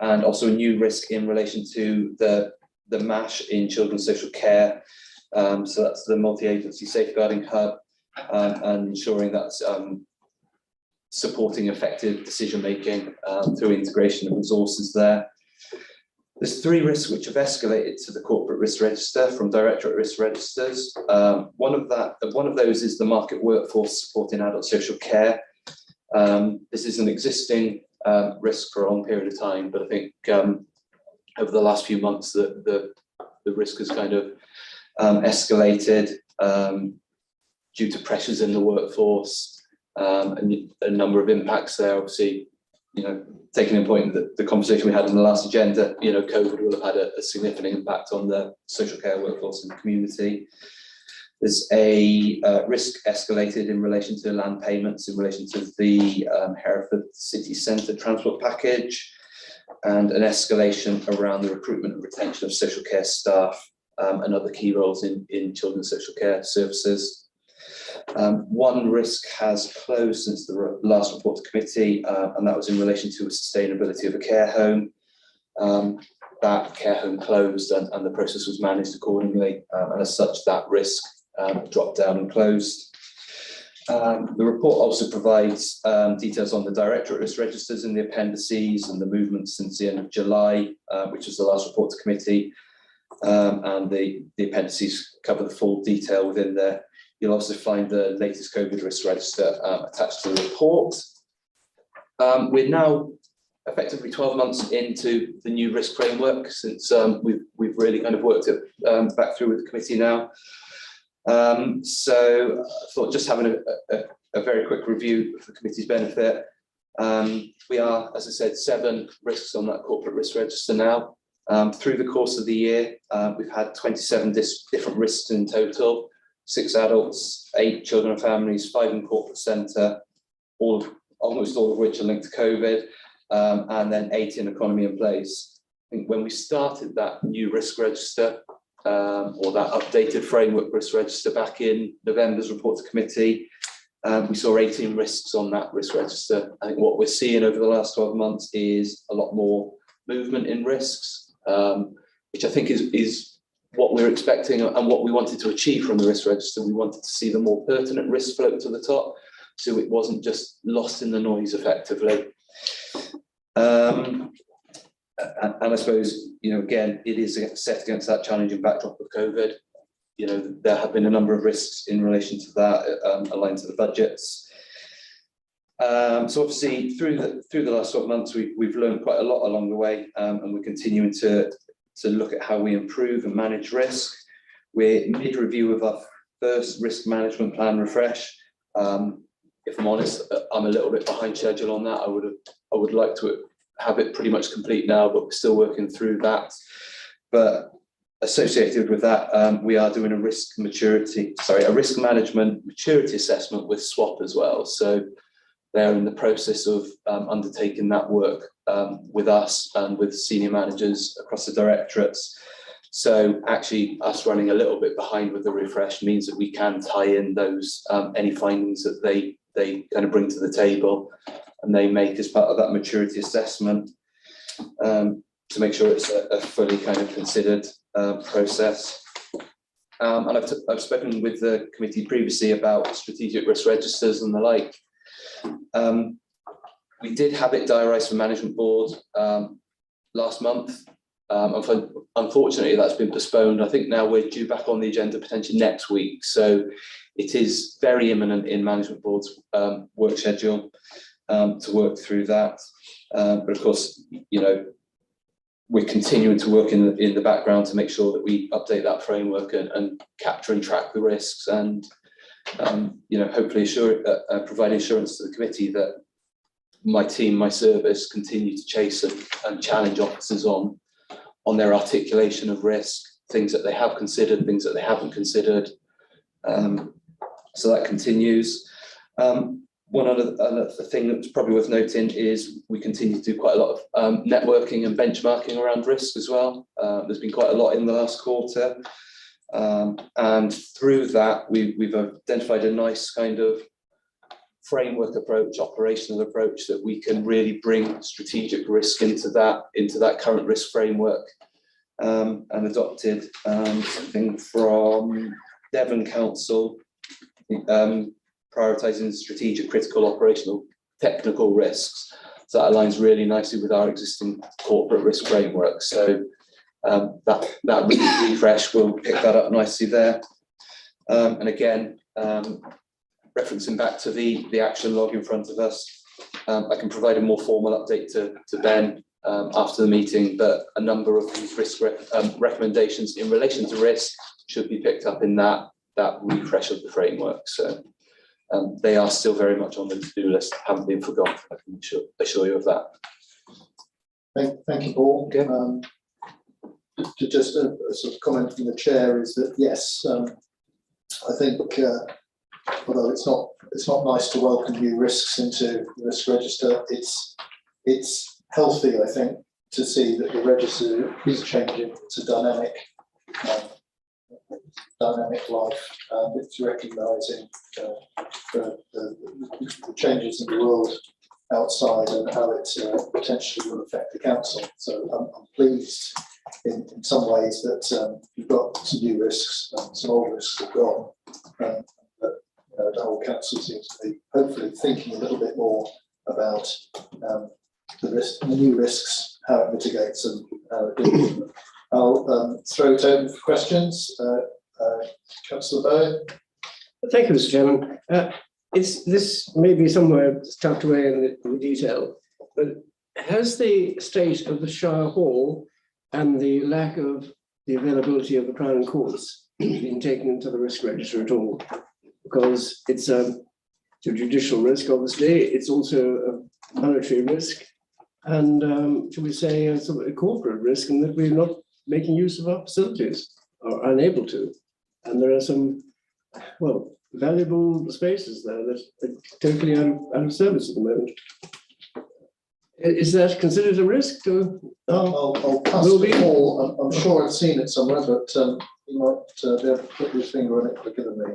And also a new risk in relation to the MASH in children's social care. So that's the multi-agency safeguarding hub, and ensuring that's supporting effective decision-making through integration of resources there. There's 3 risks which have escalated to the corporate risk register from Directorate risk registers. One of those is the market workforce supporting adult social care. This is an existing risk for a long period of time, but I think over the last few months the risk has kind of escalated due to pressures in the workforce and a number of impacts there. Obviously, taking in point that the conversation we had in the last agenda, COVID will have had a significant impact on the social care workforce in the community. There's a risk escalated in relation to land payments in relation to the Hereford City Centre transport package, and an escalation around the recruitment and retention of social care staff and other key roles in children's social care services. One risk has closed since the last report to committee, and that was in relation to the sustainability of a care home. That care home closed and the process was managed accordingly, and as such that risk dropped down and closed. The report also provides details on the Directorate risk registers in the appendices and the movements since the end of July, which was the last report to committee, and the appendices cover the full detail within there. You'll also find the latest COVID risk register attached to the report. We're now effectively 12 months into the new risk framework since we've really kind of worked it back through with the committee now. So I thought just having a very quick review for the committee's benefit. We are, as I said, 7 risks on that corporate risk register now. Through the course of the year, we've had 27 different risks in total. 6 adults, 8 children and families, 5 in corporate centre, almost all of which are linked to COVID, and then 8 in economy and place. I think when we started that new risk register, or that updated framework risk register back in November's report to committee, we saw 18 risks on that risk register. I think what we're seeing over the last 12 months is a lot more movement in risks, which I think is what we're expecting and what we wanted to achieve from the risk register. We wanted to see the more pertinent risks float to the top, so it wasn't just lost in the noise effectively. And I suppose, again, it is set against that challenging backdrop of COVID. There have been a number of risks in relation to that, aligned to the budgets. So obviously through the last 12 months, we've learned quite a lot along the way, and we're continuing to look at how we improve and manage risk. We're mid-review of our first risk management plan refresh. If I'm honest, I'm a little bit behind schedule on that. I would like to have it pretty much complete now, but we're still working through that. But associated with that, we are doing a risk management maturity assessment with SWAP as well. So they're in the process of undertaking that work with us and with senior managers across the directorates. So actually us running a little bit behind with the refresh means that we can tie in those any findings that they kind of bring to the table and they make as part of that maturity assessment, to make sure it's a fully kind of considered process. And I've spoken with the committee previously about strategic risk registers and the like. We did have it diarised for management board last month. Unfortunately, that's been postponed. I think now we're due back on the agenda potentially next week. So it is very imminent in management board's work schedule to work through that. But of course, we're continuing to work in the background to make sure that we update that framework and capture and track the risks and hopefully provide assurance to the committee that my team, my service continue to chase and challenge officers on their articulation of risk, things that they have considered, things that they haven't considered. So that continues. One other thing that's probably worth noting is we continue to do quite a lot of networking and benchmarking around risk as well. There's been quite a lot in the last quarter. And through that, we've identified a nice kind of framework approach, operational approach that we can really bring strategic risk into that current risk framework, and adopted something from Devon Council, prioritising strategic, critical, operational, technical risks. So that aligns really nicely with our existing corporate risk framework. So that refresh will pick that up nicely there. And again, referencing back to the action log in front of us, I can provide a more formal update to Ben after the meeting, but a number of these risk recommendations in relation to risk should be picked up in that refresh of the framework. So they are still very much on the to-do list, haven't been forgotten. I can assure you of that. Thank you, Paul. Okay. Just a sort of comment from the chair is that yes, I think although it's not nice to welcome new risks into the risk register, it's healthy, I think, to see that the register is changing to dynamic life. It's recognising the changes in the world outside and how it potentially will affect the council. So I'm pleased in some ways that you've got some new risks, some old risks have gone, but the whole council seems to be hopefully thinking a little bit more about the new risks, how it mitigates them, how it deals with them. I'll throw it open for questions. Councillor Bowen. Thank you, Mr. Chairman. This may be somewhere tucked away in the detail, but has the state of the Shire Hall and the lack of the availability of the Crown Courts been taken into the risk register at all? Because it's a judicial risk, obviously. It's also a monetary risk, and should we say a sort of a corporate risk, in that we're not making use of our facilities or unable to. And there are some, well, valuable spaces there that are totally out of service at the moment. Is that considered a risk? I'll pass to Paul. I'm sure I've seen it somewhere, but you might be able to put your finger on it quicker than me.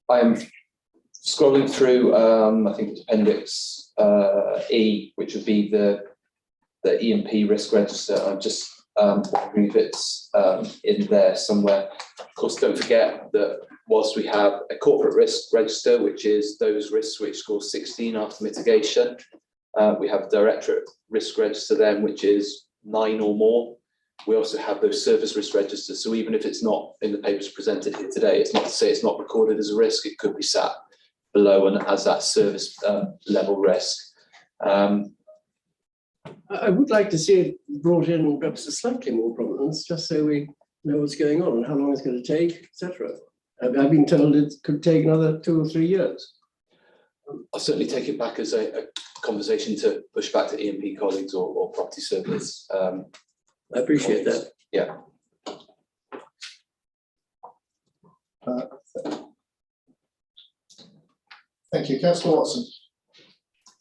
I am scrolling through, I think it's Appendix E, which would be the E&P risk register. I'm just wondering if it's in there somewhere. Of course, don't forget that whilst we have a corporate risk register, which is those risks which score 16 after mitigation, we have a Directorate risk register then, which is 9 or more. We also have those service risk registers. So even if it's not in the papers presented here today, it's not to say it's not recorded as a risk. It could be sat below and as that service level risk. I would like to see it brought in perhaps a slightly more prominence, just so we know what's going on and how long it's going to take, etc. I've been told it could take another 2 or 3 years. I'll certainly take it back as a conversation to push back to E&P colleagues or property service. I appreciate that. Yeah. Thank you. Councillor Watson.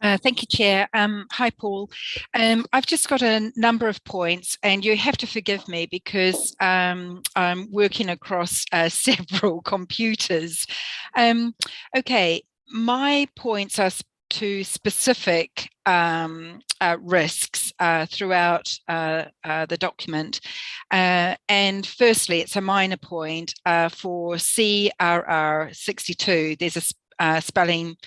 Thank you, Chair. Hi, Paul. I've just got a number of points, and you have to forgive me because I'm working across several computers. Okay, my points are to specific risks throughout the document. And firstly, it's a minor point for CRR 62. There's a spelling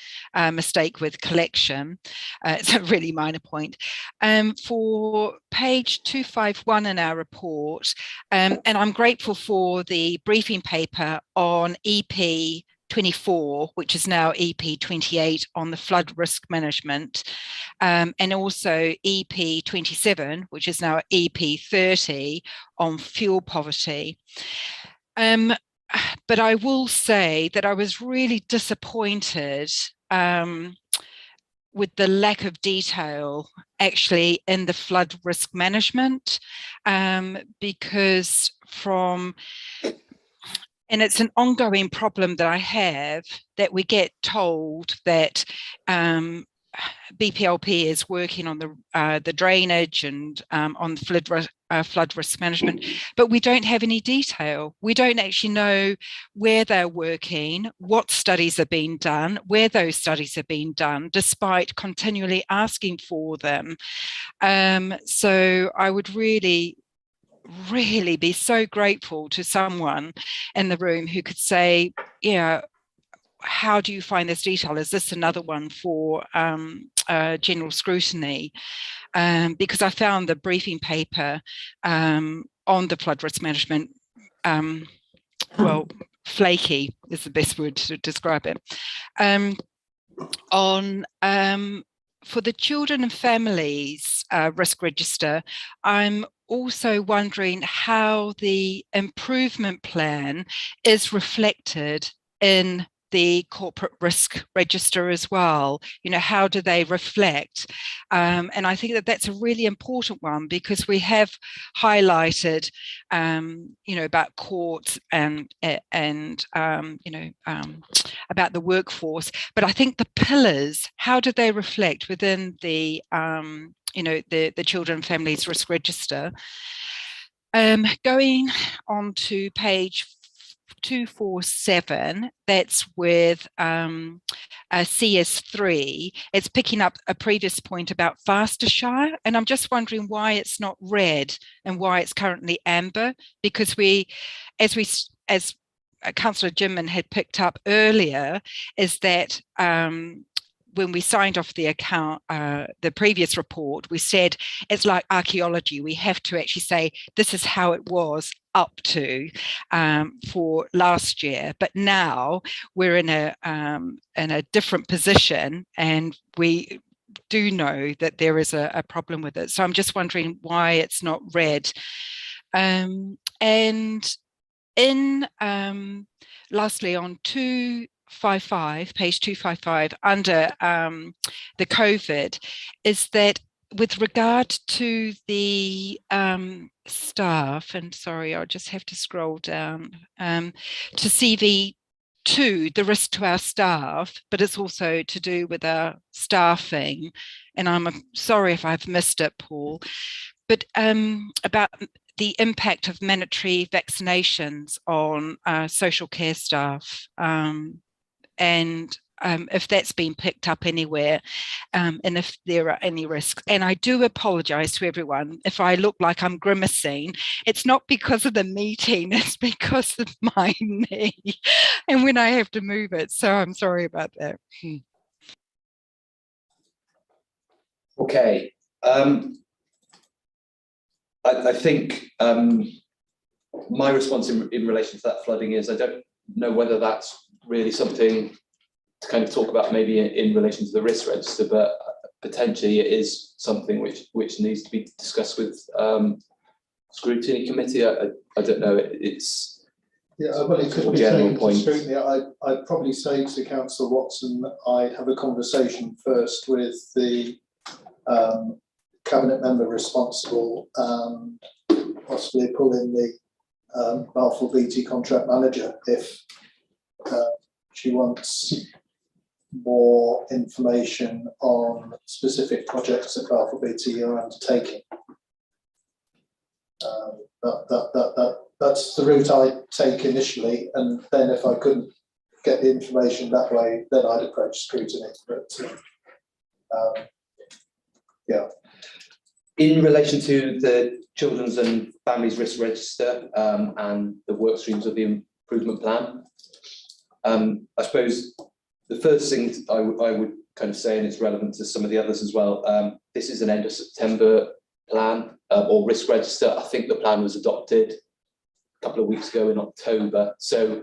mistake with collection. It's a really minor point. For page 251 in our report, and I'm grateful for the briefing paper on EP 24, which is now EP 28 on the flood risk management, and also EP 27, which is now EP 30 on fuel poverty. But I will say that I was really disappointed with the lack of detail actually in the flood risk management, because and it's an ongoing problem that I have, that we get told that BPLP is working on the drainage and on the flood risk management, but we don't have any detail. We don't actually know where they're working, what studies are being done, where those studies are being done, despite continually asking for them. So I would really be so grateful to someone in the room who could say, yeah, how do you find this detail? Is this another one for general scrutiny? Because I found the briefing paper on the flood risk management, well, flaky is the best word to describe it. On for the children and families risk register, I'm also wondering how the improvement plan is reflected in the corporate risk register as well. You know, how do they reflect? And I think that that's a really important one, because we have highlighted, you know, about courts and you know, about the workforce. But I think the pillars, how do they reflect within the you know, the children and families risk register? Going on to page 247, that's with CS3, it's picking up a previous point about Fastershire, and I'm just wondering why it's not red and why it's currently amber, because as Councillor Jimman had picked up earlier, is that when we signed off the account, the previous report, we said it's like archaeology. We have to actually say this is how it was up to for last year, but now we're in a different position, and we do know that there is a problem with it. So I'm just wondering why it's not red. And in lastly, on page 255, under the COVID, is that with regard to the staff, and sorry, I'll just have to scroll down to CV2, the risk to our staff, but it's also to do with our staffing. And I'm sorry if I've missed it, Paul, but about the impact of mandatory vaccinations on social care staff, and if that's been picked up anywhere, and if there are any risks. And I do apologise to everyone if I look like I'm grimacing. It's not because of the meeting, it's because of my knee and when I have to move it. So I'm sorry about that. Okay. I think my response in relation to that flooding is, I don't know whether that's really something to kind of talk about maybe in relation to the risk register, but potentially it is something which needs to be discussed with scrutiny committee. I don't know. It's well, it could be taken to scrutiny. I'd probably say to Councillor Watson, I'd have a conversation first with the cabinet member responsible, and possibly pull in the Balfour BT contract manager if she wants more information on specific projects that Balfour BT are undertaking. That's the route I take initially, and then if I couldn't get the information that way, then I'd approach scrutiny. But yeah. In relation to the Children's and Families Risk Register and the work streams of the improvement plan, I suppose the first thing I would kind of say, and it's relevant to some of the others as well, this is an end of September plan or risk register. I think the plan was adopted a couple of weeks ago in October. So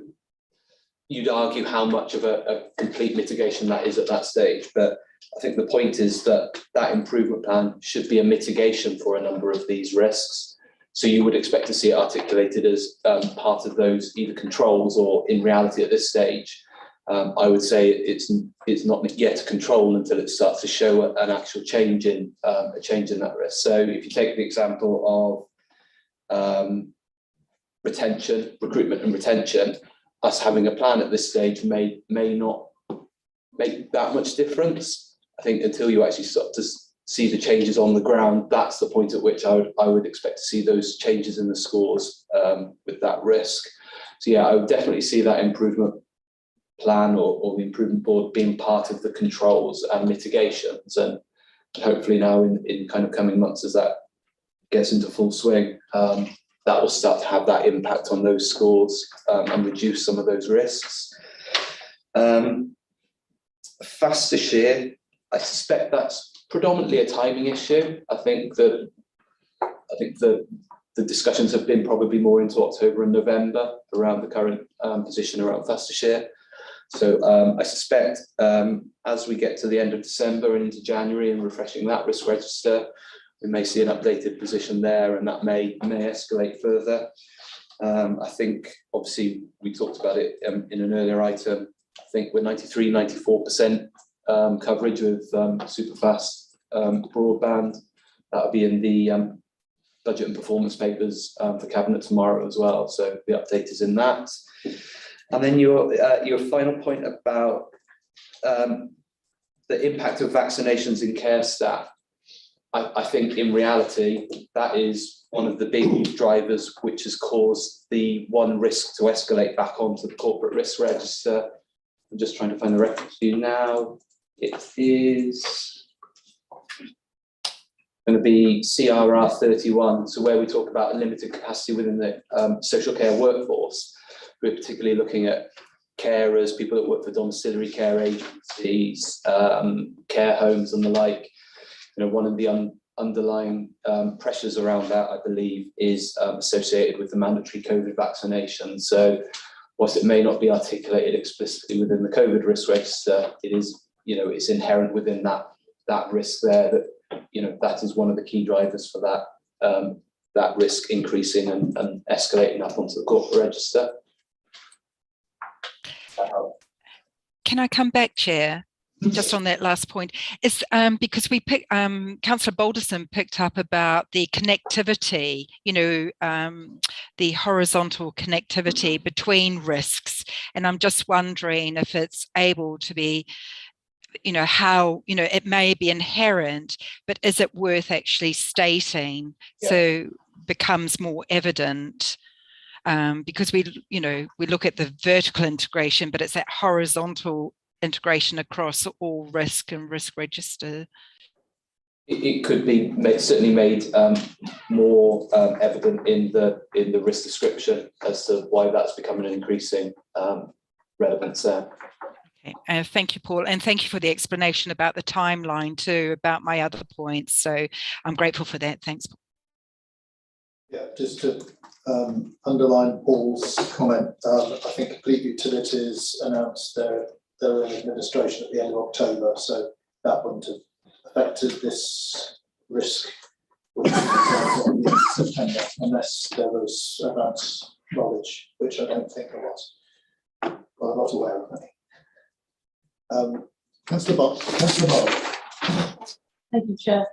you'd argue how much of a complete mitigation that is at that stage. But I think the point is that that improvement plan should be a mitigation for a number of these risks. So you would expect to see it articulated as part of those either controls, or in reality at this stage, I would say it's not yet a control until it starts to show an actual change in that risk. So if you take the example of recruitment and retention, us having a plan at this stage may not make that much difference. I think until you actually start to see the changes on the ground, that's the point at which I would expect to see those changes in the scores with that risk. So yeah, I would definitely see that improvement plan or the improvement board being part of the controls and mitigations, and hopefully now in kind of coming months, as that gets into full swing, that will start to have that impact on those scores and reduce some of those risks. Faster share, I suspect that's predominantly a timing issue. I think the discussions have been probably more into October and November around the current position around faster share. So I suspect as we get to the end of December and into January and refreshing that risk register, we may see an updated position there, and that may escalate further. I think obviously we talked about it in an earlier item. I think we're 93-94% coverage of superfast broadband. That'll be in the budget and performance papers for Cabinet tomorrow as well. So the update is in that. And then your final point about the impact of vaccinations in care staff. I think in reality, that is one of the big drivers which has caused the one risk to escalate back onto the corporate risk register. I'm just trying to find the reference for you now. It is going to be CRR 31, so where we talk about a limited capacity within the social care workforce. We're particularly looking at carers, people that work for domiciliary care agencies, care homes and the like. You know, one of the underlying pressures around that, I believe, is associated with the mandatory COVID vaccination. So whilst it may not be articulated explicitly within the COVID risk register, it is, you know, it's inherent within that risk there that, you know, that is one of the key drivers for that risk increasing and escalating up onto the corporate register. Can I come back, Chair? Just on that last point, is because Councillor Balderson picked up about the connectivity, you know, the horizontal connectivity between risks, and I'm just wondering if it's able to be, you know, how, you know, it may be inherent, but is it worth actually stating so becomes more evident? Because we look at the vertical integration, but it's that horizontal integration across all risk and risk register. It could be certainly made more evident in the risk description as to why that's becoming an increasing relevance there. Okay. Thank you, Paul, and thank you for the explanation about the timeline too, about my other points. So I'm grateful for that. Thanks. Yeah, just to underline Paul's comment, I think Complete Utilities announced their administration at the end of October, so that wouldn't have affected this risk in September unless there was advance knowledge, which I don't think there was. Well, I'm not aware of any. Councillor Bob. Thank you, Chair.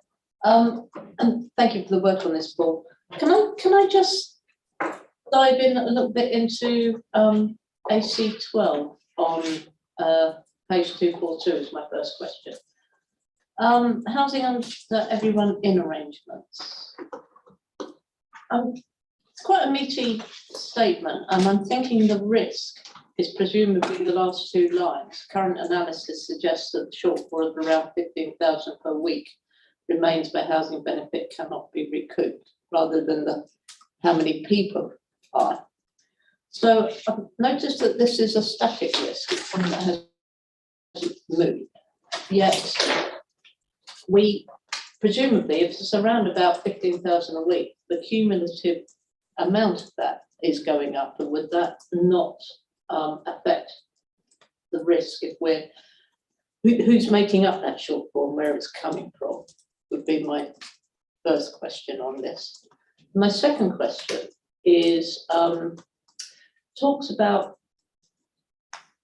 And thank you for the work on this, Paul. Can I just dive in a little bit into AC12 on page 242 is my first question. Housing under everyone in arrangements. It's quite a meaty statement, and I'm thinking the risk is presumably the last two lines. Current analysis suggests that the shortfall of around 15,000 per week remains where housing benefit cannot be recouped, rather than how many people are. So I've noticed that this is a static risk, it's one that has moved. Yet we presumably, if it's around about 15,000 a week, the cumulative amount of that is going up, and would that not affect the risk if who's making up that shortfall and where it's coming from, would be my first question on this. My second question is talks about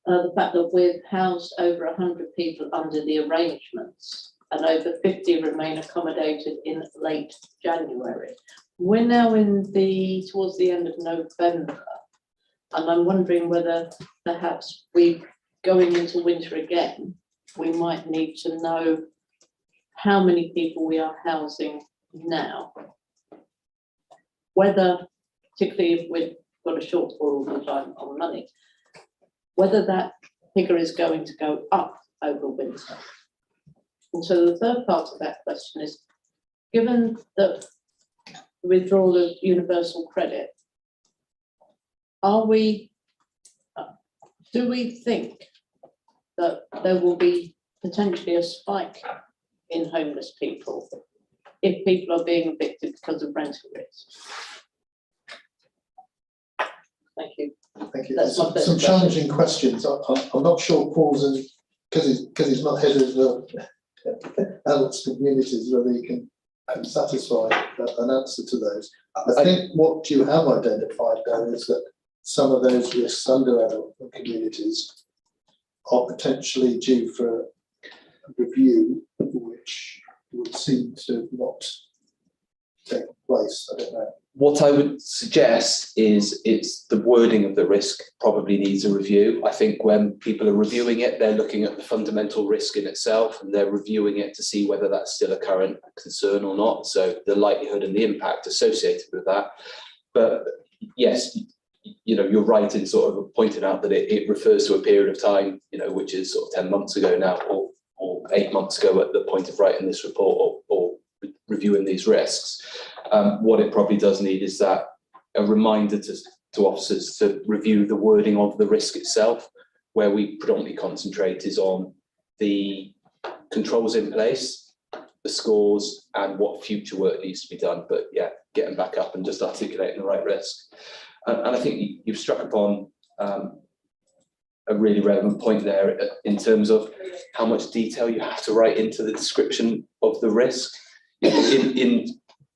the fact that we've housed over 100 people under the arrangements and over 50 remain accommodated in late January. We're now towards the end of November, and I'm wondering whether perhaps going into winter again, we might need to know how many people we are housing now. Whether, particularly if we've got a shortfall all the time on money, whether that figure is going to go up over winter. And so the third part of that question is, given the withdrawal of universal credit, do we think that there will be potentially a spike in homeless people if people are being evicted because of rental risk? Thank you. Thank you. That's There's my first some question. challenging questions. I'm not sure Paul's in, because he's not head of the adults communities, whether he can satisfy an answer to those. I think what you have identified though is that some of those risks under adult communities are potentially due for a review, which would seem to not take place. I don't know. What I would suggest is it's the wording of the risk probably needs a review. I think when people are reviewing it, they're looking at the fundamental risk in itself and they're reviewing it to see whether that's still a current concern or not. So the likelihood and the impact associated with that. But yes, you know, you're right in sort of pointing out that it refers to a period of time, you know, which is sort of 10 months ago now or 8 months ago at the point of writing this report or reviewing these risks. What it probably does need is that a reminder to officers to review the wording of the risk itself. Where we predominantly concentrate is on the controls in place, the scores, and what future work needs to be done. But yeah, getting back up and just articulating the right risk. And I think you've struck upon a really relevant point there in terms of how much detail you have to write into the description of the risk. In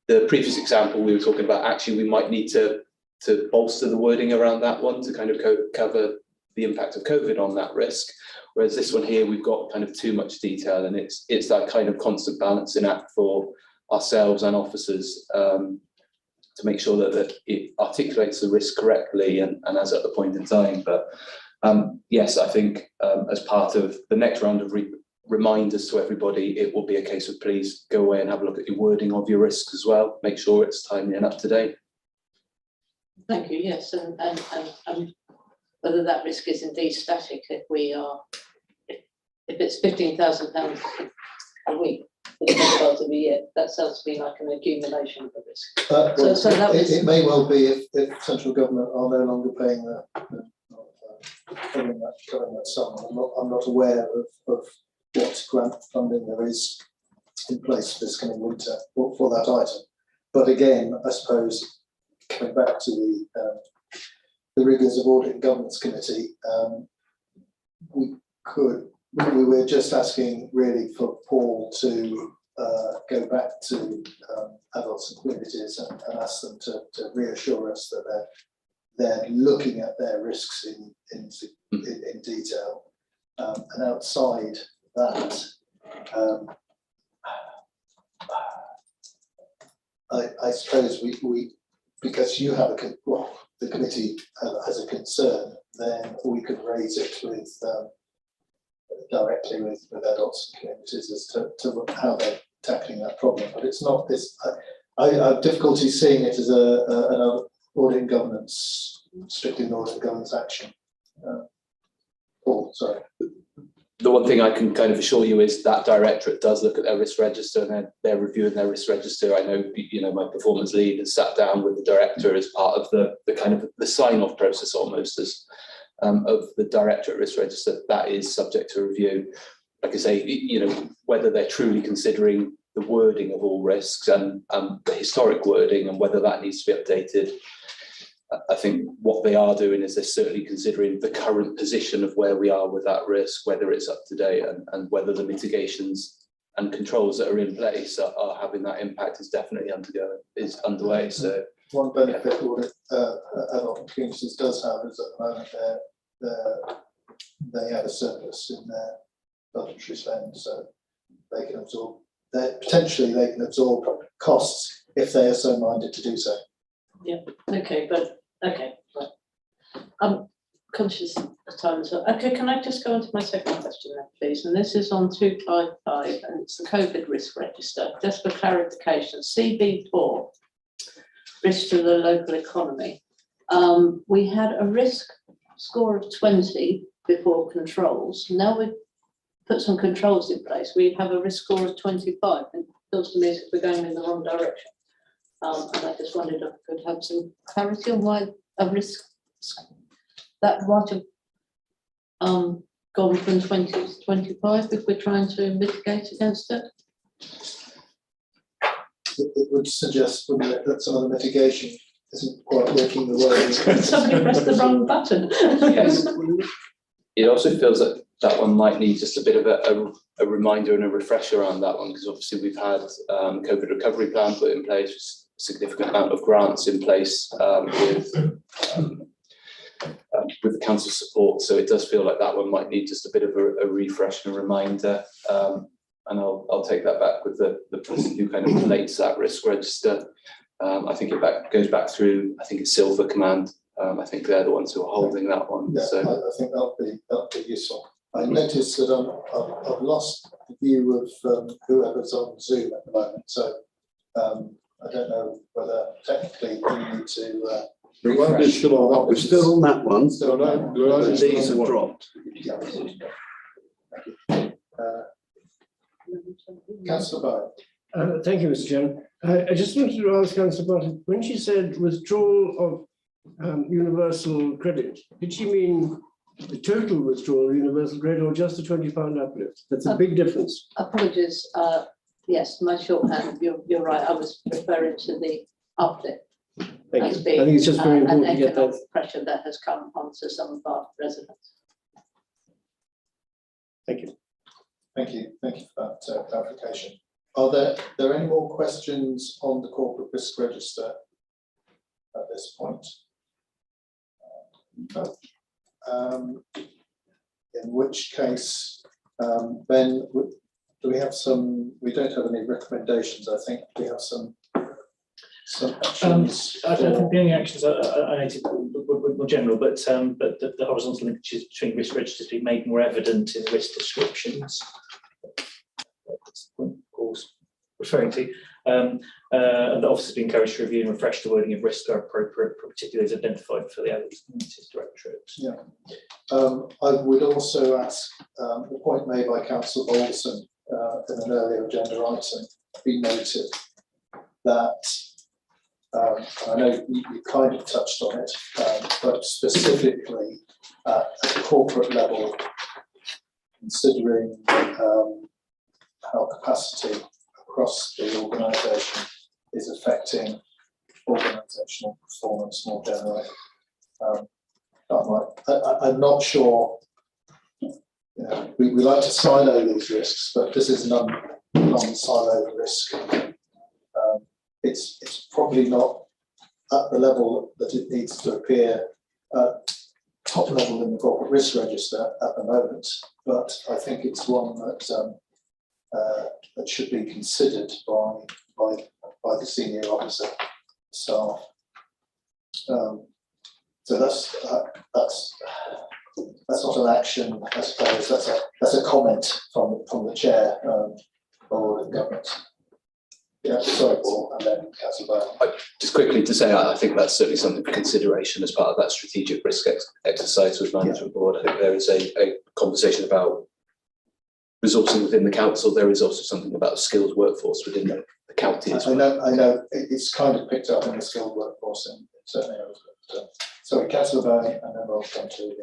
the previous example, we were talking about actually we might need to bolster the wording around that one to kind of cover the impact of COVID on that risk. Whereas this one here, we've got kind of too much detail, and it's that kind of constant balancing act for ourselves and officers to make sure that it articulates the risk correctly and as at the point in time. But yes, I think as part of the next round of reminders to everybody, it will be a case of please go away and have a look at your wording of your risks as well. Make sure it's timely and up to date. Thank you. Yes, and whether that risk is indeed static, if it's £15,000 a week for the first part of the year, that sounds to me like an accumulation of the risk. Well, so that was... it may well be if central government are no longer paying covering that sum. I'm not aware of what grant funding there is in place this coming winter for that item. But again, I suppose coming back to the rigours of Audit and Governance Committee, we were just asking really for Paul to go back to adults and communities and ask them to reassure us that they're looking at their risks in detail, and outside that, I suppose we because you have the committee has a concern, then we could raise it with directly with adults and communities as to how they're tackling that problem. But it's not this. I have difficulty seeing it as an audit and governance, strictly an audit and governance action. Paul, sorry. The one thing I can kind of assure you is that Directorate does look at their risk register and they're reviewing their risk register. I know, you know, my performance lead has sat down with the Director as part of the kind of the sign-off process almost as of the Directorate risk register. That is subject to review. Like I say, you know, whether they're truly considering the wording of all risks and the historic wording and whether that needs to be updated. I think what they are doing is they're certainly considering the current position of where we are with that risk, whether it's up to date and whether the mitigations and controls that are in place are having that impact is definitely underway. So one benefit audit adult communities does have is at the moment they have a surplus in their budgetary spend, so they can absorb potentially they can absorb costs if they are so minded to do so. Yeah, okay, right. I'm conscious of time as well. Okay, can I just go on to my second question then, please? And this is on 255, and it's the COVID risk register. Just for clarification, CB4, risk to the local economy. We had a risk score of 20 before controls. Now we've put some controls in place. We have a risk score of 25, and it feels to me as if we're going in the wrong direction. And I just wondered if I could have some clarity on why a risk that might have gone from 20 to 25 if we're trying to mitigate against it. It would suggest, wouldn't it, that some of the mitigation isn't quite working the way. Somebody pressed the wrong button. Yes. It also feels that that one might need just a bit of a reminder and a refresher on that one, because obviously we've had COVID recovery plan put in place, significant amount of grants in place with the council support. So it does feel like that one might need just a bit of a refresh and a reminder. And I'll take that back with the person who kind of relates that risk register. I think it goes back through, I think it's Silver Command. I think they're the ones who are holding that one. Yeah, So I think that'll be useful. I noticed that I've lost the view of whoever's on Zoom at the moment. So I don't know whether technically we need to The one is still on that. We're still on that one. Still on that. And these have dropped. Yeah. Councillor Bowen. Thank you, Mr. Chairman. I just wanted to ask Councillor Barton, when she said withdrawal of universal credit, did she mean the total withdrawal of universal credit or just the £20 uplift? That's a big difference. Apologies, yes, my shorthand, you're right, I was referring to the uplift. Thank as you. being, I think it's just very an important to get that. economic pressure that has come onto some of our residents. Thank you. Thank you for that clarification. Are there any more questions on the corporate risk register at this point? No. In which case, Ben, do we have some? We don't have any recommendations. I think we have some actions. I think the only actions I noted were more general, but the horizontal linkages between risk registers being made more evident in risk descriptions. That's the point, of course, referring to. And the office has been encouraged to review and refresh the wording of risk where appropriate, particularly as identified for the Audit Directorate. Yeah. I would also ask the point made by Councillor Bolton in an earlier agenda item be noted that I know you kind of touched on it, but specifically at a corporate level, considering how capacity across the organisation is affecting organisational performance more generally. I'm not sure. We like to silo these risks, but this is non-silo risk. It's probably not at the level that it needs to appear at top level in the corporate risk register at the moment, but I think it's one that that should be considered by the senior officer staff. So that's not an action, I suppose. That's a comment from the chair or the government. Yeah, sorry, Paul, and then Councillor Bowen. just quickly to say, I think that's certainly something for consideration as part of that strategic risk exercise with management board. I think there is a conversation about resourcing within the council. There is also something about the skilled workforce within the county as well. I know it's kind of picked up in the skilled workforce in certain areas. But, sorry, Councillor Bowen, and then we'll come to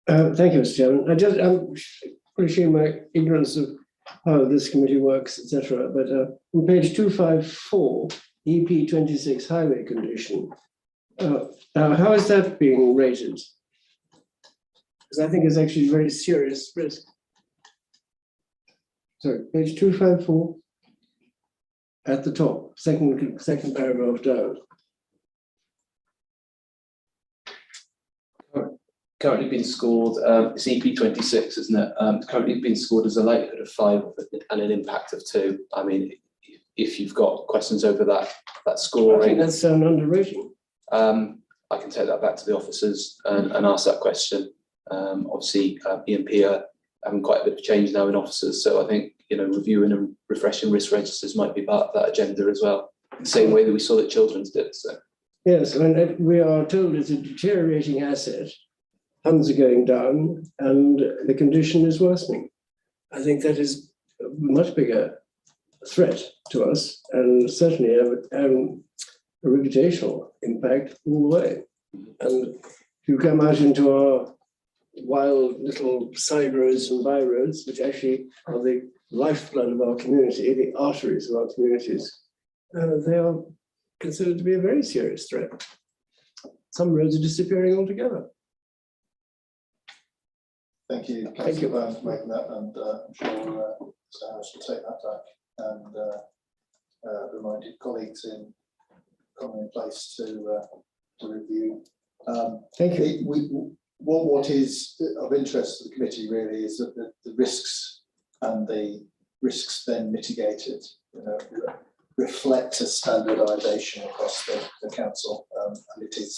the. Thank you, Mr. Chairman. I'm appreciating my ignorance of how this committee works, etc. But on page 254, EP 26 highway condition, how is that being rated? Because I think it's actually a very serious risk. Sorry, page 254 at the top, second paragraph down. Currently been scored, it's EP 26, isn't it? Currently been scored as a likelihood of 5 and an impact of 2. I mean, if you've got questions over that scoring. I think that's an underrating. I can take that back to the officers and ask that question. Obviously, EMP are having quite a bit of change now in officers, so I think reviewing and refreshing risk registers might be part of that agenda as well. The same way that we saw that children's did. So yes, and we are told it's a deteriorating asset. Funds are going down, and the condition is worsening. I think that is a much bigger threat to us, and certainly have a reputational impact all the way. And if you come out into our wild little side roads and by roads, which actually are the lifeblood of our community, the arteries of our communities, they are considered to be a very serious threat. Some roads are disappearing altogether. Thank you, Councillor Byrne, for making that, and I'm sure Mr. Harris will take that back and reminded colleagues in Common in Place to review. Thank you. What is of interest to the committee really is that the risks and the risks then mitigated, reflect a standardisation across the council, and it is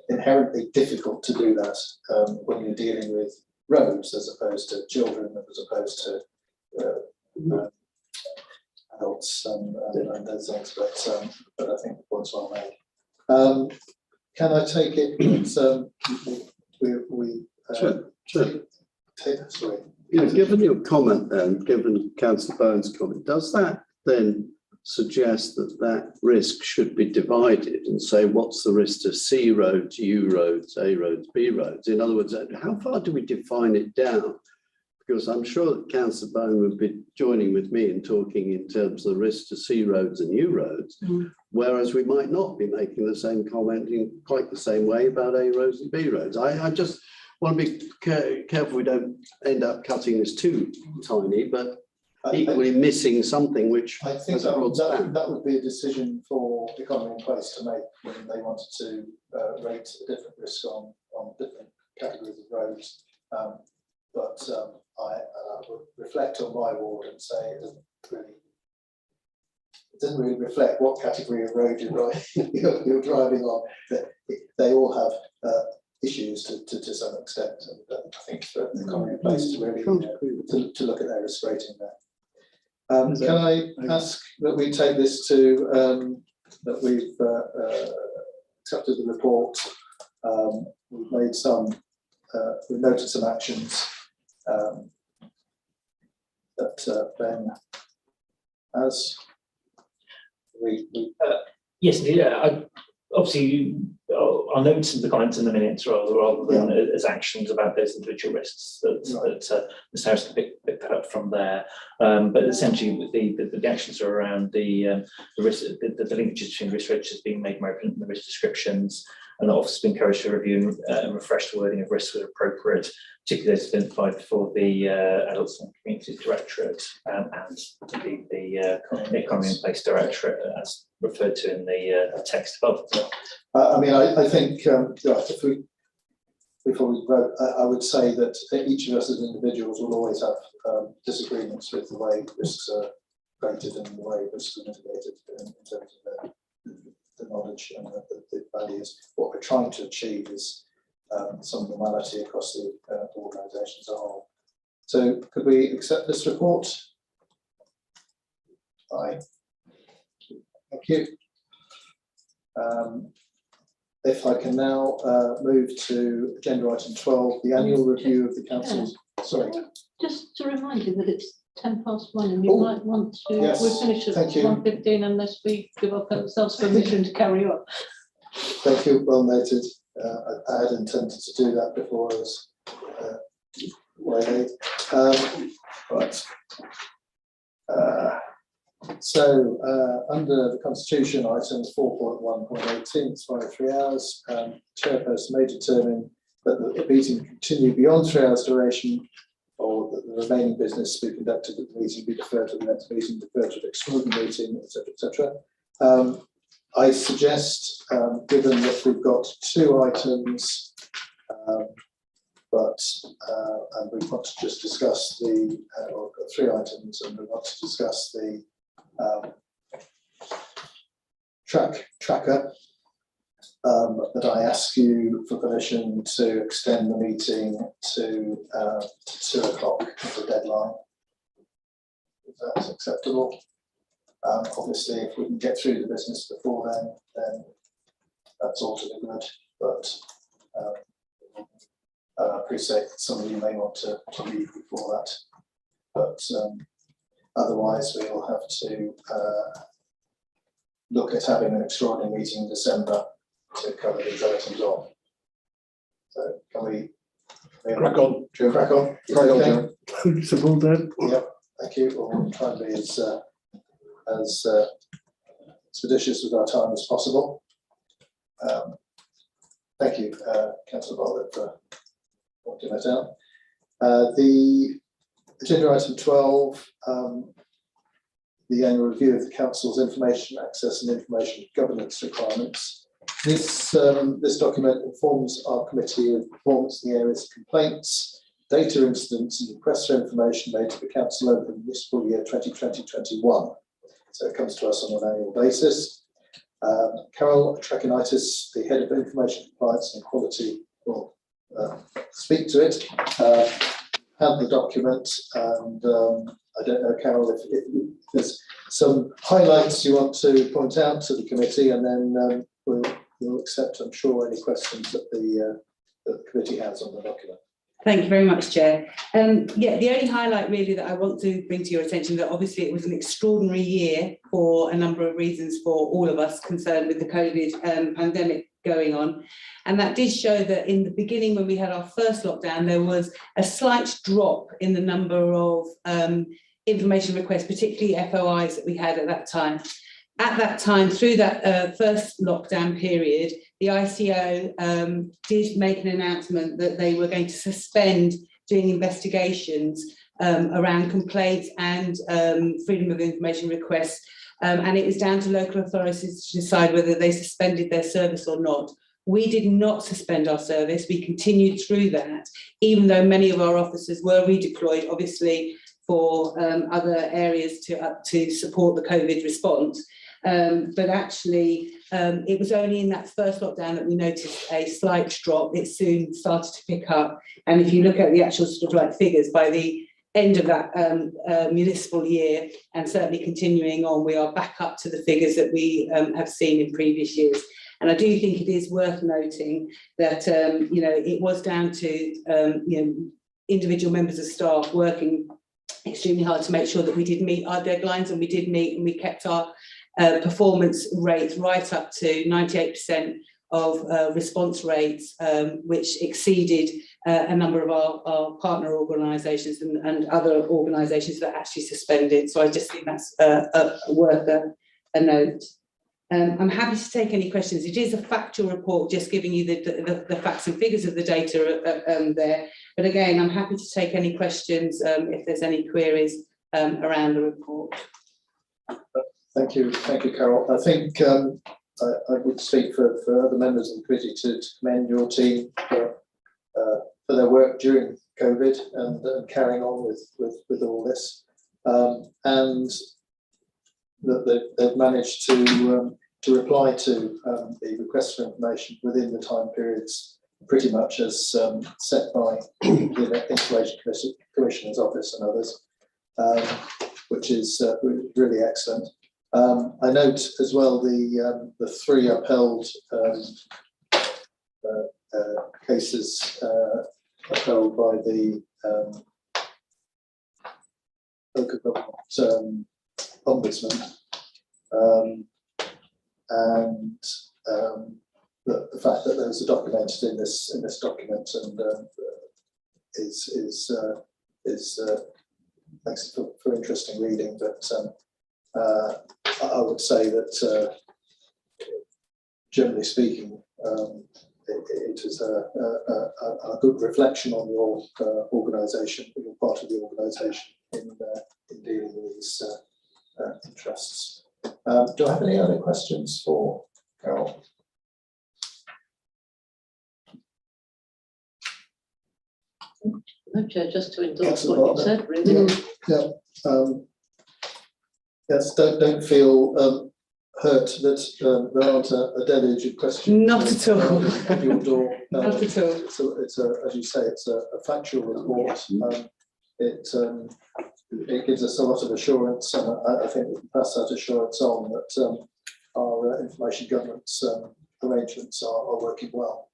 inherently difficult to do that when you're dealing with roads as opposed to children, as opposed to adults and those things. But I think the point's well made. Can I take it that Sure. Given your comment then, given Councillor Bowen's comment, does that then suggest that risk should be divided and say what's the risk to C roads, U roads, A roads, B roads? In other words, how far do we define it down? Because I'm sure that Councillor Bowen would be joining with me in talking in terms of the risk to C roads and U roads, whereas we might not be making the same comment in quite the same way about A roads and B roads. I just want to be careful we don't end up cutting this too tiny, but equally missing something which I think that would be a decision for the Common in Place to make when they wanted to rate a different risk on different categories of roads. But I would reflect on my ward and say it doesn't really reflect what category of road you're driving on. They all have issues to some extent, and I think for the Common in Place to really to look at their risk rating there. Can I ask that we take this to that we've accepted the report. We've made we've noted some actions that Ben has. Yes, obviously, I'll note some of the comments in the minutes rather than as actions about those individual risks that Ms. Harris can pick that up from there. But essentially, the actions are around the risk, the linkages between risk registers being made more open in the risk descriptions, and the office has been encouraged to review and refresh the wording of risks where appropriate, particularly as identified for the Adults and Communities Directorate and the Economy in Place Directorate, as referred to in the text above. I mean, I think before we vote, I would say that each of us as individuals will always have disagreements with the way risks are rated and the way risks are mitigated in terms of the knowledge and the values. What we're trying to achieve is some normality across the organisation as a whole. So could we accept this report? Aye. Thank you. If I can now move to agenda item 12, the annual review of the council's. Sorry. Just to remind you that it's 1:10 and you might want to. Yes, we're finished at 1:15 unless we give ourselves permission to carry on. Thank you. Well noted. I had intended to do that before I was way late. Right. So under the Constitution, items 4.1.18, expiry 3 hours. Chairperson may determine that the meeting continue beyond 3 hours duration, or that the remaining business be conducted at the meeting be deferred to the next meeting, deferred to the extraordinary meeting, etc., etc. I suggest, given that we've got 2 items, and we want to just discuss the, or 3 items, and we want to discuss the tracker, that I ask you for permission to extend the meeting to 2 o'clock as a deadline. If that's acceptable. Obviously, if we can get through the business before then that's all to the good. But I appreciate that some of you may want to leave before that. But otherwise, we will have to look at having an extraordinary meeting in December to cover these items off. So can we crack on? Crack on. Okay. Support that. Yep. Thank you. We'll try and be as expeditious with our time as possible. Thank you, Councillor Bartlett, for pointing that out. The agenda item 12, the annual review of the Council's information access and information governance requirements. This document informs our committee of performance in the areas of complaints, data incidents and requests for information made to the Council over the municipal year 2020-21. So it comes to us on an annual basis. Carol Trekinitis, the Head of Information Compliance and Quality, will speak to it, have the document, and I don't know, Carol, if there's some highlights you want to point out to the committee, and then we'll accept, I'm sure, any questions that the committee has on the document. Thank you very much, Chair. Yeah, the only highlight really that I want to bring to your attention, that obviously it was an extraordinary year for a number of reasons for all of us concerned with the COVID pandemic going on. And that did show that in the beginning, when we had our first lockdown, there was a slight drop in the number of information requests, particularly FOIs that we had at that time. At that time, through that first lockdown period, the ICO did make an announcement that they were going to suspend doing investigations around complaints and freedom of information requests. And it was down to local authorities to decide whether they suspended their service or not. We did not suspend our service. We continued through that, even though many of our officers were redeployed, obviously, for other areas to support the COVID response. But actually, it was only in that first lockdown that we noticed a slight drop. It soon started to pick up. And if you look at the actual sort of like figures, by the end of that municipal year, and certainly continuing on, we are back up to the figures that we have seen in previous years. And I do think it is worth noting that, you know, it was down to, you know, individual members of staff working extremely hard to make sure that we did meet our deadlines, and we did meet, and we kept our performance rates right up to 98% of response rates, which exceeded a number of our partner organisations and other organisations that actually suspended. So I just think that's worth a note. I'm happy to take any questions. It is a factual report, just giving you the facts and figures of the data there. But again, I'm happy to take any questions if there's any queries around the report. Thank you, Carol. I think I would speak for other members of the committee to commend your team for their work during COVID and carrying on with all this, and that they've managed to reply to the request for information within the time periods, pretty much as set by the Information Commissioner's Office and others, which is really excellent. I note as well the 3 upheld cases upheld by the local government ombudsman, and the fact that those are documented in this document, and is makes it for interesting reading. But I would say that generally speaking, it is a good reflection on your organisation, your part of the organisation in dealing with these interests. Do I have any other questions for Carol? No, Chair, just to endorse what you said, really. Yeah. Yes, don't feel hurt that there aren't a deluge of questions. Not at all. At your door. Not at all. It's a, as you say, it's a factual report. It gives us a lot of assurance, and I think we can pass that assurance on that our information governance arrangements are working well.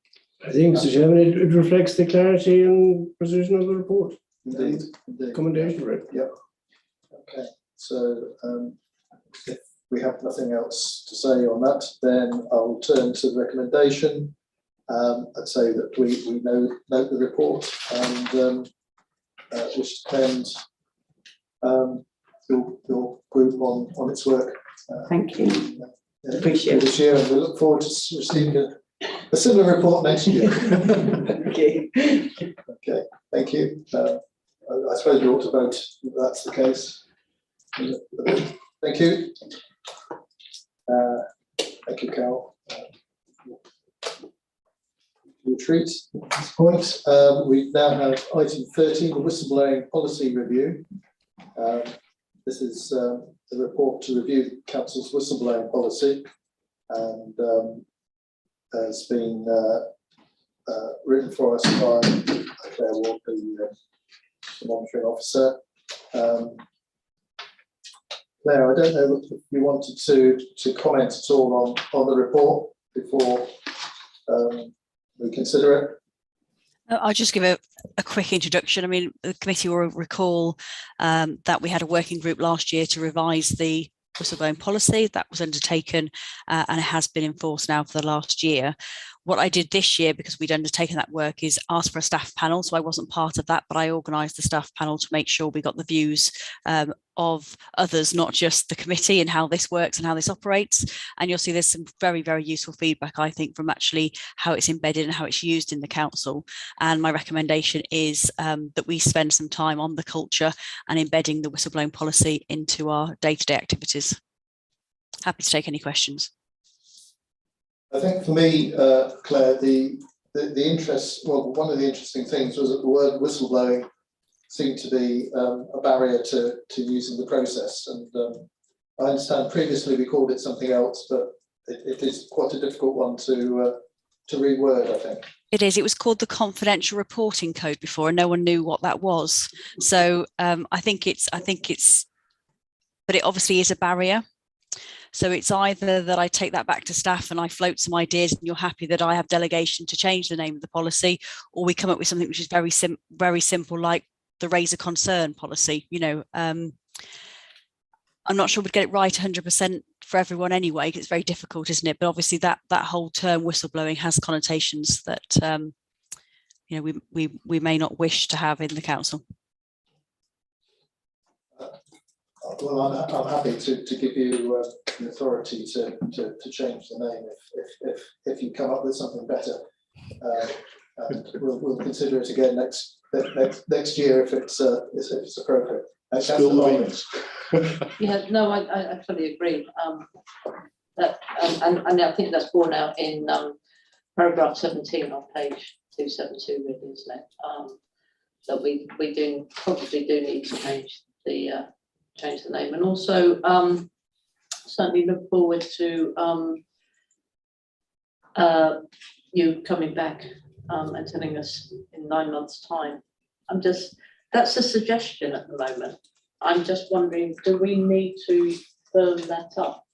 I think, Mr. Chairman, it reflects the clarity and precision of the report. Indeed. Commendation for it. Yep. Okay. So if we have nothing else to say on that, then I'll turn to the recommendation. I'd say that we note the report and wish to commend your group on its work. Thank you. Appreciate it. this year, and we look forward to receiving a similar report next year. Okay. Okay, thank you. I suppose we ought to vote if that's the case. Thank you. Thank you, Carol. Retreat at this point. We now have item 13, the whistleblowing policy review. This is the report to review Council's whistleblowing policy, and has been written for us by Claire Ward, the monitoring officer. Claire, I don't know if you wanted to comment at all on the report before we consider it. I'll just give a quick introduction. I mean, the committee will recall that we had a working group last year to revise the whistleblowing policy that was undertaken and it has been enforced now for the last year. What I did this year, because we'd undertaken that work, is ask for a staff panel. So I wasn't part of that, but I organised the staff panel to make sure we got the views of others, not just the committee, and how this works and how this operates. And you'll see there's some very, very useful feedback, I think, from actually how it's embedded and how it's used in the council. And my recommendation is that we spend some time on the culture and embedding the whistleblowing policy into our day-to-day activities. Happy to take any questions. I think for me, Claire, the interest, well, one of the interesting things was that the word whistleblowing seemed to be a barrier to using the process. And I understand previously we called it something else, but it is quite a difficult one to reword, I think. It is. It was called the Confidential Reporting Code before, and no one knew what that was. So I think it's, but it obviously is a barrier. So it's either that I take that back to staff and I float some ideas and you're happy that I have delegation to change the name of the policy, or we come up with something which is very simple, like the raise a concern policy. You know, I'm not sure we'd get it right 100% for everyone anyway, because it's very difficult, isn't it? But obviously that whole term whistleblowing has connotations that you know, we may not wish to have in the council. Well, I'm happy to give you the authority to change the name if you come up with something better. And we'll consider it again next year if it's appropriate. Yeah, no, I fully agree. That and I think that's borne out in paragraph 17 on page 272, really, isn't it? That we probably do need to change the name, and also certainly look forward to you coming back and telling us in 9 months' time. That's a suggestion at the moment. I'm just wondering, do we need to firm that up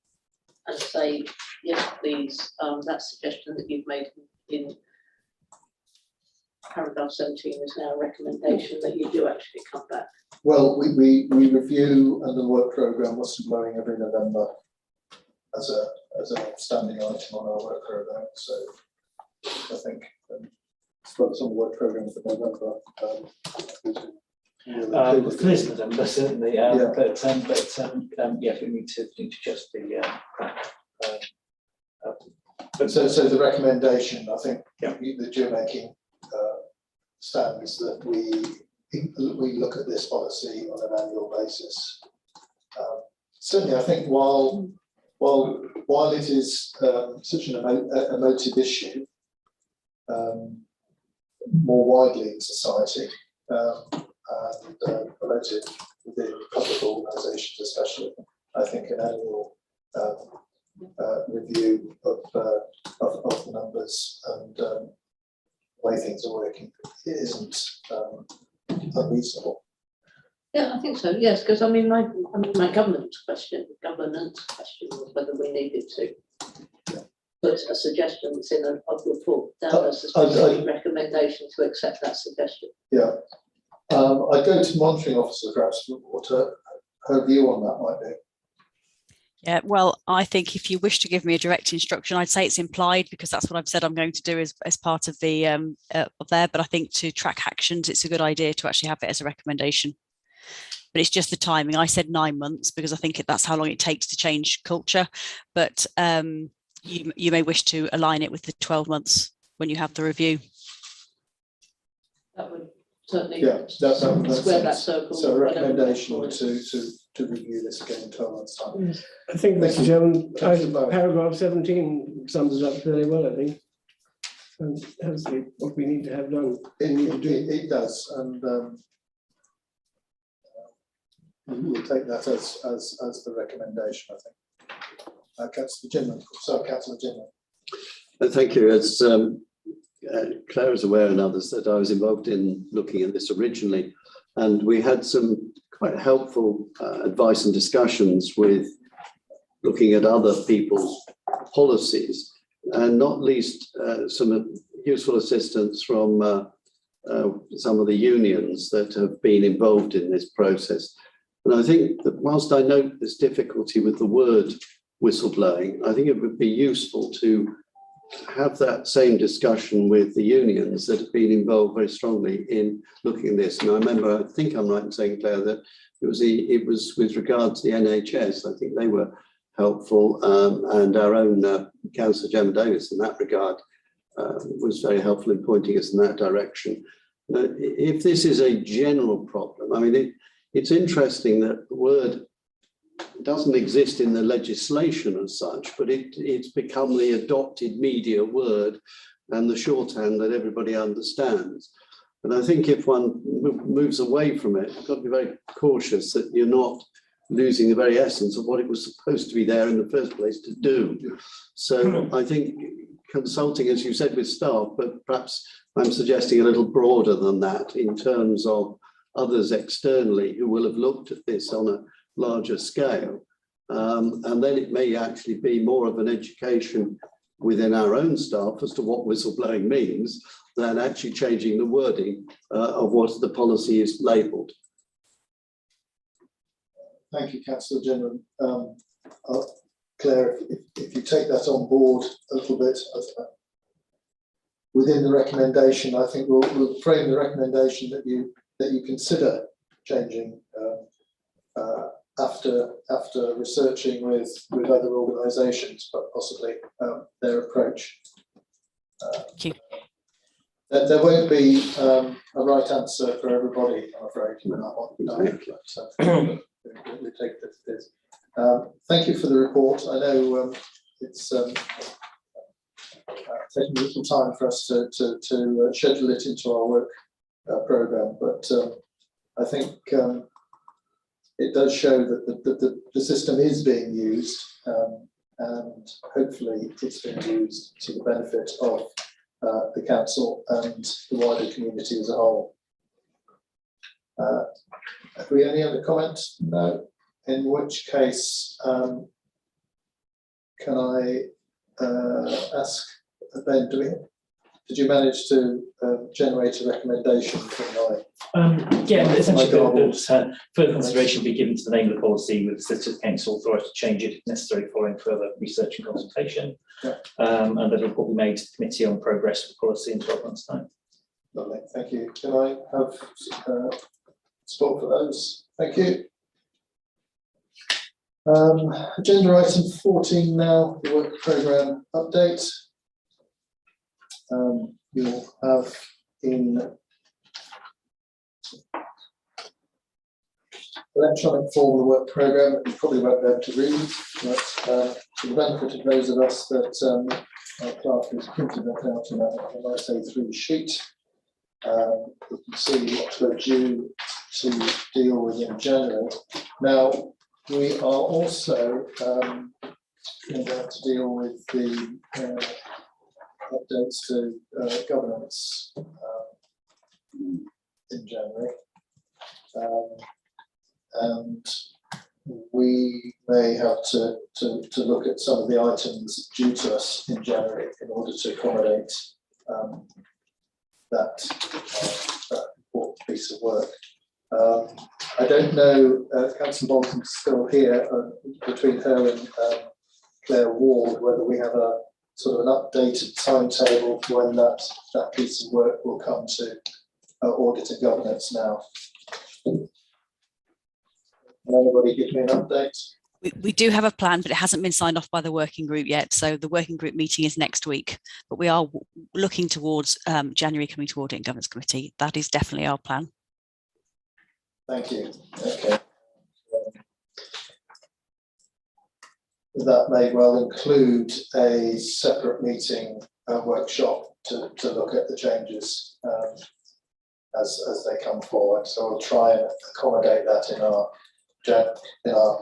and say, yes, please, that suggestion that you've made in paragraph 17 is now a recommendation that you do actually come back? Well, we review under the work programme whistleblowing every November as a standing item on our work programme. So I think it's on the work programme for November. For this November, certainly. Yeah. Yeah, we need to just the. So the recommendation, I think, that you're making stands that we look at this policy on an annual basis. Certainly, I think while it is such an emotive issue, more widely in society, and promoted within public organisations, especially, I think an annual review of the numbers and the way things are working isn't unreasonable. Yeah, I think so. Yes, because I mean, my governance question was whether we needed to put a suggestion that's in a report down as a specific recommendation to accept that suggestion. Yeah, I'd go to monitoring officer perhaps what her view on that might be. Yeah, well, I think if you wish to give me a direct instruction, I'd say it's implied because that's what I've said I'm going to do as part of the of there. But I think to track actions, it's a good idea to actually have it as a recommendation. but it's just the timing. I said 9 months because I think that's how long it takes to change culture, but you may wish to align it with the 12 months when you have the review. That would certainly square that circle. So a recommendation to review this again in 12 months' time. I think, Mr. Chairman, Councillor Bowen. paragraph 17 sums it up fairly well, I think. And that's what we need to have done. It does, and we'll take that as the recommendation, I think. Councillor Ginman, sorry, Councillor Ginman. Thank you. As Claire is aware and others that I was involved in looking at this originally, and we had some quite helpful advice and discussions with looking at other people's policies, and not least some useful assistance from some of the unions that have been involved in this process. And I think that whilst I note this difficulty with the word whistleblowing, I think it would be useful to have that same discussion with the unions that have been involved very strongly in looking at this. And I remember, I think I'm right in saying, Claire, that it was with regard to the NHS. I think they were helpful, and our own Councillor Gemma Davis in that regard was very helpful in pointing us in that direction. If this is a general problem, I mean, it's interesting that the word doesn't exist in the legislation as such, but it's become the adopted media word and the shorthand that everybody understands. And I think if one moves away from it, you've got to be very cautious that you're not losing the very essence of what it was supposed to be there in the first place to do. So I think consulting, as you said, with staff, but perhaps I'm suggesting a little broader than that in terms of others externally who will have looked at this on a larger scale. And then it may actually be more of an education within our own staff as to what whistleblowing means than actually changing the wording of what the policy is labelled. Thank you, Councillor Ginman. Claire, if you take that on board a little bit within the recommendation, I think we'll frame the recommendation that you consider changing after researching with other organisations, but possibly their approach. Thank you. There won't be a right answer for everybody, I'm afraid, on that one. We take this as is. Thank you for the report. I know it's taking a little time for us to schedule it into our work programme, but I think it does show that the system is being used, and hopefully it's being used to the benefit of the council and the wider community as a whole. Have we any other comments? No. In which case, can I ask Ben, did you manage to generate a recommendation from yeah, essentially further consideration be given to the name of the policy with the Solicitor Council authority to change it if necessary following further research and consultation. Yeah. And that a report be made to the committee on progress of the policy in 12 months' time. Lovely, thank you. Can I have support for those? Thank you. Agenda item 14 now, the work programme update. You'll have in electronic form the work programme that you probably won't be able to read, but for the benefit of those of us that our clerk has printed that out in a nice A3 sheet. You can see what we're due to deal with in January. Now, we are also going to deal with the updates to governance in January. And we may have to look at some of the items due to us in January in order to accommodate that important piece of work. I don't know, Councillor Bolton's still here, between her and Claire Ward, whether we have a sort of an updated timetable for when that piece of work will come to audit and governance now. Can anybody give me an update? We do have a plan, but it hasn't been signed off by the working group yet. So the working group meeting is next week, but we are looking towards January coming to Audit and Governance Committee. That is definitely our plan. Thank you. Okay. That may well include a separate meeting and workshop to look at the changes as they come forward. So we'll try and accommodate that in our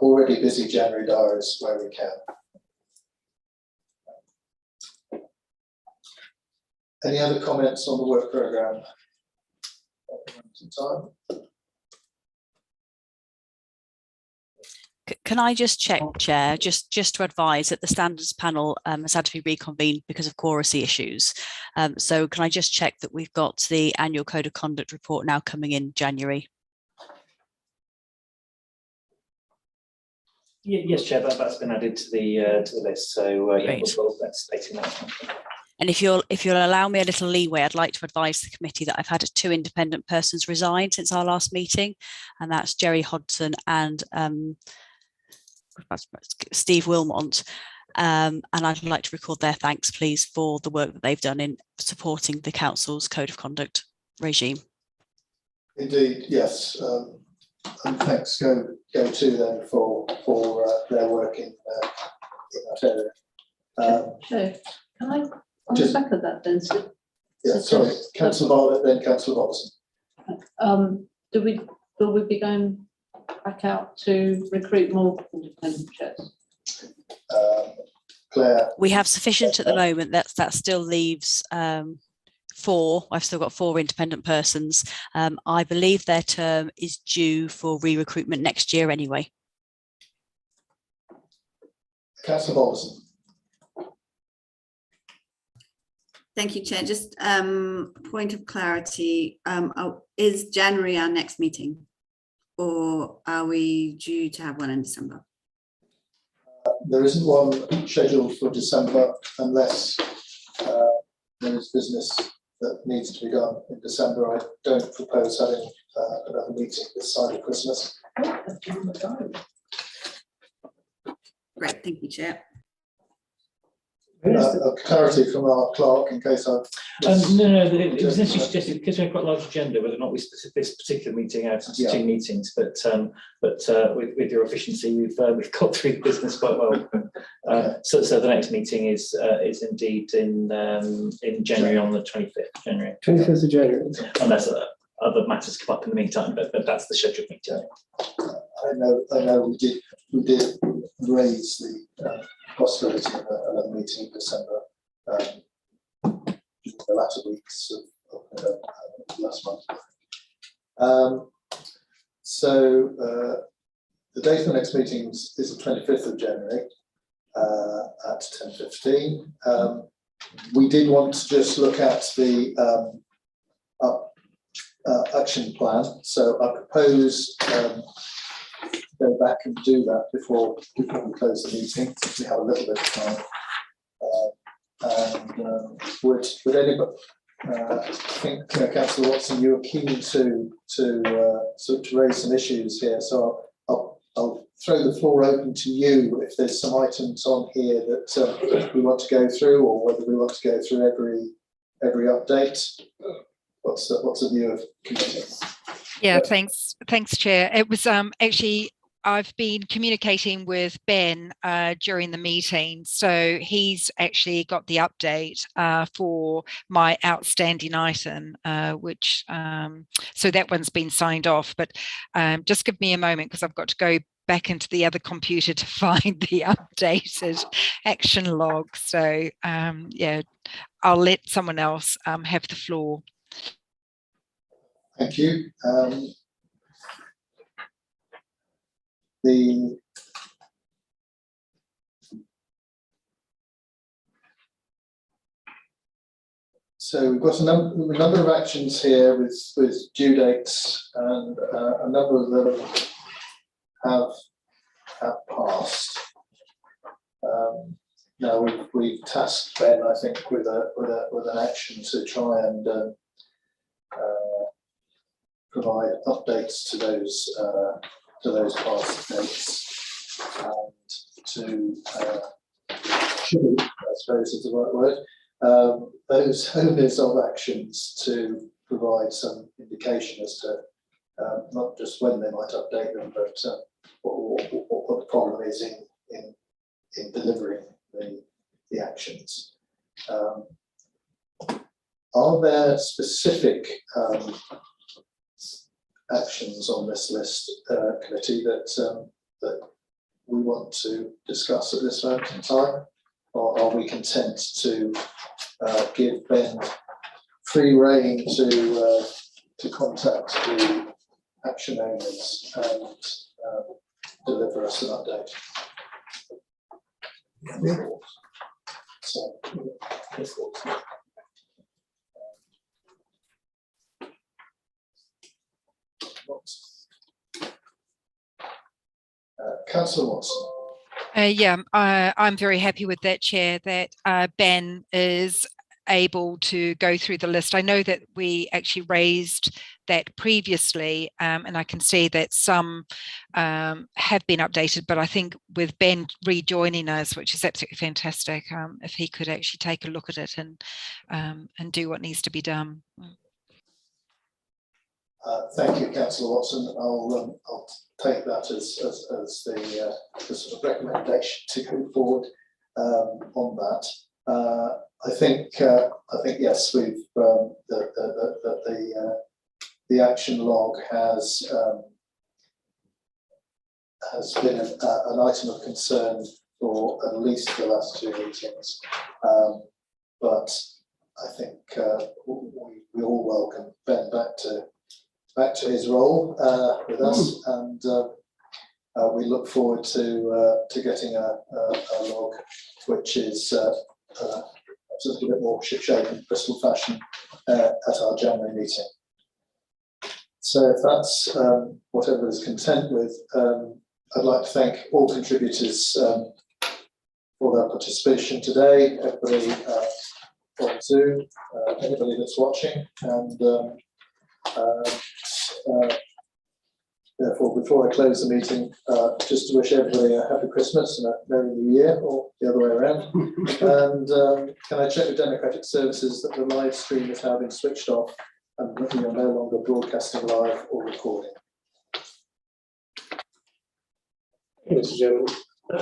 already busy January diaries where we can. Any other comments on the work programme? Can I just check, Chair, just to advise that the standards panel has had to be reconvened because of quoracy issues. So can I just check that we've got the annual code of conduct report now coming in January? Yes, Chair, that's been added to the list. So yeah, that's stating that. And if you'll allow me a little leeway, I'd like to advise the committee that I've had 2 independent persons resign since our last meeting, and that's Jerry Hodson and Steve Wilmont. And I'd like to record their thanks, please, for the work that they've done in supporting the council's code of conduct regime. Indeed, yes. And thanks go to them for their work in that area. So can I on the back of that then? So, yeah, sorry, Councillor Bartlett, then Councillor Watson. Will we be going back out to recruit more independent chairs? Claire, we have sufficient at the moment. That still leaves 4. I've still got 4 independent persons. I believe their term is due for re-recruitment next year anyway. Councillor Watson. Thank you, Chair. Just point of clarity, is January our next meeting, or are we due to have one in December? There isn't one scheduled for December unless there is business that needs to be done in December. I don't propose having another meeting this side of Christmas. Great, thank you, Chair. Clarity from our clerk in case I've... No, it was initially suggested, because we have quite a large agenda, whether or not we split this particular meeting out into 2 meetings, but with your efficiency, we've got through the business quite well. So the next meeting is indeed in January, on the 25th of January. 25th of January. Unless other matters come up in the meantime, but that's the scheduled meeting. I know we did raise the possibility of another meeting in December in the latter weeks of last month. So the date of the next meeting is the 25th of January at 10:15. We did want to just look at the action plan, so I propose go back and do that before we close the meeting, since we have a little bit of time. Would anybody? I think Councillor Watson, you were keen to raise some issues here, so I'll throw the floor open to you if there's some items on here that we want to go through, or whether we want to go through every update. What's the view of committee? Yeah, thanks, Chair. It was actually, I've been communicating with Ben during the meeting, so he's actually got the update for my outstanding item, which so that one's been signed off. But just give me a moment, because I've got to go back into the other computer to find the updated action log. So yeah, I'll let someone else have the floor. Thank you. So we've got a number of actions here with due dates, and a number of them have passed. Now we've tasked Ben, I think, with an action to try and provide updates to those those past dates and to should, I suppose is the right word, those owners of actions to provide some indication as to not just when they might update them, but what the problem is in delivering the actions. Are there specific actions on this list, committee, that we want to discuss at this moment in time, or are we content to give Ben free rein to contact the action owners and deliver us an update? So, Councillor Watson. I'm very happy with that, Chair, that Ben is able to go through the list. I know that we actually raised that previously, and I can see that some have been updated, but I think with Ben rejoining us, which is absolutely fantastic, if he could actually take a look at it and do what needs to be done. Thank you, Councillor Watson. I'll take that as the sort of recommendation to go forward on that. I think yes, we've the action log has been an item of concern for at least the last 2 meetings, but I think we all welcome Ben back to his role with us, and we look forward to getting a log which is a little bit more ship-shape Bristol fashion at our January meeting. So if that's what everybody's content with, I'd like to thank all contributors for their participation today, everybody on Zoom, anybody that's watching, and therefore, before I close the meeting, just to wish everybody a happy Christmas and a Merry New Year, or the other way around. And can I check with Democratic Services that the live stream has now been switched off and that we are no longer broadcasting live or recording? Mr. Chairman.